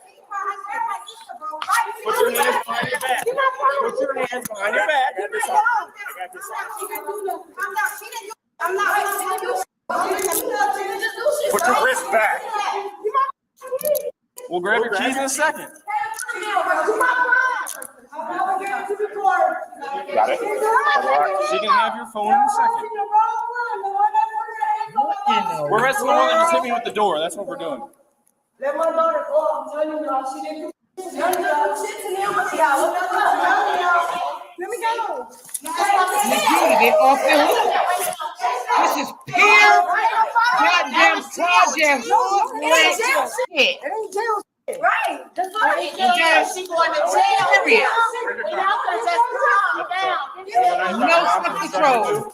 Put your hands behind your back. Put your hands behind your back. I'm not. Put your wrist back. We'll grab your keys in a second. Got it. She can have your phone in a second. We're arresting the one that just hit me with the door. That's what we're doing. Let my daughter go. I'm telling you, she didn't do shit to me. Let me go. Get off the hook. This is pure goddamn project. Shit. Right. That's right. She going to jail. No self-control.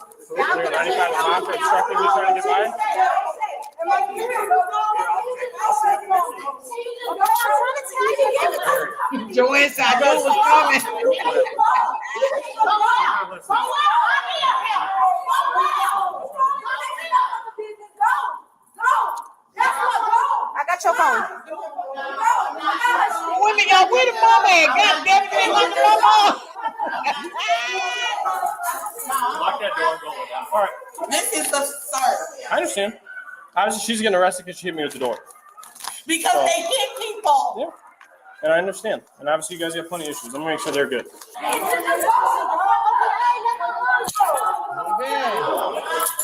Joanne said, I know what's coming. I got your phone. Women, y'all, where the mama at? God damn it, they ain't like the mama. Lock that door and go down. All right. This is absurd. I understand. Obviously, she's getting arrested because she hit me with the door. Because they hit people. Yeah. And I understand. And obviously, you guys have plenty of issues. I'm going to make sure they're good.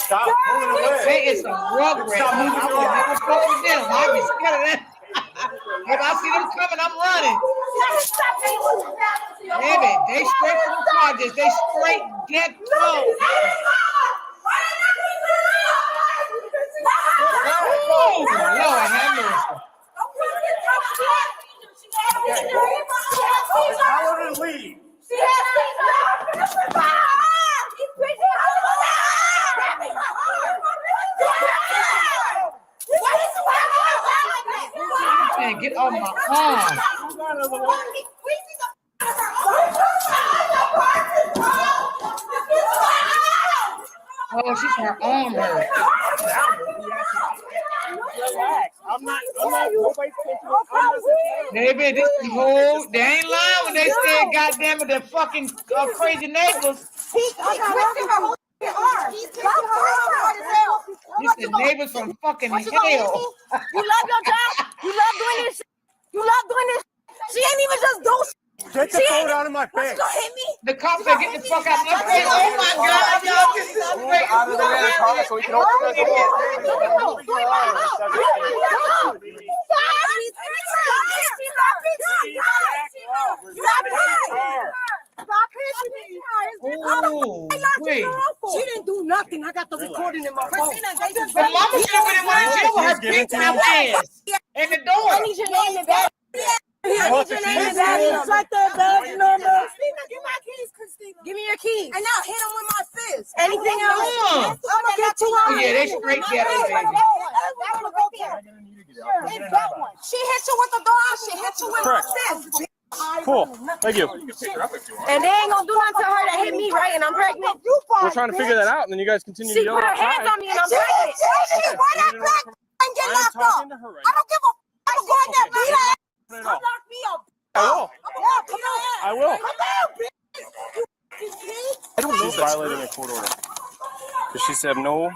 Stop pulling away. Say it's a rug race. I would never fuck with them. I'd be scared of that. If I see them coming, I'm running. Baby, they straight from the projects. They straight dead close. Oh, Lord, have mercy. How did it leave? Man, get off my arm. Oh, she's her arm hurt. I'm not, nobody's Baby, this is whole, they ain't lying when they said, goddamn it, they're fucking crazy neighbors. These are neighbors from fucking hell. You love your job? You love doing this? You love doing this? She ain't even just do shit. Get the phone out of my face. She gonna hit me? The cops said, get the fuck out of my face. Oh my God, y'all, this is great. Out of the car so we can open the door. Oh, wait. She didn't do nothing. I got the recording in my phone. The mama should have been in jail with her big mouth ass and the door. I need your name and badge. I need your name and badge. Like that badge number. Christina, give my keys, Christina. Give me your keys. And now hit him with my fist. Anything else? I'm gonna get you out. Yeah, they straight ghetto, baby. She hit you with the door. She hit you with my fist. Cool. Thank you. And they ain't gonna do nothing to her that hit me, right? And I'm pregnant. We're trying to figure that out, and then you guys continue to She yell put her outside. hands on me and I'm pregnant. And get locked up. I don't give a. I'm going to beat her. Come lock me up. I will. Yeah, come on. I will. Come on, bitch. I don't know. She's violating a court order because she said no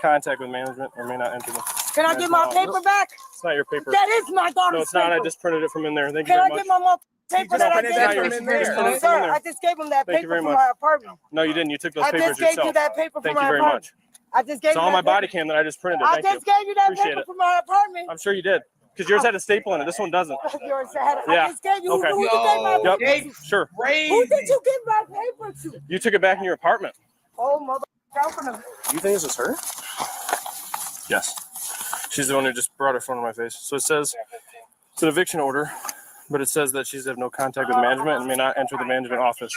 contact with management or may not enter the. Can I get my paper back? It's not your paper. That is my daughter's No, it's not. paper. I just printed it from in there. Thank you Can very I much. get my more paper that I It's not yours. gave Just him? printed it from in Sir, there. I just gave him that Thank you paper very from much. my apartment. No, you didn't. You took those I papers just gave yourself. you that paper from Thank my you very apartment. much. I just gave It's you on that my body paper. cam that I just printed it. I Thank you. just gave you that Appreciate paper it. from my apartment. I'm sure you did because yours had a staple in it. This one doesn't. Yours had it. Yeah. I just gave you. Okay. Who did you give my Yep. paper to? Sure. Who did you give my paper to? You took it back in your apartment. Oh, mother. Governor. You think this is her? Yes. She's the one who just brought her phone in my face. So it says it's an eviction order, but it says that she's have no contact with management and may not enter the management office,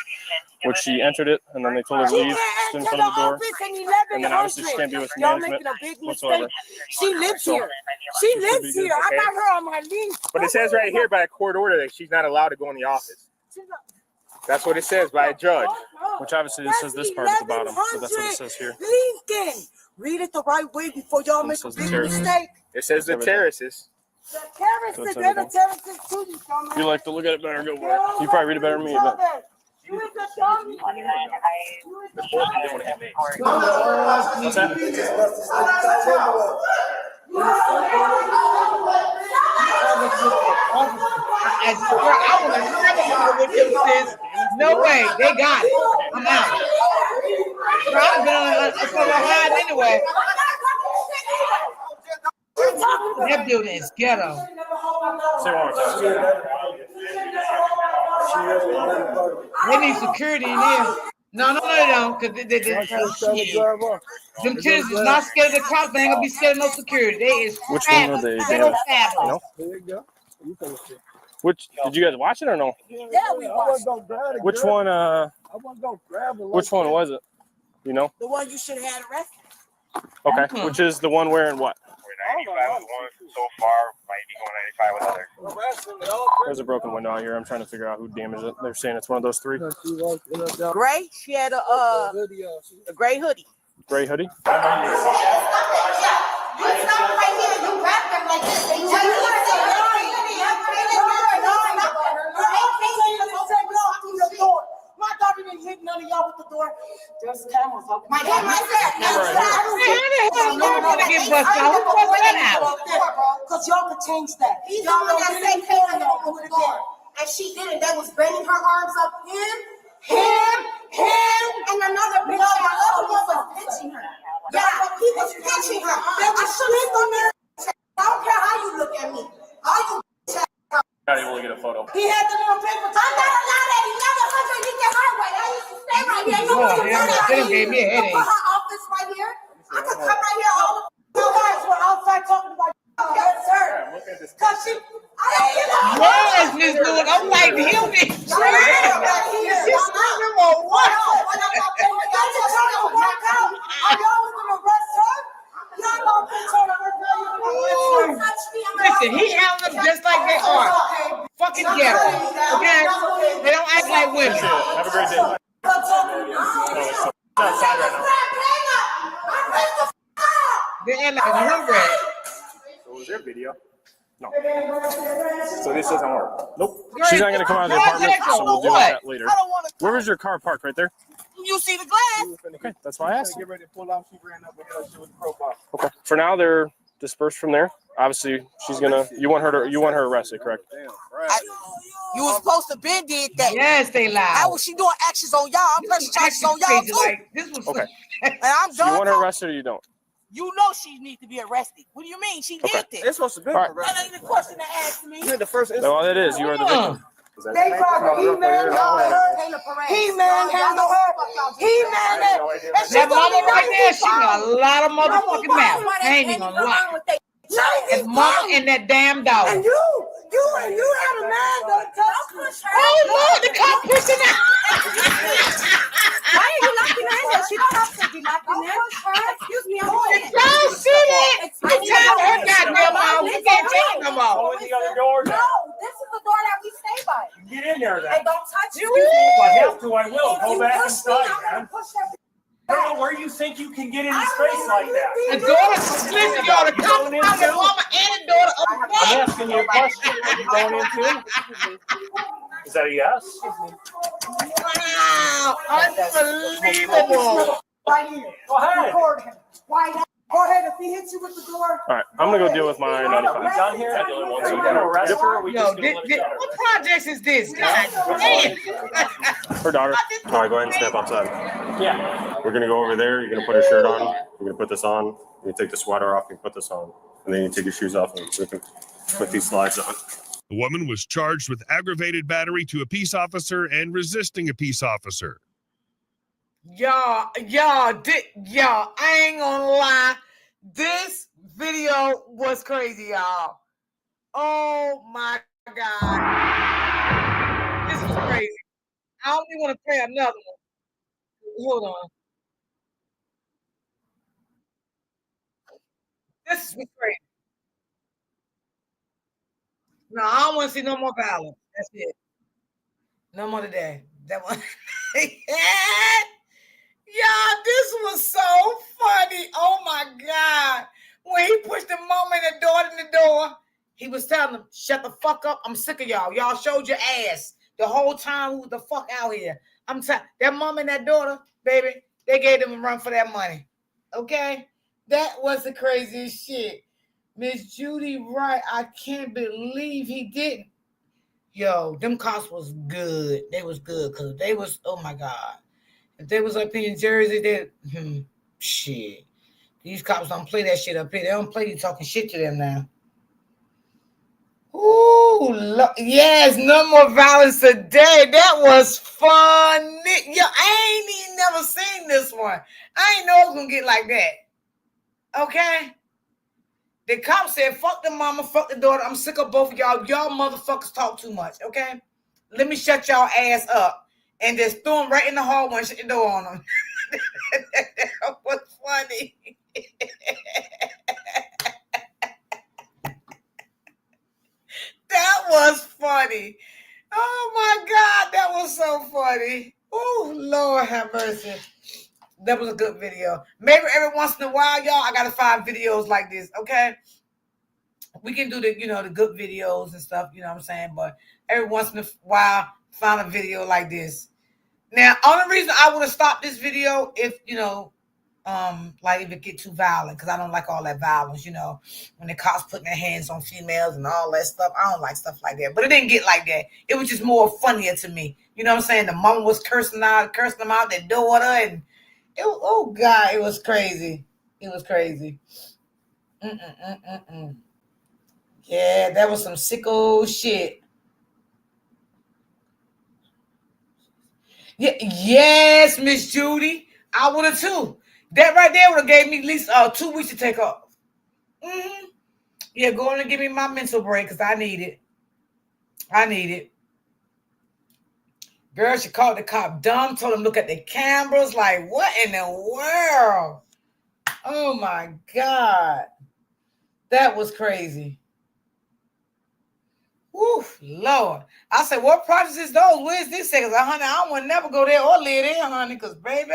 which she entered it, and then they told her to leave, stood in front of the door, and then obviously she can't be with Y'all management making a big whatsoever. mistake. She lives So, here. She should lives be good. here. I Okay. got her on my lease. But it says right here by a court order that she's not allowed to go in the office. That's what it says by a judge. Which obviously it says this part at the bottom, but that's what it says here. Lincoln. Read it the right way before y'all make a says the big terraces. mistake. It says the Everything. terraces. The terraces, So it's they're the everything. terraces too, you dumbass. If you like to look at it better, go for it. You probably read it better than me, but You is a dummy. what's that? No way, they got it. I'm out. I've been on a hide anyway. That building is ghetto. Say one more time. They need security in there. No, they don't, because them kids is not scared of the cops. They ain't gonna be scared of no security. They is Which one were they? fabulous. No? There you go. You can see. Which did you guys watch it or no? Yeah, we watched. Which one? I wasn't gonna grab it. Which one was it? You know? The one you should have had arrested. Okay. Which is the one wearing what? 95 with one so far, might be going 95 with other. There's a broken window out here. I'm trying to figure out who damaged it. They're saying it's one of those three. Gray? She had a gray hoodie. Gray hoodie. You stop right here. You grab them like this. They tell you what to say. My daughter didn't hit none of y'all with the door. Just cameras. My camera said. Because y'all could change that. He's the one that said camera over the door. And she did it. That was bending her arms up. Him, and another bitch. The other one was pinching her. Yeah, he was pinching her. There was strength on there. I don't care how you look at me. All you Not able to get a photo. he had the little paper. I'm not allowed at 1100 Lincoln Highway. I used to stay right here. You know, They gave me a headache. put her office right here. I could come right here. All you guys were outside talking about yes, sir. Cause she, I don't give a Yes, Miss Lewis, I'm like, he'll be Listen, he handled them just like they are. Fucking ghetto. Okay? They don't act like women. Have a great day. Outside right now. They act like hungry. So was there video? No. So this doesn't work. Nope. She's not gonna come out of the apartment, so we'll deal with that later. Where was your car parked? Right there? You see the glass? Okay, that's why I asked. Get ready to pull out. She ran up and hit us with the profile. Okay. For now, they're dispersed from there. Obviously, she's gonna. You want her arrested, correct? You was supposed to been did that. Yes, they lied. How was she doing actions on y'all? I'm pressing charges on y'all too. Like, this was Okay. And I'm So you done. want her arrested or you don't? You know she needs to be arrested. What do you mean? She did this. It's supposed to be All right. arrested. That ain't the question to ask me. The first No, all it is. You are the victim. They probably He-Man handled her. He-Man that mama right there, she got a lot of motherfucking mouth. I ain't even gonna lie. That mama and that damn dog. And you had a man that touched me. Oh Lord, the cop pushing out. Why are you knocking her in? She don't have to be knocking her. Excuse me, I'm saying. Don't see that. You tell her goddamn mouth. You can't take no more. No, this is the door that we stay by. I will. Go back inside, man. I don't know where you think you can get in his face like that. The daughter, listen, y'all, the cops found the mama and the daughter. I'm asking you a question. Are you going into? Is that a yes? Wow, unbelievable. Right here. Go ahead. Record him. Why not? Go ahead. If he hits you with the door. All right, I'm gonna go deal with my 95. We done here? Are we gonna arrest her? Or are we just gonna let it go? What projects is this? God damn. Her daughter. All right, go ahead and step outside. Yeah. We're gonna go over there. You're gonna put a shirt on. You're gonna put this on. You take the sweater off. You put this on, and then you take your shoes off and we can put these slides on. The woman was charged with aggravated battery to a peace officer and resisting a peace officer. Y'all, I ain't gonna lie. This video was crazy, y'all. Oh my God. This was crazy. I don't even want to play another one. Hold on. This was crazy. No, I don't want to see no more violence. That's it. No more today. That one. Y'all, this was so funny. Oh my God. When he pushed the mama and the daughter in the door, he was telling them, shut the fuck up. I'm sick of y'all. Y'all showed your ass the whole time. Who the fuck out here? I'm tired. That mama and that daughter, baby, they gave them a run for that money. Okay? That was the craziest shit. Miss Judy Wright, I can't believe he didn't. Yo, them cops was good. They was good because they was, oh my God. If they was up here in Jersey, they shit. These cops don't play that shit up here. They don't play you talking shit to them now. Ooh, yes, no more violence today. That was fun. Yo, I ain't even never seen this one. I ain't know it was gonna get like that. Okay? The cop said, fuck the mama, fuck the daughter. I'm sick of both of y'all. Y'all motherfuckers talk too much, okay? Let me shut y'all ass up. And just threw him right in the hallway and shut the door on him. That was funny. That was funny. Oh my God, that was so funny. Oh, Lord have mercy. That was a good video. Maybe every once in a while, y'all, I gotta find videos like this, okay? We can do the, the good videos and stuff, you know what I'm saying? But every once in a while, find a video like this. Now, only reason I would have stopped this video if, like if it get too violent, because I don't like all that violence, when the cops putting their hands on females and all that stuff. I don't like stuff like that. But it didn't get like that. It was just more funnier to me. You know what I'm saying? The mom was cursing them out, their daughter, and it was, oh God, it was crazy. It was crazy. Yeah, that was some sick old shit. Yeah, yes, Miss Judy. I would have too. That right there would have gave me at least 2 weeks to take off. Yeah, go on and give me my mental break because I need it. I need it. Girl, she called the cop dumb, told him look at the cameras. Like, what in the world? Oh my God. That was crazy. Woo, Lord. I said, what projects is those? Where's this? Because, honey, I would never go there or live there, honey, because, baby,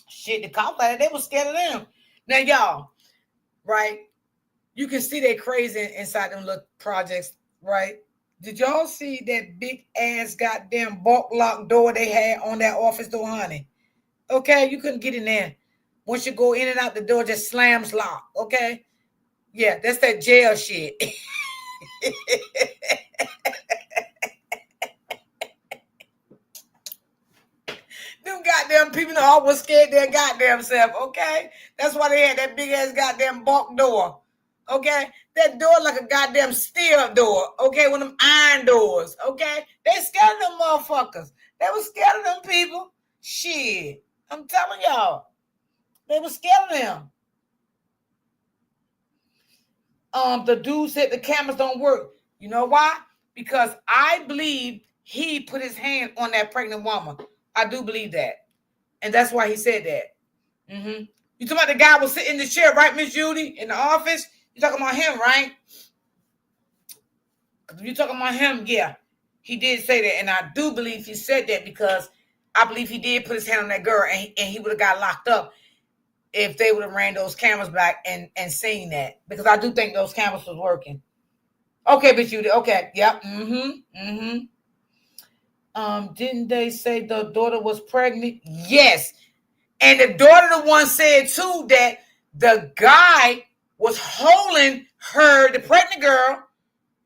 shit, the cops, like, they were scared of them. Now, y'all, right, you can see they crazy inside them little projects, right? Did y'all see that big-ass goddamn bulk lock door they had on that office door, honey? Okay, you couldn't get in there. Once you go in and out, the door just slams lock, okay? Yeah, that's that jail shit. Them goddamn people all was scared their goddamn self, okay? That's why they had that big ass goddamn bulk door, okay? That door like a goddamn steel door, okay? One of them iron doors, okay? They scared of them motherfuckers. They were scared of them people. Shit, I'm telling y'all, they were scared of them. The dude said the cameras don't work. You know why? Because I believe he put his hand on that pregnant woman. I do believe that. And that's why he said that. You talking about the guy was sitting in the chair, right, Miss Judy, in the office? You talking about him, right? You talking about him, yeah. He did say that, and I do believe he said that because I believe he did put his hand on that girl, and he would have got locked up if they would have ran those cameras back and seen that, because I do think those cameras was working. Okay, but you okay? Yep. Didn't they say the daughter was pregnant? Yes, and the daughter the one said too that the guy was holding her, the pregnant girl.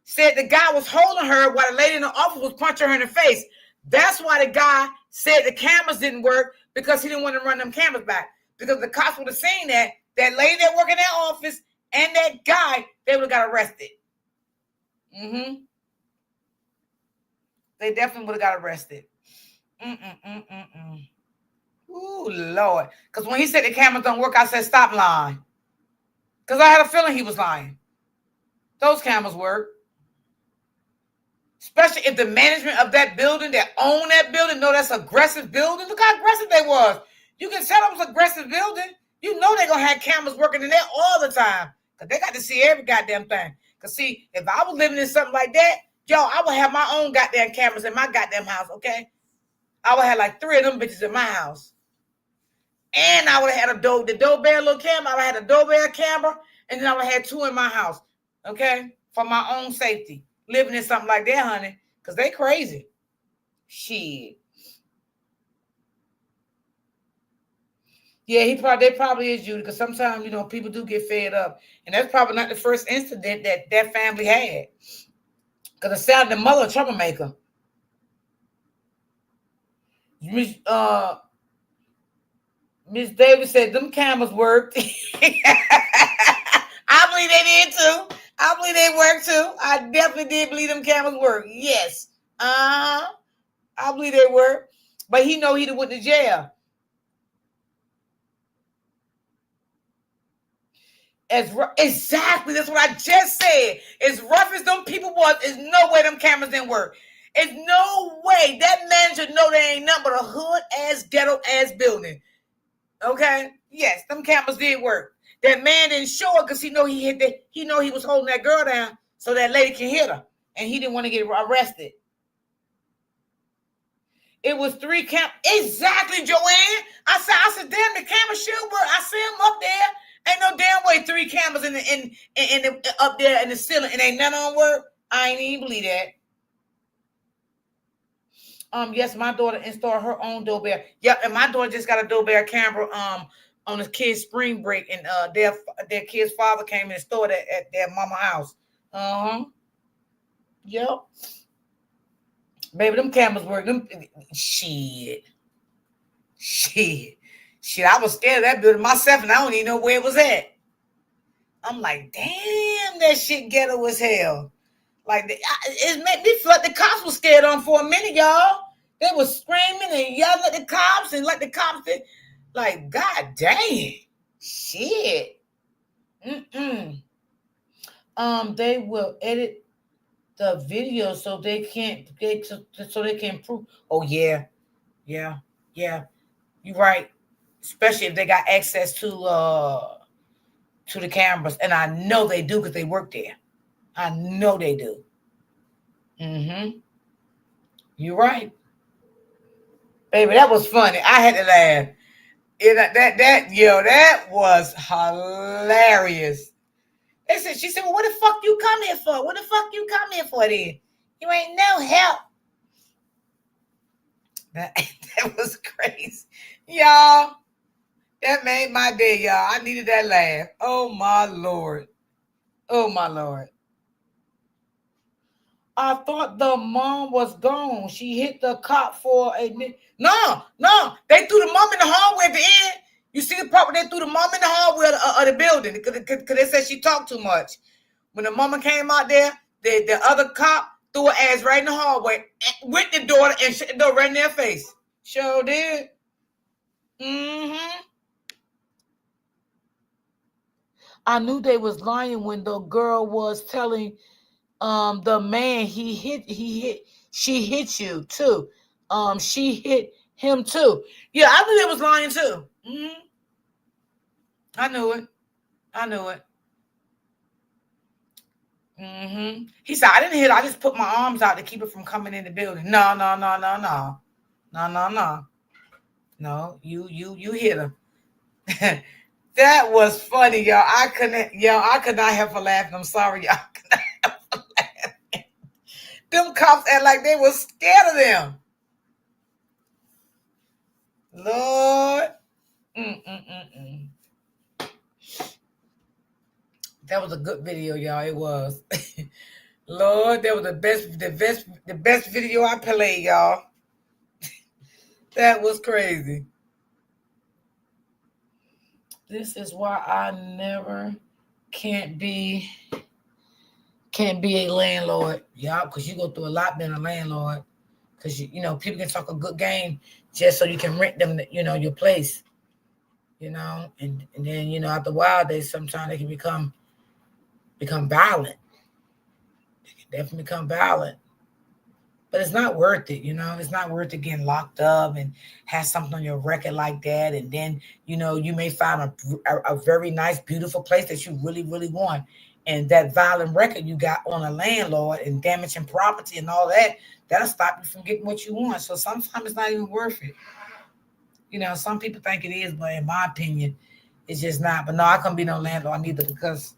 Said the guy was holding her while the lady in the office was punching her in the face. That's why the guy said the cameras didn't work, because he didn't want to run them cameras back. Because the cops would have seen that lady that worked in that office and that guy, they would have got arrested. They definitely would have got arrested. Ooh, Lord. Because when he said the cameras don't work, I said, stop lying. Because I had a feeling he was lying. Those cameras work. Especially if the management of that building that own that building know that's aggressive building. Look how aggressive they was. You can tell them it's aggressive building. You know they're going to have cameras working in there all the time. Because they got to see every goddamn thing. Because see, if I was living in something like that, yo, I would have my own goddamn cameras in my goddamn house, okay? I would have like 3 of them bitches in my house. And I would have had the doorbell little camera. I would have had a doorbell camera. And then I would have had 2 in my house, okay? For my own safety. Living in something like that, honey, because they crazy. Shit. Yeah, they probably is, Judy, because sometimes, people do get fed up. And that's probably not the first incident that family had. Because it sounded the mother a troublemaker. Miss Davis said them cameras worked. I believe they did too. I believe they work too. I definitely did believe them cameras work. Yes. I believe they work. But he know he went to jail. Exactly. That's what I just said. As rough as them people was, there's no way them cameras didn't work. There's no way. That manager know they ain't nothing but a hood-ass, ghetto-ass building. Okay? Yes, them cameras did work. That man didn't show it because he know he was holding that girl down so that lady can hit her. And he didn't want to get arrested. It was 3 cameras. Exactly, Joanne. I said, damn, the camera should work. I see them up there. Ain't no damn way 3 cameras in the up there in the ceiling and ain't none on work. I ain't even believe that. Yes, my daughter installed her own doorbell. Yep, and my daughter just got a doorbell camera on the kids' spring break, and their kid's father came and installed it at their mama house. Yep. Baby, them cameras work. Shit. I was scared of that building myself, and I don't even know where it was at. I'm like, damn, that shit ghetto as hell. Like, it made me feel like the cops were scared on for a minute, y'all. They was screaming and yelling at the cops, and like the cops did. Like, god dang. Shit. They will edit the video so they can prove. Oh, yeah. You're right. Especially if they got access to the cameras. And I know they do because they work there. I know they do. You're right. Baby, that was funny. I had to laugh. That was hilarious. She said, well, what the fuck you come here for? What the fuck you come here for then? You ain't no help. That was crazy. Y'all, that made my day, y'all. I needed that laugh. Oh, my Lord. I thought the mom was gone. She hit the cop for a minute. No. They threw the mom in the hallway at the end. You see the part where they threw the mom in the hallway of the building because they said she talked too much. When the mama came out there, the other cop threw her ass right in the hallway with the daughter and shut the door right in their face. Sure did. I knew they was lying when the girl was telling the man she hit you too. She hit him too. Yeah, I knew they was lying too. I knew it. He said, I didn't hit her. I just put my arms out to keep it from coming in the building. No. No, you hit her. That was funny, y'all. I could not help for laughing. I'm sorry, y'all. I could not help for laughing. Them cops act like they were scared of them. Lord. That was a good video, y'all. It was. Lord, that was the best video I played, y'all. That was crazy. This is why I never can't be a landlord, y'all, because you go through a lot being a landlord. Because you know, people can talk a good game just so you can rent them, your place. And then, after a while, sometimes they can become violent. They can definitely become violent. But it's not worth it, It's not worth it getting locked up and have something on your record like that. And then, you may find a very nice, beautiful place that you really, really want. And that violent record you got on a landlord and damaging property and all that, that'll stop you from getting what you want. So sometimes it's not even worth it. Some people think it is, but in my opinion, it's just not. But no, I couldn't be no landlord neither because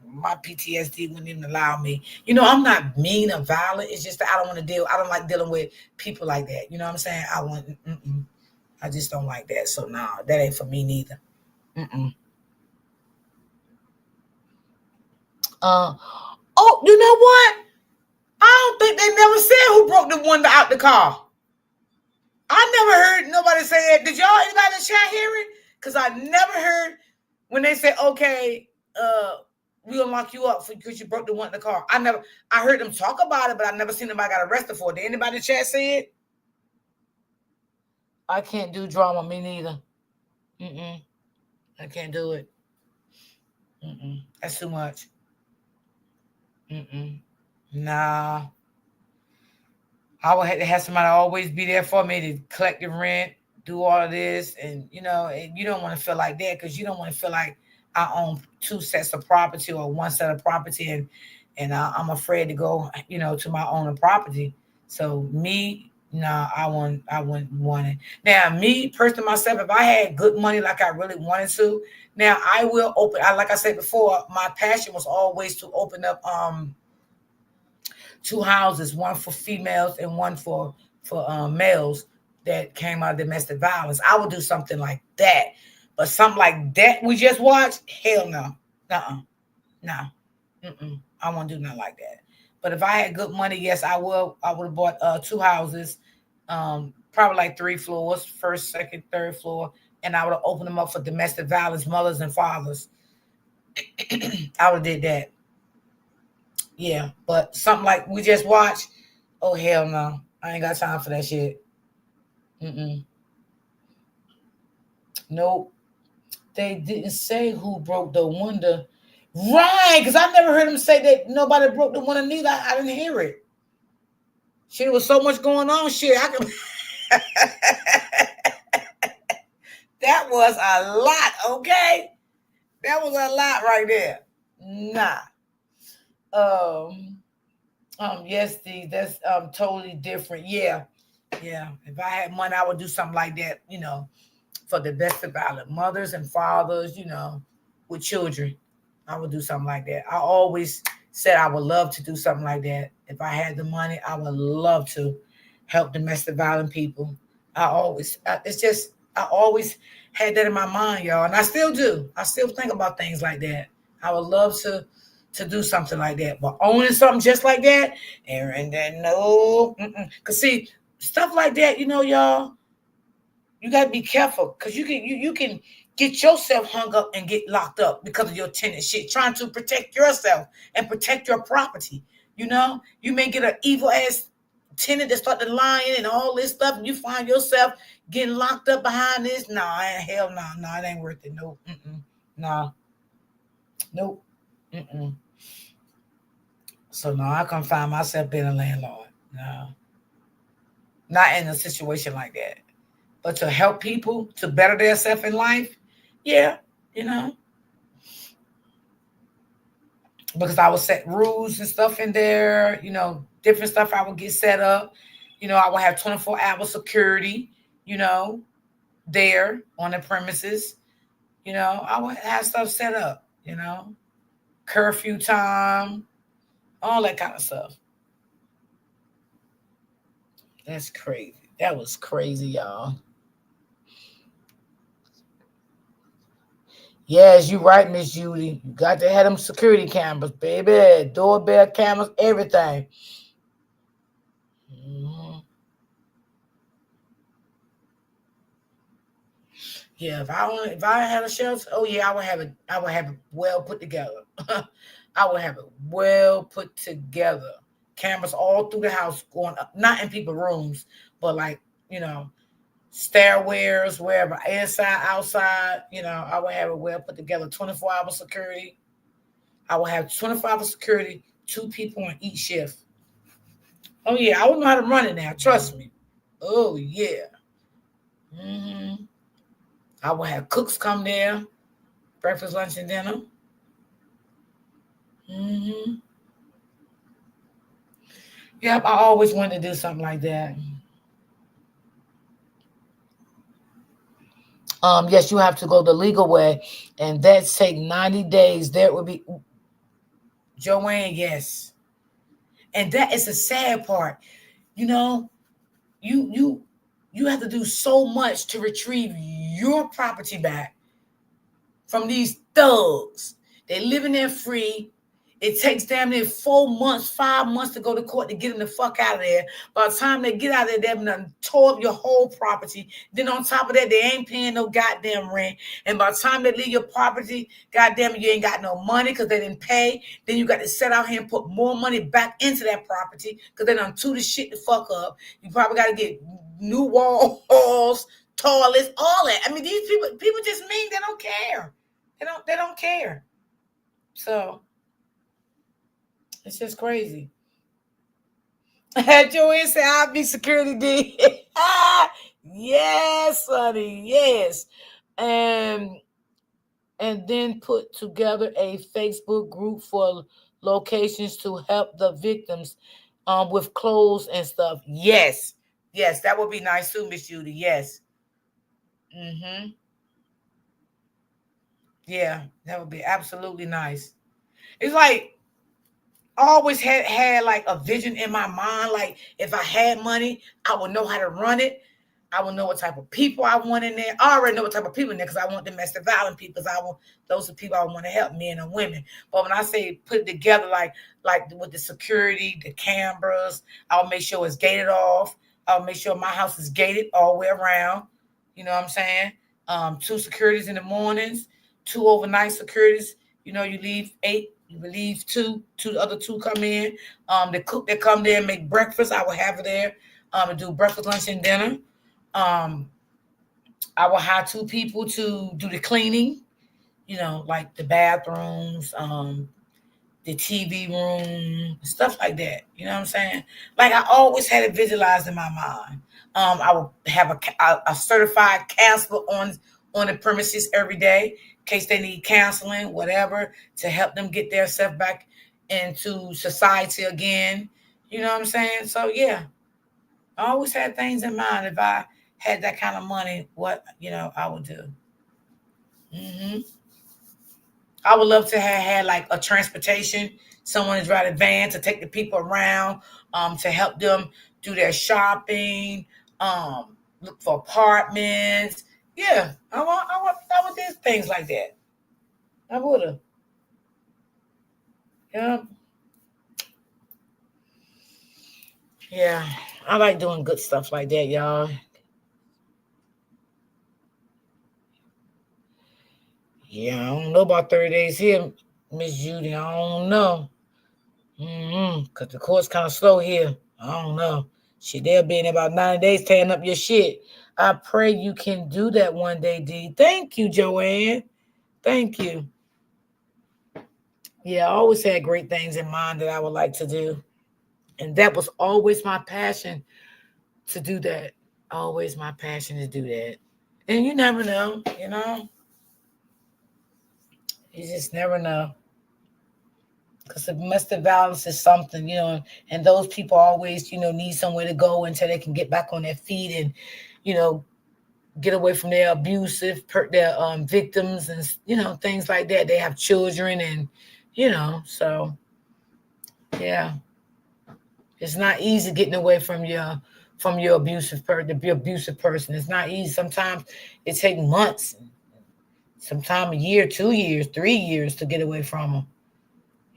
my PTSD wouldn't even allow me. I'm not mean or violent. It's just that I don't like dealing with people like that. You know what I'm saying? I just don't like that. So no, that ain't for me neither. Oh, you know what? I don't think they never said who broke the window out the car. I never heard nobody say it. Did anybody in the chat hear it? Because I never heard when they said, okay, we'll lock you up because you broke the window in the car. I heard them talk about it, but I never seen anybody got arrested for it. Did anybody in the chat say it? I can't do drama, me neither. I can't do it. That's too much. Nah. I would have to have somebody always be there for me to collect the rent, do all of this. And, and you don't want to feel like that because you don't want to feel like I own 2 sets of property or 1 set of property. And I'm afraid to go, to my own property. So me, no, I wouldn't want it. Now, me, personally, myself, if I had good money like I really wanted to, now I will open. Like I said before, my passion was always to open up 2 houses, one for females and one for males that came out of domestic violence. I would do something like that. But something like that we just watched, hell no. No. I won't do nothing like that. But if I had good money, yes, I would have bought 2 houses, probably like 3 floors, first, second, third floor, and I would have opened them up for domestic violence mothers and fathers. I would have did that. Yeah, but something like we just watched, oh, hell no. I ain't got time for that shit. Nope. They didn't say who broke the window. Right, because I never heard them say that nobody broke the window neither. I didn't hear it. Shit, there was so much going on. Shit, that was a lot, okay? That was a lot right there. Nah. Yes, Steve, that's totally different. Yeah. If I had money, I would do something like that, for the best of violent mothers and fathers, with children. I would do something like that. I always said I would love to do something like that. If I had the money, I would love to help domestic violent people. I always had that in my mind, y'all, and I still do. I still think about things like that. I would love to do something like that, but owning something just like that, and then no, because see, stuff like that, y'all, you gotta be careful because you can get yourself hung up and get locked up because of your tenant shit, trying to protect yourself and protect your property. You may get an evil ass tenant that start to lying and all this stuff, and you find yourself getting locked up behind this. Nah, hell no, it ain't worth it. No, nah, nope, So no, I can't find myself being a landlord. No, not in a situation like that. But to help people to better themselves in life, yeah, because I would set rules and stuff in there, you know, different stuff I would get set up. You know, I would have 24-hour security, you know, there on the premises. You know, I would have stuff set up, you know, curfew time, all that kind of stuff. That's crazy. That was crazy, y'all. Yes, you're right, Miss Judy. You got to have them security cameras, baby. Doorbell cameras, everything. Mhm. Yeah, if I had a shelter, oh yeah, I would have it well put together. I would have it well put together. Cameras all through the house going up, not in people's rooms, but like, you know, stairwells, wherever, inside, outside, you know, I would have it well put together. 24-hour security. I would have 24-hour security, 2 people on each shift. Oh yeah, I would know how to run it now. Trust me. Oh yeah. Mm-hmm. I would have cooks come there, breakfast, lunch, and dinner. Mm-hmm. Yep, I always wanted to do something like that. Yes, you have to go the legal way, and that take 90 days. There would be Joanne, yes. And that is the sad part. You know, you have to do so much to retrieve your property back from these thugs. They're living there free. It takes damn near 4 months, 5 months to go to court to get them the fuck out of there. By the time they get out of there, they've done tore up your whole property. Then on top of that, they ain't paying no goddamn rent. And by the time they leave your property, goddamn, you ain't got no money because they didn't pay. Then you got to sit out here and put more money back into that property because they done tore the shit the fuck up. You probably got to get new walls, toilets, all that. I mean, these people just mean they don't care. They don't care. So it's just crazy. Joanne said, I'll be security D. Yes, honey. Yes. And then put together a Facebook group for locations to help the victims with clothes and stuff. Yes. Yes, that would be nice too, Miss Judy. Yes. Mm-hmm. Yeah, that would be absolutely nice. It's like I always had like a vision in my mind. Like if I had money, I would know how to run it. I would know what type of people I want in there. I already know what type of people in there because I want domestic violence people. Those are people I want to help, men and women. But when I say put it together, like with the security, the cameras, I'll make sure it's gated off. I'll make sure my house is gated all the way around. You know what I'm saying? 2 securities in the mornings, 2 overnight securities. You know, you leave 8. You leave 2, the other 2 come in. The cook that come there and make breakfast, I will have it there. And do breakfast, lunch, and dinner. I will hire 2 people to do the cleaning, you know, like the bathrooms, the TV room, stuff like that. You know what I'm saying? Like I always had it visualized in my mind. I will have a certified counselor on the premises every day in case they need counseling, whatever, to help them get their self back into society again. You know what I'm saying? So yeah, I always had things in mind. If I had that kind of money, what, you know, I would do. Mm-hmm. I would love to have had like a transportation, someone to drive a van to take the people around, to help them do their shopping, look for apartments. Yeah, I would do things like that. I would have. Yeah. Yeah, I like doing good stuff like that, y'all. Yeah, I don't know about 30 days here, Miss Judy. I don't know. Because the court's kind of slow here. I don't know. Shit, they'll be in about 9 days tearing up your shit. I pray you can do that one day, D. Thank you, Joanne. Thank you. Yeah, I always had great things in mind that I would like to do. And that was always my passion to do that. Always my passion to do that. And you never know, you know? You just never know. Because domestic violence is something, and those people always, need somewhere to go until they can get back on their feet and, get away from their abusive, their victims and, things like that. They have children and, so, yeah. It's not easy getting away from your abusive person. It's not easy. Sometimes it takes months, sometimes a year, 2 years, 3 years to get away from them.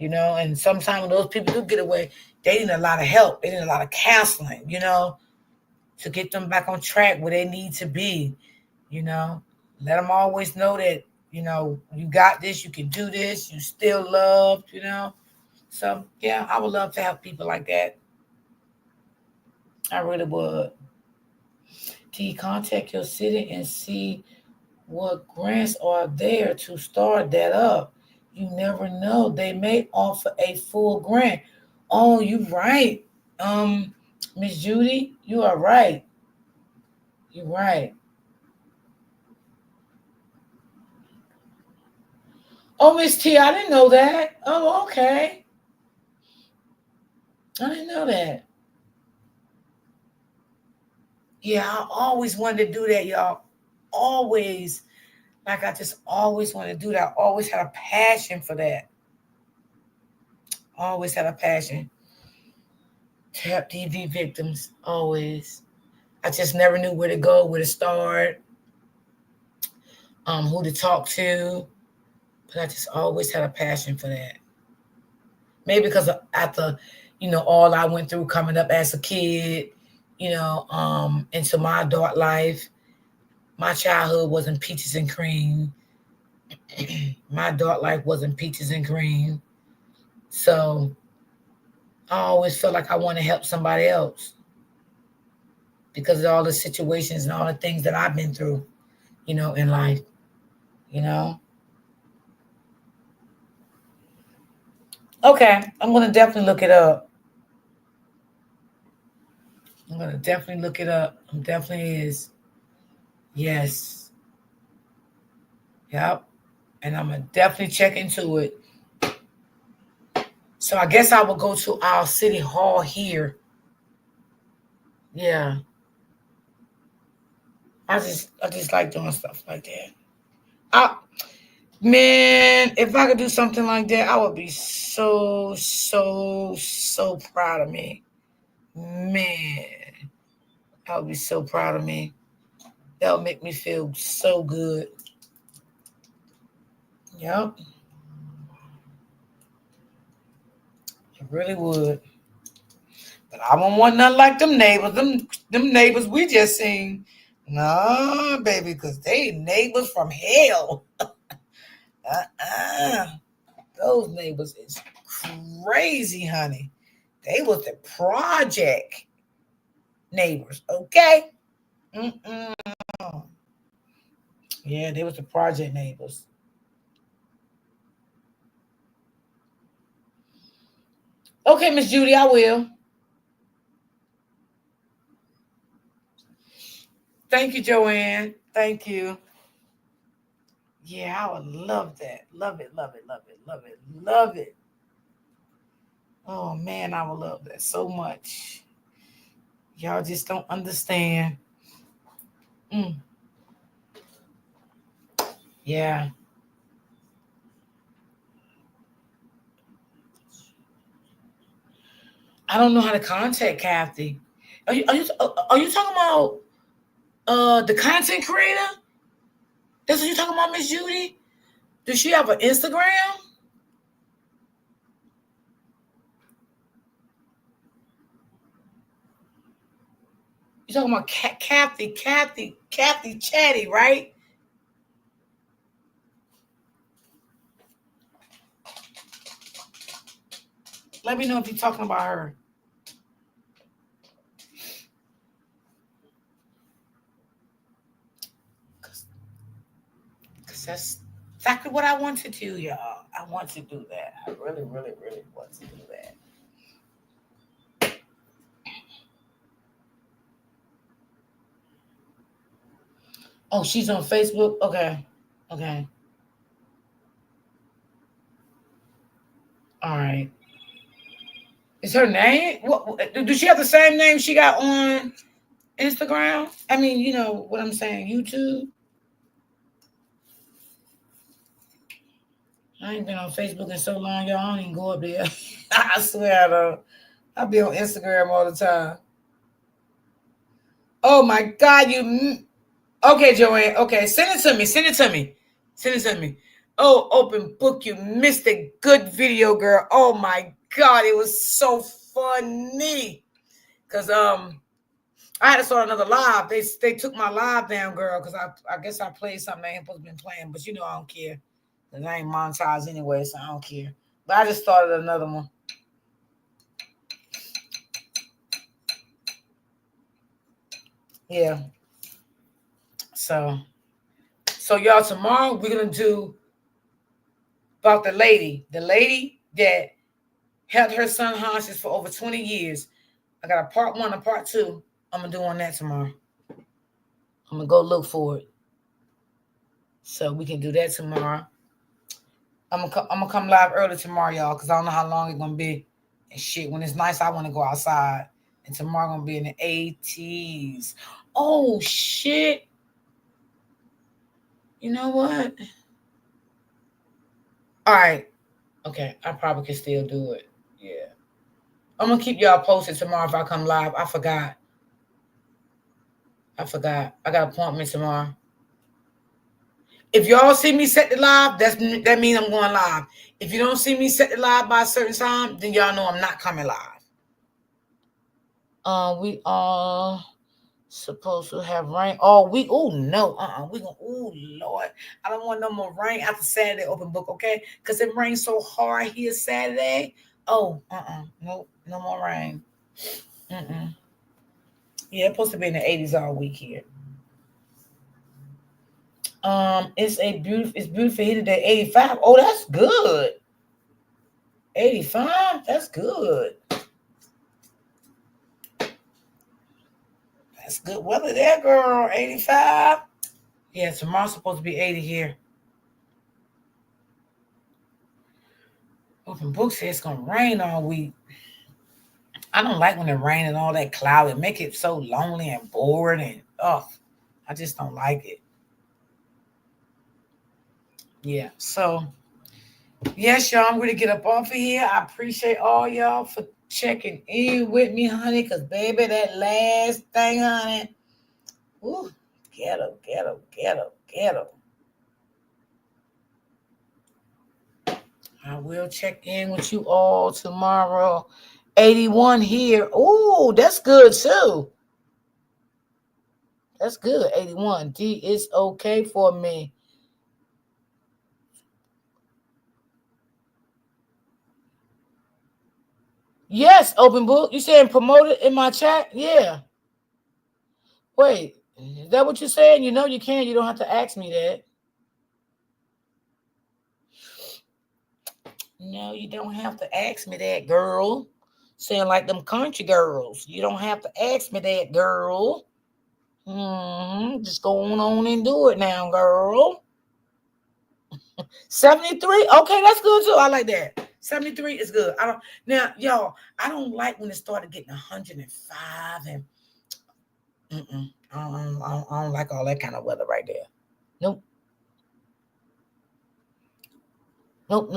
And sometimes when those people do get away, they need a lot of help. They need a lot of counseling, to get them back on track where they need to be, Let them always know that, you got this, you can do this, you still loved, So, yeah, I would love to have people like that. I really would. Can you contact your city and see what grants are there to start that up? You never know. They may offer a full grant. Oh, you're right. Miss Judy, you are right. You're right. Oh, Miss T, I didn't know that. Oh, okay. I didn't know that. Yeah, I always wanted to do that, y'all. Always. Like, I just always wanted to do that. I always had a passion for that. Always had a passion to help DV victims. Always. I just never knew where to go, where to start, who to talk to. But I just always had a passion for that. Maybe because after, all I went through coming up as a kid, into my adult life. My childhood wasn't peaches and cream. My adult life wasn't peaches and cream. So I always felt like I want to help somebody else because of all the situations and all the things that I've been through, in life, Okay, I'm going to definitely look it up. I'm going to definitely look it up. It definitely is. Yes. Yep. And I'm going to definitely check into it. So I guess I will go to our city hall here. Yeah. I just like doing stuff like that. Man, if I could do something like that, I would be so proud of me. Man, I would be so proud of me. That would make me feel so good. Yep. It really would. But I don't want nothing like them neighbors. Them neighbors we just seen. No, baby, because they neighbors from hell. Those neighbors is crazy, honey. They was the project neighbors, okay? Yeah, they was the project neighbors. Okay, Miss Judy, I will. Thank you, Joanne. Thank you. Yeah, I would love that. Love it, love it, love it, love it, love it. Oh, man, I would love that so much. Y'all just don't understand. Yeah. I don't know how to contact Kathy. Are you talking about the content creator? That's what you're talking about, Miss Judy? Does she have an Instagram? You're talking about Kathy Chatty, right? Let me know if you're talking about her. Because that's exactly what I want to do, y'all. I want to do that. I really, really, really want to do that. Oh, she's on Facebook? Okay. All right. Is her name? What? Does she have the same name she got on Instagram? I mean, you know what I'm saying, YouTube. I ain't been on Facebook in so long, y'all. I don't even go up there. I swear I don't. I'll be on Instagram all the time. Oh my God, you. Okay, Joanne. Okay, send it to me. Send it to me. Send it to me. Oh, Open Book, you missed a good video, girl. Oh my God, it was so funny. Cause I had to start another live. They took my live down, girl. Cause I guess I played something I ain't supposed to be playing, but you know I don't care. Cause I ain't monetized anyway, so I don't care. But I just started another one. Yeah. So y'all, tomorrow we're gonna do about the lady that held her son hostage for over 20 years. I got a part 1 and part 2. I'm gonna do on that tomorrow. I'm gonna go look for it, so we can do that tomorrow. I'm gonna come live early tomorrow, y'all, because I don't know how long it's gonna be. And shit, when it's nice, I want to go outside. And tomorrow gonna be in the 80s. Oh shit! You know what? All right. Okay, I probably can still do it. Yeah. I'm going to keep y'all posted tomorrow if I come live. I forgot. I got an appointment tomorrow. If y'all see me set the live, that means I'm going live. If you don't see me set the live by a certain time, then y'all know I'm not coming live. We are supposed to have rain all week. Oh no, we gonna. Oh Lord, I don't want no more rain after Saturday. Open Book, okay? Because it rains so hard here Saturday. Oh, nope, no more rain. Yeah, it's supposed to be in the 80s all week here. It's beautiful here today. 85. Oh, that's good. 85. That's good. That's good weather there, girl. 85. Yeah, tomorrow's supposed to be 80 here. Open Book says it's gonna rain all week. I don't like when it rains and all that cloud. It make it so lonely and bored and I just don't like it. Yeah, so yes, y'all, I'm going to get up off of here. I appreciate all y'all for checking in with me, honey, because baby, that last thing, honey, ooh, ghetto. I will check in with you all tomorrow. 81 here. Ooh, that's good too. That's good. 81. D is okay for me. Yes, Open Book. You saying promote it in my chat? Yeah. Wait, is that what you're saying? You know you can. You don't have to ask me that. No, you don't have to ask me that, girl. Saying like them country girls. You don't have to ask me that, girl. Just go on and do it now, girl. 73? Okay, that's good too. I like that. 73 is good. Now, y'all, I don't like when it started getting 105 and I don't like all that kind of weather right there. Nope. Nope.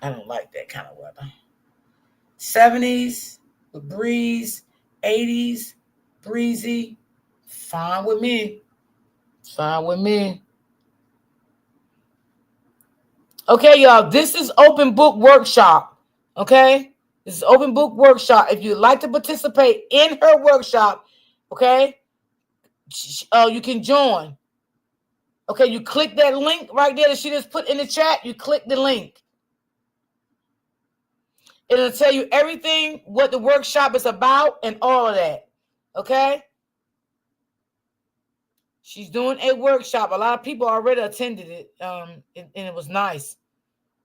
I don't like that kind of weather. 70s with breeze, 80s, breezy. Fine with me. Okay, y'all, this is Open Book Workshop. Okay? This is Open Book Workshop. If you'd like to participate in her workshop, okay, you can join. Okay, you click that link right there that she just put in the chat. You click the link. It'll tell you everything, what the workshop is about and all of that. Okay? She's doing a workshop. A lot of people already attended it, and it was nice.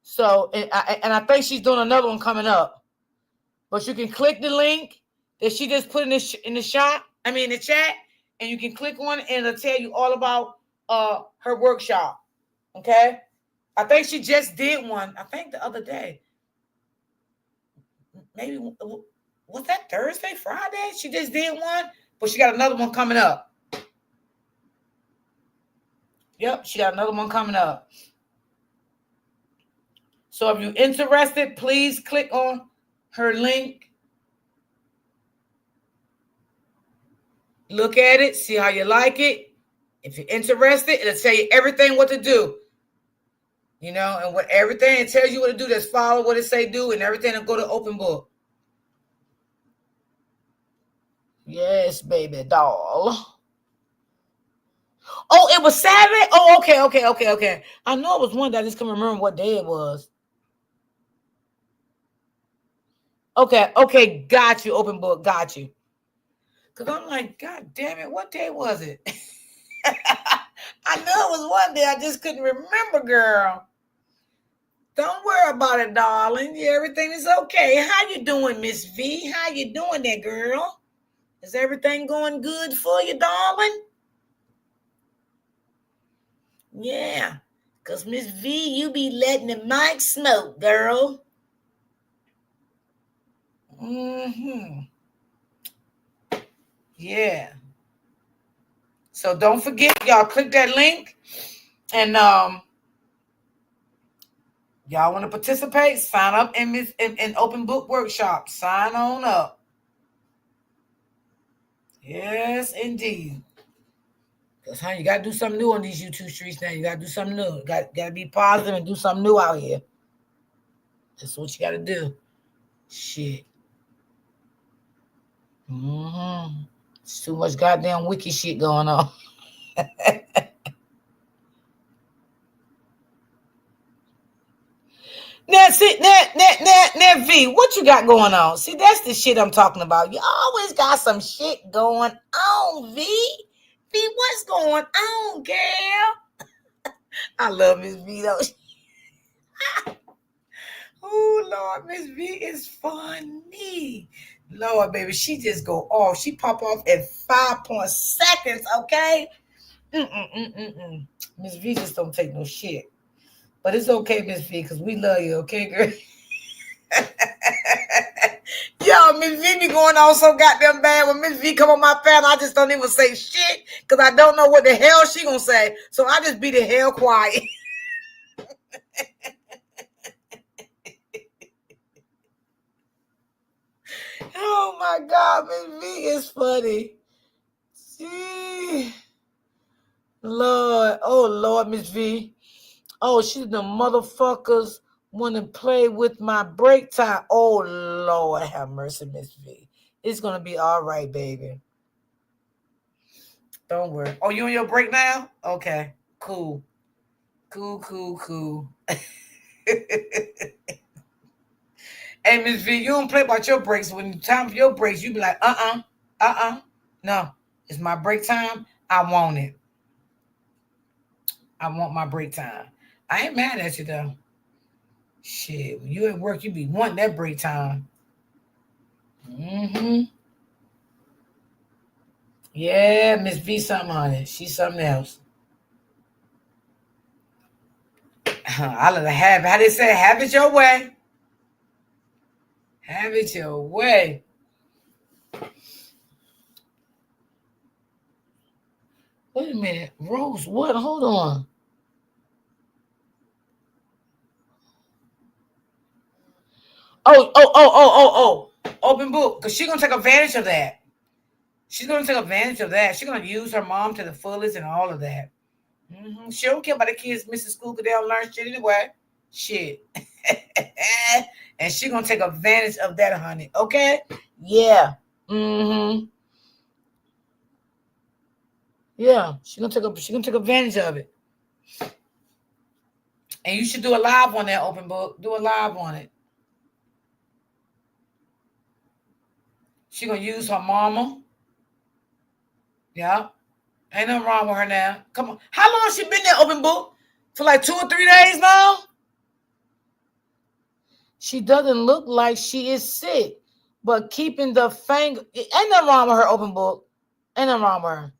So, and I think she's doing another one coming up. But you can click the link that she just put in the chat, and you can click on it, and it'll tell you all about her workshop. Okay? I think she just did one. I think the other day. Maybe was that Thursday, Friday? She just did one, but she got another one coming up. Yep, she got another one coming up. So if you're interested, please click on her link. Look at it, see how you like it. If you're interested, it'll tell you everything what to do. You know, and what everything it tells you what to do, just follow what it say do, and everything will go to open book. Yes, baby doll. Oh, it was Saturday? Oh, okay. I know it was one day. I just can't remember what day it was. Okay, got you, open book, got you. Because I'm like, God damn it, what day was it? I know it was one day, I just couldn't remember, girl. Don't worry about it, darling. Yeah, everything is okay. How you doing, Miss V? How you doing there, girl? Is everything going good for you, darling? Yeah, because Miss V, you be letting the mic smoke, girl. Yeah. So don't forget, y'all click that link. And y'all want to participate, sign up in open book workshop. Sign on up. Yes, indeed. Because, honey, you got to do something new on these YouTube streets now. You got to do something new. Got to be positive and do something new out here. That's what you got to do. Shit. It's too much goddamn wiki shit going on. Now, V, what you got going on? See, that's the shit I'm talking about. You always got some shit going on, V. V, what's going on, girl? I love Miss V, though. Oh, Lord, Miss V is funny. Lord, baby, she just go off. She pop off in 5 seconds, okay? Miss V just don't take no shit. But it's okay, Miss V, because we love you, okay, girl? Yo, Miss V be going on so goddamn bad. When Miss V come on my panel, I just don't even say shit because I don't know what the hell she gonna say. So I just be the hell quiet. Oh my God, Miss V is funny. See, Lord, oh Lord, Miss V. Oh, she's the motherfuckers want to play with my break time. Oh Lord, have mercy, Miss V. It's gonna be all right, baby. Don't worry. Oh, you on your break now? Okay, cool. Hey, Miss V, you don't play about your breaks. When it's time for your breaks, you be like, no, it's my break time. I want it. I want my break time. I ain't mad at you, though. Shit, when you at work, you be wanting that break time. Yeah, Miss V something on it. She's something else. I let her have it. How they say, have it your way. Have it your way. Wait a minute. Rose, what? Hold on. Oh. Open book. Because she's going to take advantage of that. She's going to take advantage of that. She's going to use her mom to the fullest and all of that. She don't care about the kids missing school because they don't learn shit anyway. Shit. And she's going to take advantage of that, honey. Okay? Yeah. Yeah. She's going to take advantage of it. And you should do a live on that open book. Do a live on it. She going to use her mama. Yeah. Ain't nothing wrong with her now. Come on. How long has she been there, open book? For like 2 or 3 days now? She doesn't look like she is sick, but keeping the finger. Ain't nothing wrong with her, open book. Ain't nothing wrong with her.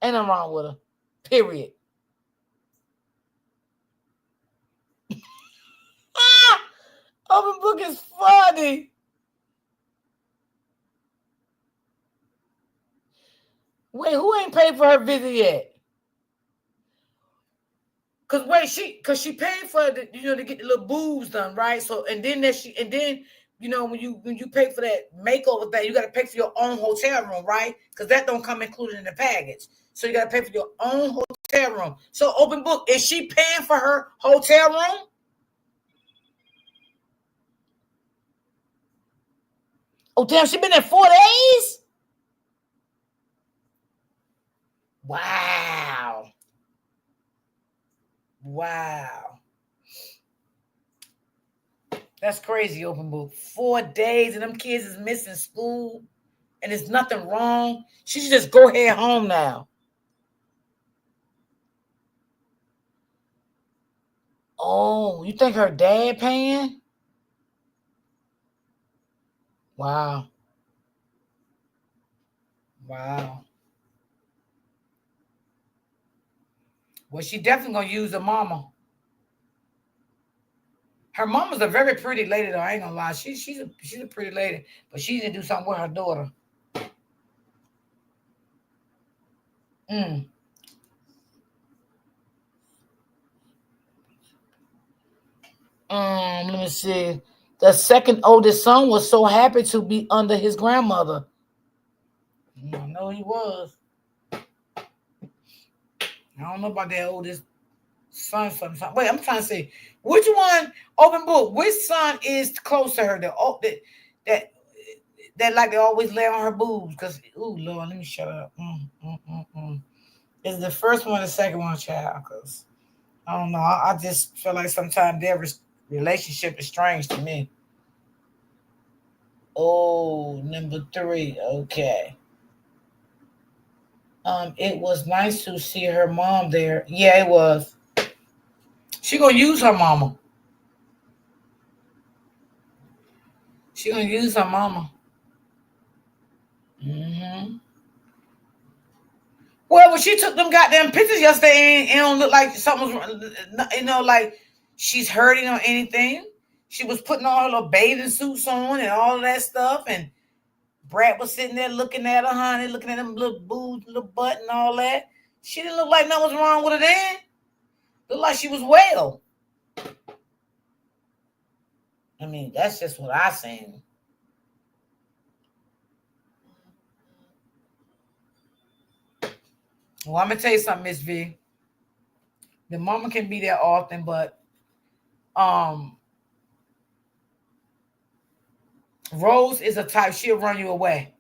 Ain't nothing wrong with her. Period. Open book is funny. Wait, who ain't paid for her visit yet? Cause she paid for the, to get the little boobs done, right? So and then when you pay for that makeover thing, you gotta pay for your own hotel room, right? Because that don't come included in the package. So you gotta pay for your own hotel room. So open book, is she paying for her hotel room? Oh damn, she been there 4 days? Wow. Wow. That's crazy, open book. 4 days and them kids is missing school and there's nothing wrong. She should just go head home now. Oh, you think her dad paying? Wow. Wow. Well, she definitely gonna use the mama. Her mama's a very pretty lady, though. I ain't gonna lie. She's a pretty lady, but she need to do something with her daughter. Let me see. The second oldest son was so happy to be under his grandmother. I know he was. I don't know about that oldest son. Wait, I'm trying to see which one. Open book. Which son is close to her? That like they always lay on her boobs. Cause Lord, let me shut up. Is the first one or the second one, child? Cause I don't know. I just feel like sometimes their relationship is strange to me. Oh, number 3. Okay. It was nice to see her mom there. Yeah, it was. She gonna use her mama. She gonna use her mama. Well, when she took them goddamn pictures yesterday, it don't look like something was, like she's hurting or anything. She was putting all her little bathing suits on and all of that stuff, and Brad was sitting there looking at her, honey, looking at them little boobs, little butt, and all that. She didn't look like nothing was wrong with her then. Looked like she was well. I mean, that's just what I seen. Well, I'm gonna tell you something, Miss V. The mama can be there often, but Rose is a type, she'll run you away.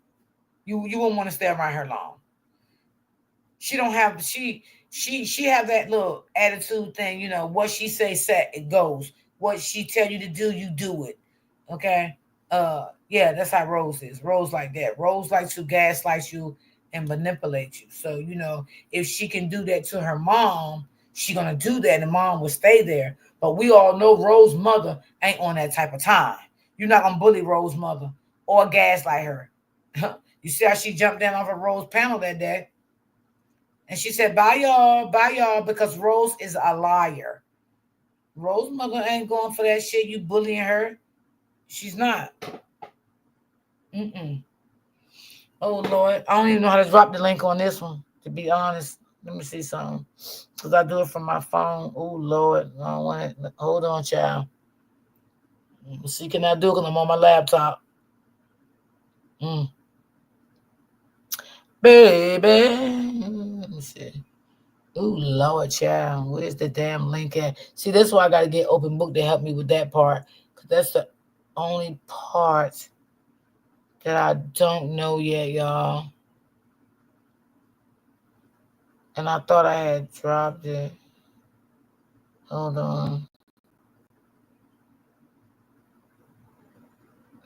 You won't want to stay around her long. She don't have she have that little attitude thing, what she say set, it goes. What she tell you to do, you do it. Okay? Yeah, that's how Rose is. Rose like that. Rose likes to gaslight you and manipulate you. So, if she can do that to her mom, she gonna do that and mom will stay there. But we all know Rose's mother ain't on that type of time. You're not gonna bully Rose's mother or gaslight her. You see how she jumped down off of Rose's panel that day? And she said, bye y'all, because Rose is a liar. Rose's mother ain't going for that shit. You bullying her. She's not. Oh, Lord. I don't even know how to drop the link on this one, to be honest. Let me see something. Because I do it from my phone. Oh, Lord. I don't want it. Hold on, child. Let's see, can I do it because I'm on my laptop? Baby. Let me see. Oh, Lord, child. Where's the damn link at? See, that's why I got to get Open Book to help me with that part. Because that's the only part that I don't know yet, y'all. And I thought I had dropped it. Hold on.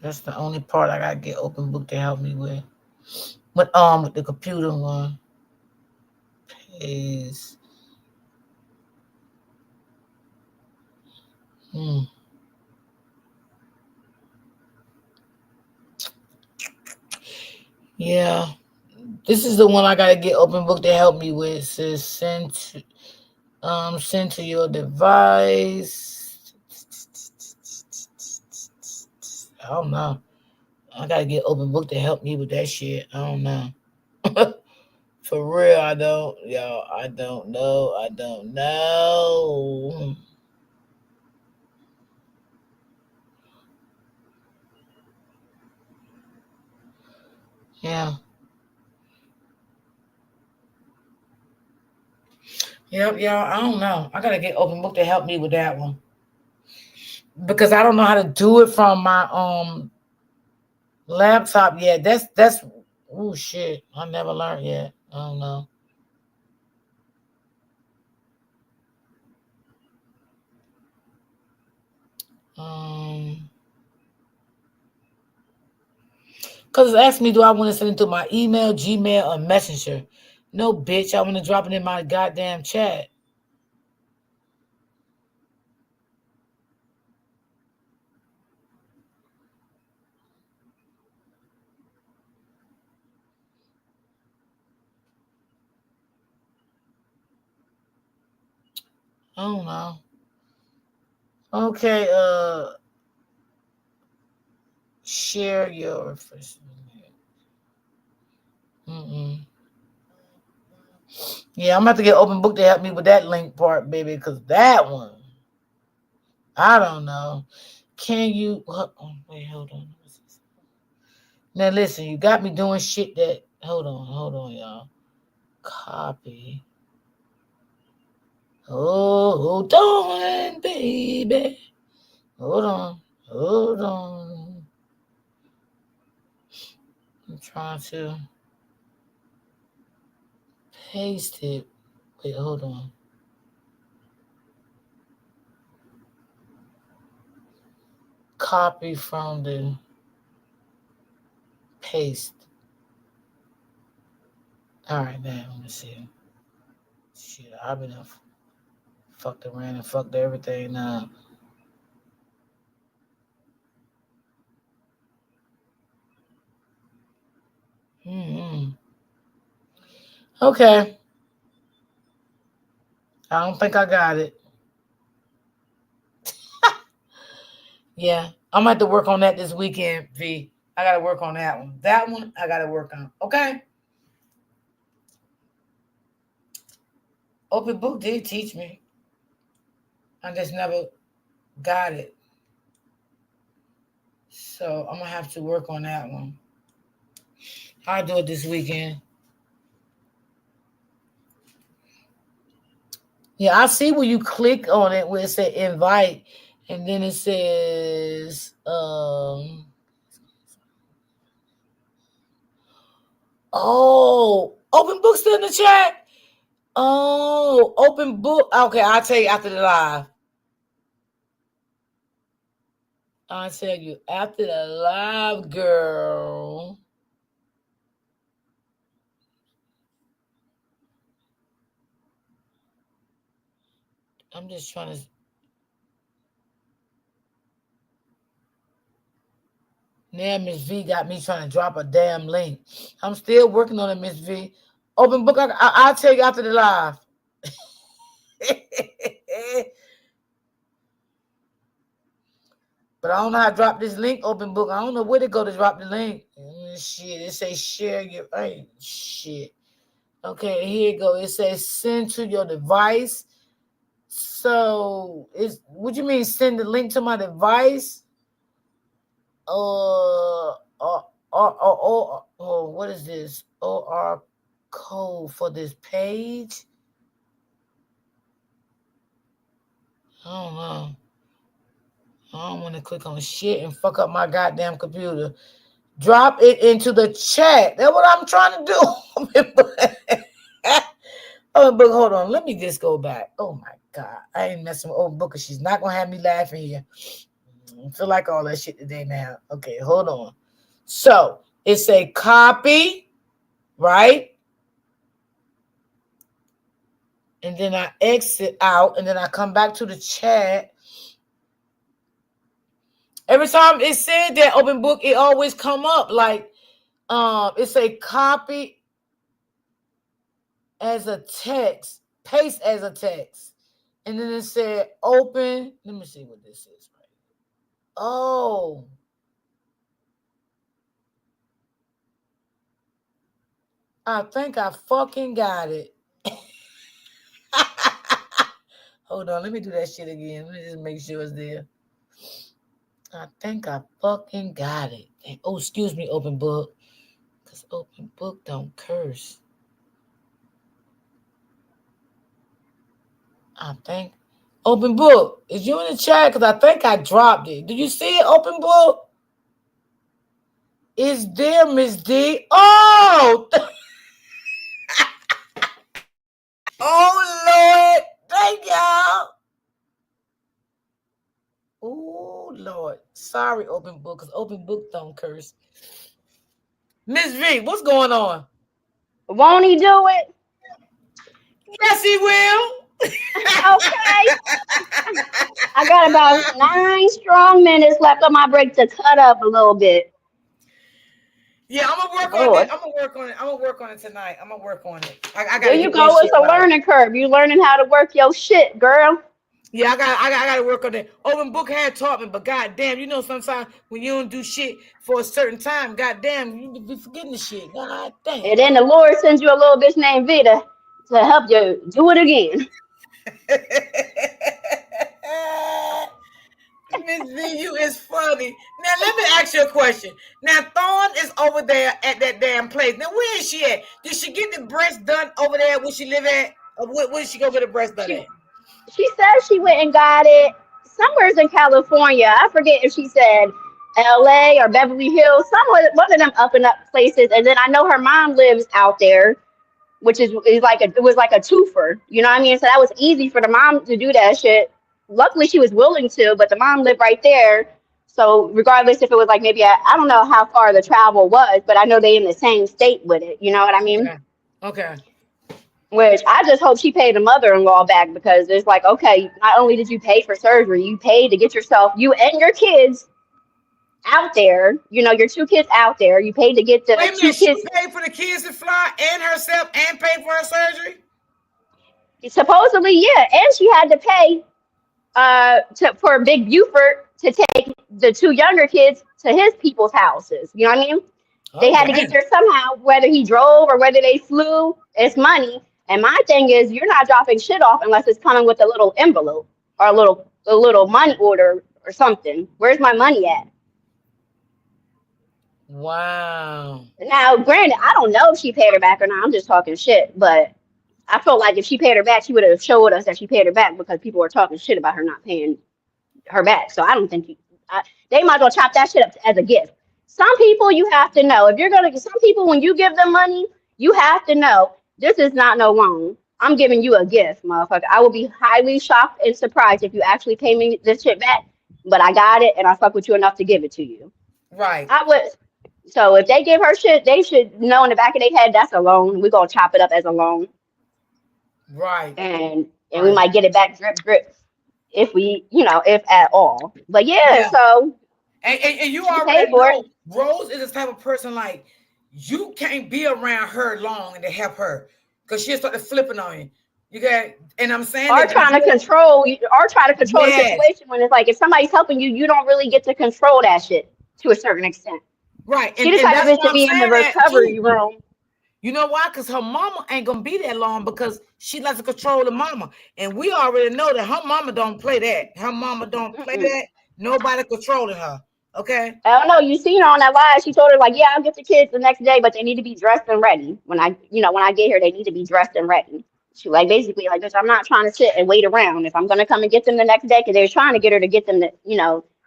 That's the only part I gotta get Open Book to help me with. But with the computer one. Paste. Yeah. This is the one I gotta get Open Book to help me with. It says send to your device. I don't know. I gotta get open book to help me with that shit. I don't know. For real, I don't. Yo, I don't know. I don't know. Yeah. Yep, y'all. I don't know. I gotta get open book to help me with that one. Because I don't know how to do it from my laptop yet. That's oh shit. I never learned yet. I don't know. Because it asked me, do I want to send it to my email, Gmail, or Messenger? No, bitch. I want to drop it in my goddamn chat. I don't know. Okay, share your first. Yeah, I'm about to get open book to help me with that link part, baby, because that one, I don't know. Can you wait, hold on. Now listen, you got me doing shit that hold on, y'all. Copy. Hold on, baby. Hold on. I'm trying to paste it. Wait, hold on. Copy from the paste. All right, now let me see. Shit, I've been fucked around and fucked everything up. Okay. I don't think I got it. Yeah, I'm gonna have to work on that this weekend, V. I gotta work on that one. That one I gotta work on. Okay. Open book did teach me. I just never got it. So I'm gonna have to work on that one. I'll do it this weekend. Yeah, I see where you click on it where it says invite, and then it says open book still in the chat. Oh, open book. Okay, I'll tell you after the live. I'll tell you after the live, girl. I'm just trying to. Now Miss V got me trying to drop a damn link. I'm still working on it, Miss V. Open book. I'll tell you after the live. But I don't know how to drop this link, open book. I don't know where to go to drop the link. Shit, it says share your shit. Okay, here you go. It says send to your device. So what you mean send the link to my device? What is this? OR code for this page? I don't know. I don't want to click on shit and fuck up my goddamn computer. Drop it into the chat. That's what I'm trying to do. Oh, but hold on. Let me just go back. Oh my God. I ain't messing with old Booker. She's not gonna have me laughing here. I feel like all that shit today now. Okay, hold on. So it's a copy, right? And then I exit out, and then I come back to the chat. Every time it said that open book, it always come up like it's a copy as a text, paste as a text. And then it said open. Let me see what this is. Oh. I think I fucking got it. Hold on, let me do that shit again. Let me just make sure it's there. I think I fucking got it. Oh, excuse me, Open Book. Because Open Book don't curse. I think. Open Book, is you in the chat? Because I think I dropped it. Do you see it, Open Book? Is there, Miss D? Oh! Oh, Lord. Thank y'all. Oh, Lord. Sorry, Open Book, because Open Book don't curse. Miss V, what's going on? Won't he do it? Yes, he will. Okay. I got about 9 strong minutes left on my break to cut up a little bit. Yeah, I'm gonna work on it. I'm gonna work on it. I'm gonna work on it tonight. I'm gonna work on it. I gotta There you go. It's a learning curve. You learning how to work your shit, girl. Yeah, I gotta work on it. Open Book had taught me, but goddamn, you know, sometimes when you don't do shit for a certain time, goddamn, you be forgetting the shit. God damn. And then the Lord sends you a little bitch named Vita to help you do it again. Miss V, you is funny. Now let me ask you a question. Now Thorn is over there at that damn place. Now where is she at? Did she get the breast done over there where she live at? Or where did she go get the breast done at? She said she went and got it somewhere in California. I forget if she said LA or Beverly Hills, somewhere, one of them up and up places. And then I know her mom lives out there, which is like it was like a twofer. You know what I mean? So that was easy for the mom to do that shit. Luckily, she was willing to, but the mom lived right there. So regardless if it was like maybe I don't know how far the travel was, but I know they in the same state with it. You know what I mean? Okay. Which I just hope she paid the mother-in-law back, because it's like, okay, not only did you pay for surgery, you paid to get yourself, you and your kids out there. You know, your 2 kids out there. You paid to get the Wait a 2 minute, kids. she paid for the kids to fly and herself and paid for her surgery? Supposedly, yeah, and she had to pay for Big Buford to take the 2 younger kids to his people's houses. You know what I mean? They had to get there somehow, whether he drove or whether they flew. It's money. And my thing is, you're not dropping shit off unless it's coming with a little envelope or a little money order or something. Where's my money at? Wow. Now, granted, I don't know if she paid her back or not. I'm just talking shit, but I felt like if she paid her back, she would have showed us that she paid her back, because people were talking shit about her not paying her back. So I don't think they might as well chop that shit up as a gift. Some people you have to know. If you're gonna, some people when you give them money, you have to know this is not no loan. I'm giving you a gift, motherfucker. I will be highly shocked and surprised if you actually pay me this shit back. But I got it, and I fuck with you enough to give it to you. Right. I would. So if they give her shit, they should know in the back of their head that's a loan. We're gonna chop it up as a loan. Right. And we might get it back drip drip if we, if at all. But yeah. So and you already know Rose is the type of person like you can't be around her long and to help her, because she'll start flipping on you. You got, and I'm saying or trying to control the situation, when it's like if somebody's helping you, you don't really get to control that shit to a certain extent. Right. She the type of bitch to be in the recovery room. You know why? Because her mama ain't gonna be that long, because she likes to control the mama. And we already know that her mama don't play that. Her mama don't play that. Nobody controlling her. Okay. I don't know. You seen her on that live. She told her like, yeah, I'll get the kids the next day, but they need to be dressed and ready. When I get here, they need to be dressed and ready. She like basically like this. I'm not trying to sit and wait around. If I'm gonna come and get them the next day, because they were trying to get her to get them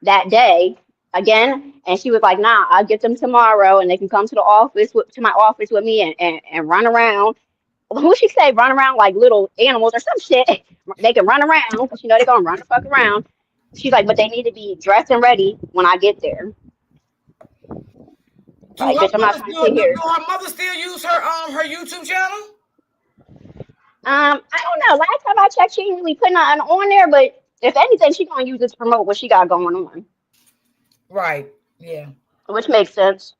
that day again. And she was like, nah, I'll get them tomorrow, and they can come to the office to my office with me and run around. Who she say run around like little animals or some shit? They can run around because they're gonna run the fuck around. She's like, but they need to be dressed and ready when I get there. Like, bitch, I'm not trying to sit here. Do her mother still use her YouTube channel? I don't know. Last time I checked, she didn't really put nothing on there, but if anything, she's gonna use it to promote what she got going on. Right. Yeah. Which makes sense.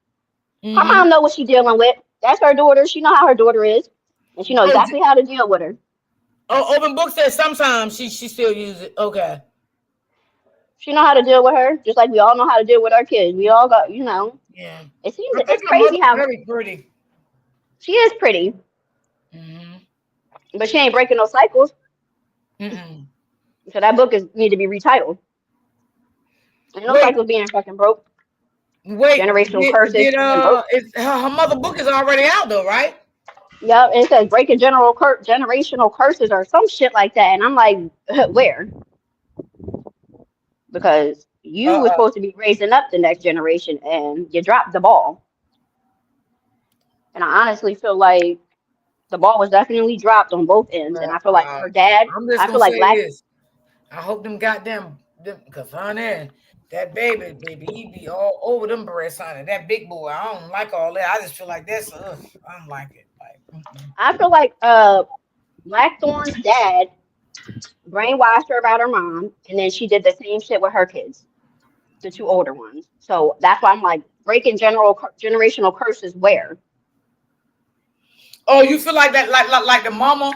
Her mom know what she's dealing with. That's her daughter. She know how her daughter is, and she knows exactly how to deal with her. Oh, Open Book says sometimes she still use it. Okay. She know how to deal with her, just like we all know how to deal with our kids. We all got, Yeah. It seems it's crazy how very pretty. She is pretty, but she ain't breaking no cycles. So that book need to be retitled. Ain't no cycles being fucking broke. Wait, generational curses. Her mother book is already out though, right? Yep, it says breaking generational curses or some shit like that, and I'm like, where? Because you were supposed to be raising up the next generation, and you dropped the ball. And I honestly feel like the ball was definitely dropped on both ends, and I feel like her dad. I feel like this. I hope them goddamn, because honey, that baby, he be all over them breasts, honey. That big boy, I don't like all that. I just feel like that's, I don't like it. I feel like Blackthorn's dad brainwashed her about her mom, and then she did the same shit with her kids, the two older ones. So that's why I'm like, breaking generational curses where? Oh, you feel like that, like the mama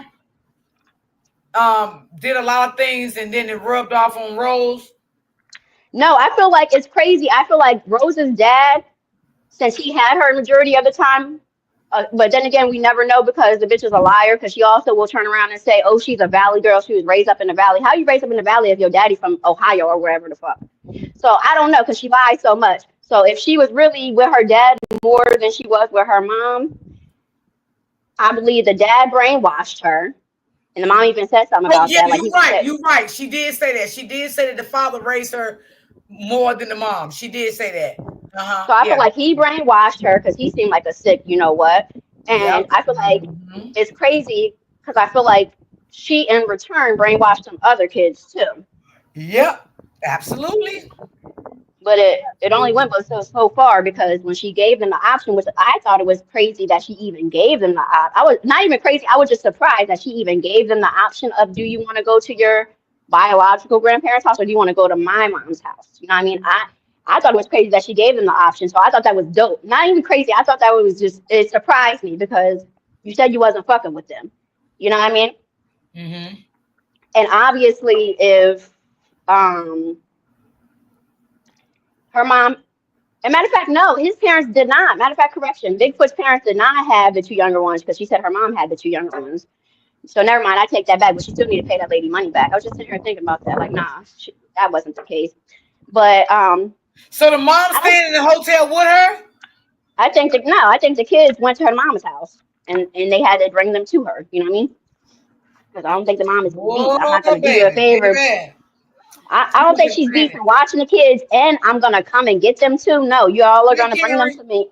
did a lot of things and then it rubbed off on Rose? No, I feel like it's crazy. I feel like Rose's dad, since he had her majority of the time, but then again, we never know because the bitch is a liar, because she also will turn around and say, oh, she's a valley girl. She was raised up in the valley. How you raised up in the valley if your daddy from Ohio or wherever the fuck? So I don't know, because she lies so much. So if she was really with her dad more than she was with her mom, I believe the dad brainwashed her. And the mom even said something about that. Like, you're right. She did say that. She did say that the father raised her more than the mom. She did say that. So I feel like he brainwashed her because he seemed like a sick, you know what? And I feel like it's crazy because I feel like she in return brainwashed some other kids too. Yep, absolutely. But it only went so far, because when she gave them the option, which I thought it was crazy that she even gave them the option. I was not even crazy. I was just surprised that she even gave them the option of, do you want to go to your biological grandparents' house or do you want to go to my mom's house? You know what I mean? I thought it was crazy that she gave them the option. So I thought that was dope. Not even crazy. I thought that was just, it surprised me because you said you wasn't fucking with them. You know what I mean? And obviously if, her mom, and matter of fact, no, his parents did not. Matter of fact, correction, Bigfoot's parents did not have the two younger ones because she said her mom had the two younger ones. So never mind, I take that back, but she still need to pay that lady money back. I was just sitting here thinking about that, like, nah, that wasn't the case. But so the mom stayed in the hotel with her? I think the kids went to her mama's house and they had to bring them to her. You know what I mean? Because I don't think the mom is beat. I'm not gonna do you a favor. I don't think she's beat for watching the kids, and I'm gonna come and get them too. No, you all are gonna bring them to me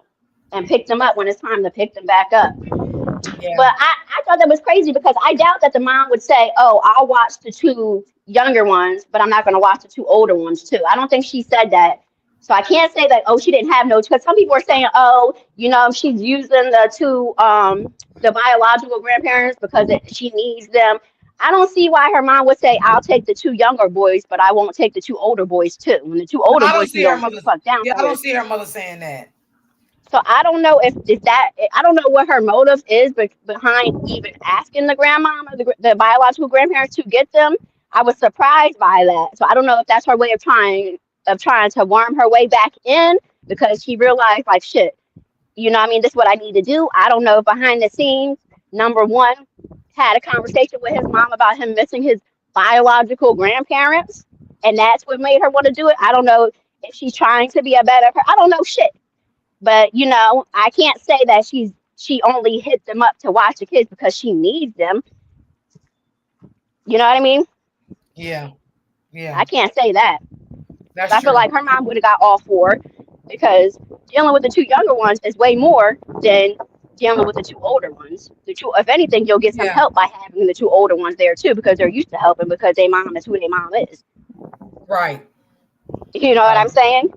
and pick them up when it's time to pick them back up. But I thought that was crazy because I doubt that the mom would say, oh, I'll watch the two younger ones, but I'm not gonna watch the two older ones too. I don't think she said that. So I can't say that, oh, she didn't have no, because some people are saying, oh, you know, she's using the two, the biological grandparents because she needs them. I don't see why her mom would say, I'll take the two younger boys, but I won't take the two older boys too. When the two older boys don't fuck down. Yeah, I don't see her mother saying that. So I don't know if that, I don't know what her motive is behind even asking the grandmama, the biological grandparents to get them. I was surprised by that. So I don't know if that's her way of trying to worm her way back in, because she realized, like, shit, you know what I mean? This is what I need to do. I don't know if behind the scenes, number one, had a conversation with his mom about him missing his biological grandparents, and that's what made her want to do it. I don't know if she's trying to be a better person. I don't know shit. But, you know, I can't say that she only hit them up to watch the kids because she needs them. You know what I mean? Yeah. I can't say that. I feel true. like her mom would have got all four, because dealing with the two younger ones is way more than dealing with the two older ones. If anything, you'll get some help by having the two older ones there too, because they're used to helping, because their mom is who their mom is. Right. You know what I'm saying?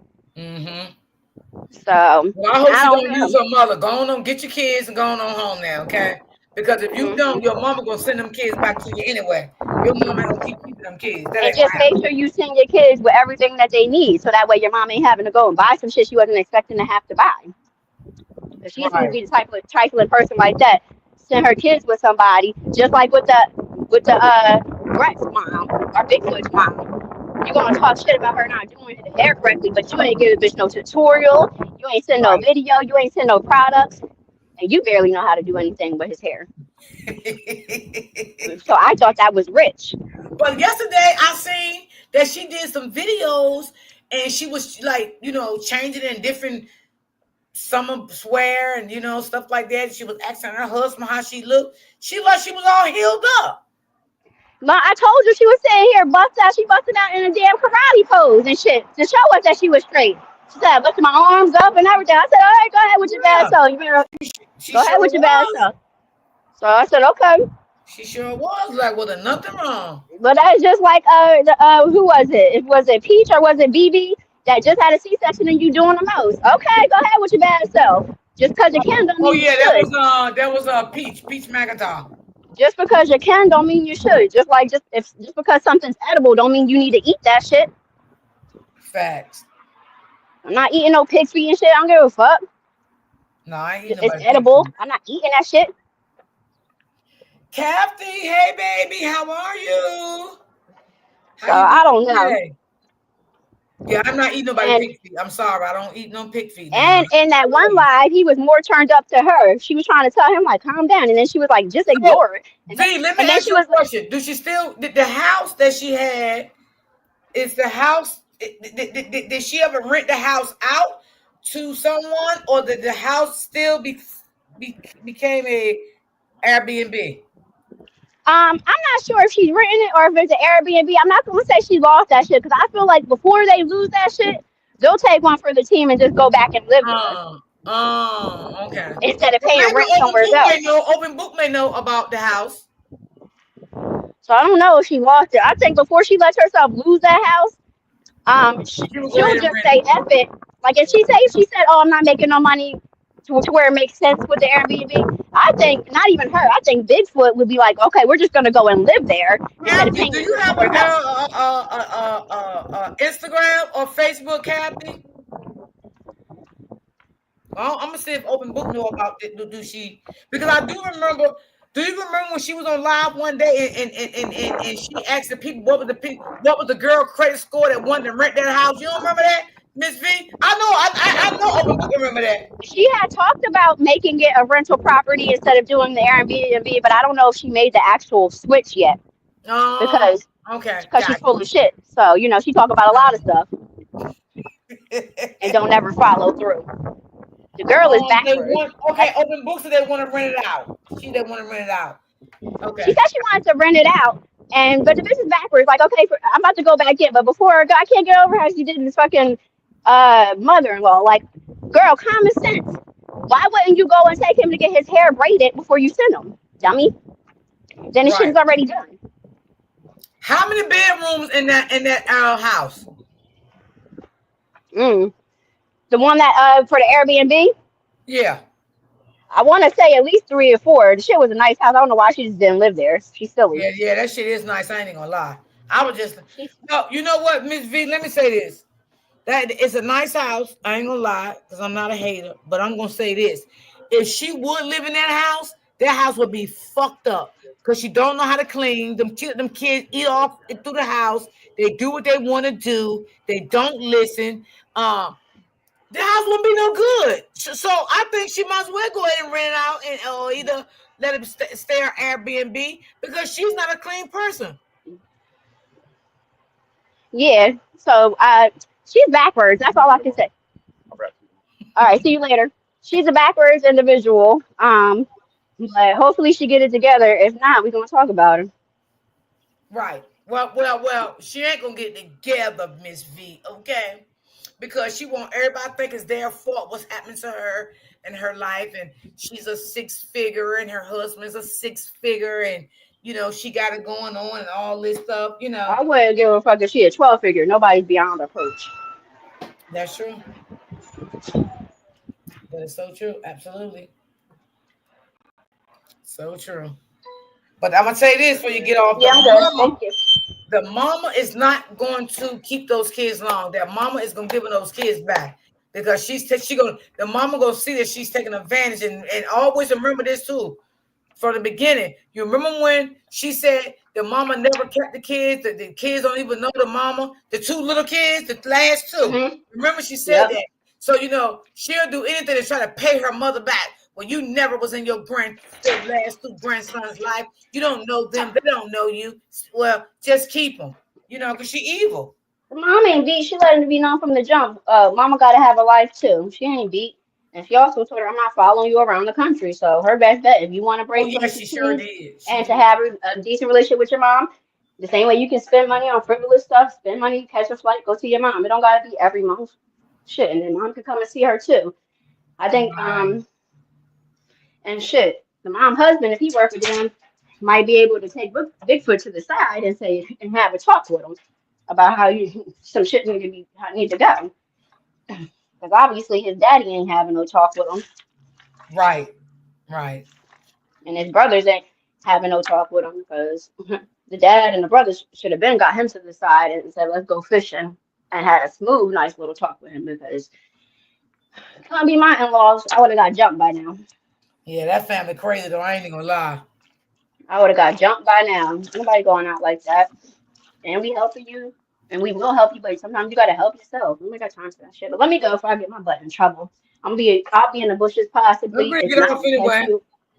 So well, I hope she don't use her mother. Go on and get your kids and go on home now, okay? Because if you don't, your mama gonna send them kids back to you anyway. Your mama gonna keep keeping them kids. And just make sure you send your kids with everything that they need, so that way your mom ain't having to go and buy some shit she wasn't expecting to have to buy. If she's gonna be the type of trifling person like that, send her kids with somebody, just like with the Brett's mom or Bigfoot's mom. You're gonna talk shit about her not doing the hair correctly, but you ain't give a bitch no tutorial, you ain't send no video, you ain't send no products. And you barely know how to do anything but his hair. So I thought that was rich. But yesterday I seen that she did some videos and she was like, you know, changing in different summer swear and, you know, stuff like that. She was asking her husband how she looked. She was all healed up. I told you she was sitting here she busted out in a damn karate pose and shit to show us that she was straight. She said, I busted my arms up and everything. I said, all right, go ahead with your bad self. You better go ahead with your bad self. So I said, okay. She sure was like, well, there's nothing wrong. But that's just like who was it? Was it Peach or was it BB that just had a C-section and you doing the most? Okay, go ahead with your bad self. Just because you can don't mean you should. that was Peach McIntyre. Just because you can don't mean you should. Just because something's edible don't mean you need to eat that shit. Facts. I'm not eating no pig's feet and shit. I don't give a fuck. No, I ain't eating. It's edible. I'm not eating that shit. Kathy, hey baby, how are you? I don't know. Yeah, I'm not eating nobody pig feet. I'm sorry, I don't eat no pig feet. And in that one live, he was more turned up to her. She was trying to tell him like, calm down, and then she was like, just ignore it. Let me ask you a question. Do she still the house that she had? Is the house? Did she ever rent the house out to someone, or did the house still became a Airbnb? I'm not sure if she's written it or if it's an Airbnb. I'm not gonna say she lost that shit because I feel like before they lose that shit, they'll take one for the team and just go back and live there. Okay. Instead of paying rent somewhere else. Open Book may know about the house. So I don't know if she lost it. I think before she lets herself lose that house, she'll just say F it. Like if she said, oh, I'm not making no money to where it makes sense with the Airbnb, I think not even her. I think Bigfoot would be like, okay, we're just gonna go and live there. Kathy, do you have a Instagram or Facebook, Kathy? Well, I'm gonna see if Open Book know about it. Do she? Because I do remember. Do you remember when she was on live one day and she asked the people what was the girl credit score that wanted to rent that house? You don't remember that? Miss V, I know Open Book remember that. She had talked about making it a rental property instead of doing the Airbnb, but I don't know if she made the actual switch yet. Because she's full of shit. So, you know, she talk about a lot of stuff and don't ever follow through. The girl is backwards. Open Book said they want to rent it out. They want to rent it out. Okay. She said she wanted to rent it out. But the bitch is backwards. Like, okay, I'm about to go back in, but before I go, I can't get over how she did this fucking mother-in-law. Like, girl, common sense. Why wouldn't you go and take him to get his hair braided before you send him, dummy? Then the shit's already done. How many bedrooms in that house? The one that for the Airbnb? Yeah. I want to say at least 3 or 4. The shit was a nice house. I don't know why she just didn't live there. She's silly. Yeah, that shit is nice. I ain't gonna lie. I was just no. You know what, Miss V? Let me say this. That it's a nice house. I ain't gonna lie, because I'm not a hater. But I'm gonna say this: if she would live in that house would be fucked up. Because she don't know how to clean. Them kids eat off through the house. They do what they want to do. They don't listen. The house wouldn't be no good. So I think she might as well go ahead and rent it out or either let him stay on Airbnb because she's not a clean person. Yeah. So she's backwards. That's all I can say. All right. See you later. She's a backwards individual. But hopefully she get it together. If not, we're gonna talk about her. Right. Well. She ain't gonna get it together, Miss V. Okay. Because she want everybody to think it's their fault what's happening to her in her life, and she's a 6-figure, and her husband's a 6-figure, and you know she got it going on and all this stuff. You know, I wouldn't give a fuck if she a 12-figure. Nobody's beyond approach. That's true. That is so true. Absolutely, so true. But I'm gonna say this before you get off. Yeah, I'm good. Thank you. The mama is not going to keep those kids long. That mama is gonna give those kids back because the mama gonna see that she's taking advantage and always remember this too. From the beginning, you remember when she said the mama never kept the kids, the kids don't even know the mama, the 2 little kids, the last 2. Remember she said that. So you know she'll do anything to try to pay her mother back. when you never was in your last two grandsons' life. You don't know them. They don't know you. Well, just keep them, because she evil. Mom ain't beat. She let it be known from the jump. Mama got to have a life, too. She ain't beat. And she also told her, I'm not following you around the country. So her best bet, if you want to break she sure did. And to have a decent relationship with your mom, the same way you can spend money on frivolous stuff, spend money, catch a flight, go see your mom. It don't got to be every month. Shit, and then mom can come and see her, too. I think, and shit, the mom husband, if he works with them, might be able to take Bigfoot to the side and say, and have a talk with him about how some shit need to go. Because obviously his daddy ain't having no talk with him. Right. And his brothers ain't having no talk with him because the dad and the brothers should have got him to the side and said, let's go fishing, and had a smooth, nice little talk with him, because it can't be my in-laws. I would have got jumped by now. Yeah, that family crazy though. I ain't even gonna lie. I would have got jumped by now. Nobody going out like that. And we helping you. And we will help you, but sometimes you gotta help yourself. We got time for that shit. But let me go before I get my butt in trouble. I'll be in the bushes possibly. I'm ready to get off anyway.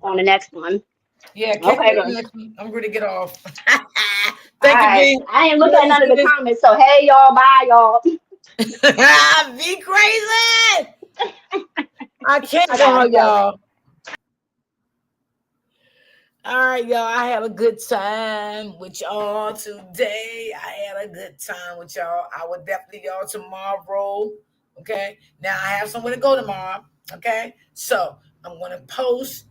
On the next one. Yeah, okay. I'm ready to get off. Thank you, I ain't looking at none of the comments. So hey y'all, bye y'all. Be crazy. I can't go, y'all. All right, y'all. I had a good time with y'all today. I will definitely y'all tomorrow. Okay. Now I have somewhere to go tomorrow. Okay. So I'm gonna post.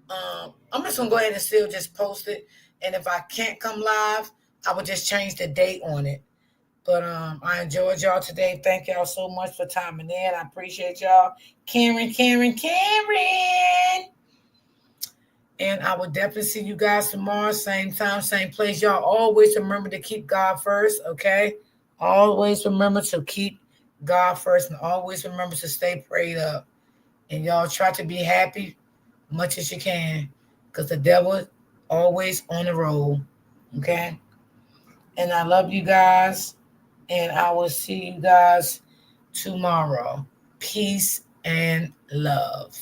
I'm just gonna go ahead and still just post it. And if I can't come live, I will just change the date on it. But I enjoyed y'all today. Thank y'all so much for timing in. I appreciate y'all. Karen. And I will definitely see you guys tomorrow, same time, same place. Y'all always remember to keep God first, okay? Always remember to keep God first, and always remember to stay prayed up. And y'all try to be happy much as you can, because the devil always on the road, okay? And I love you guys, and I will see you guys tomorrow. Peace and love.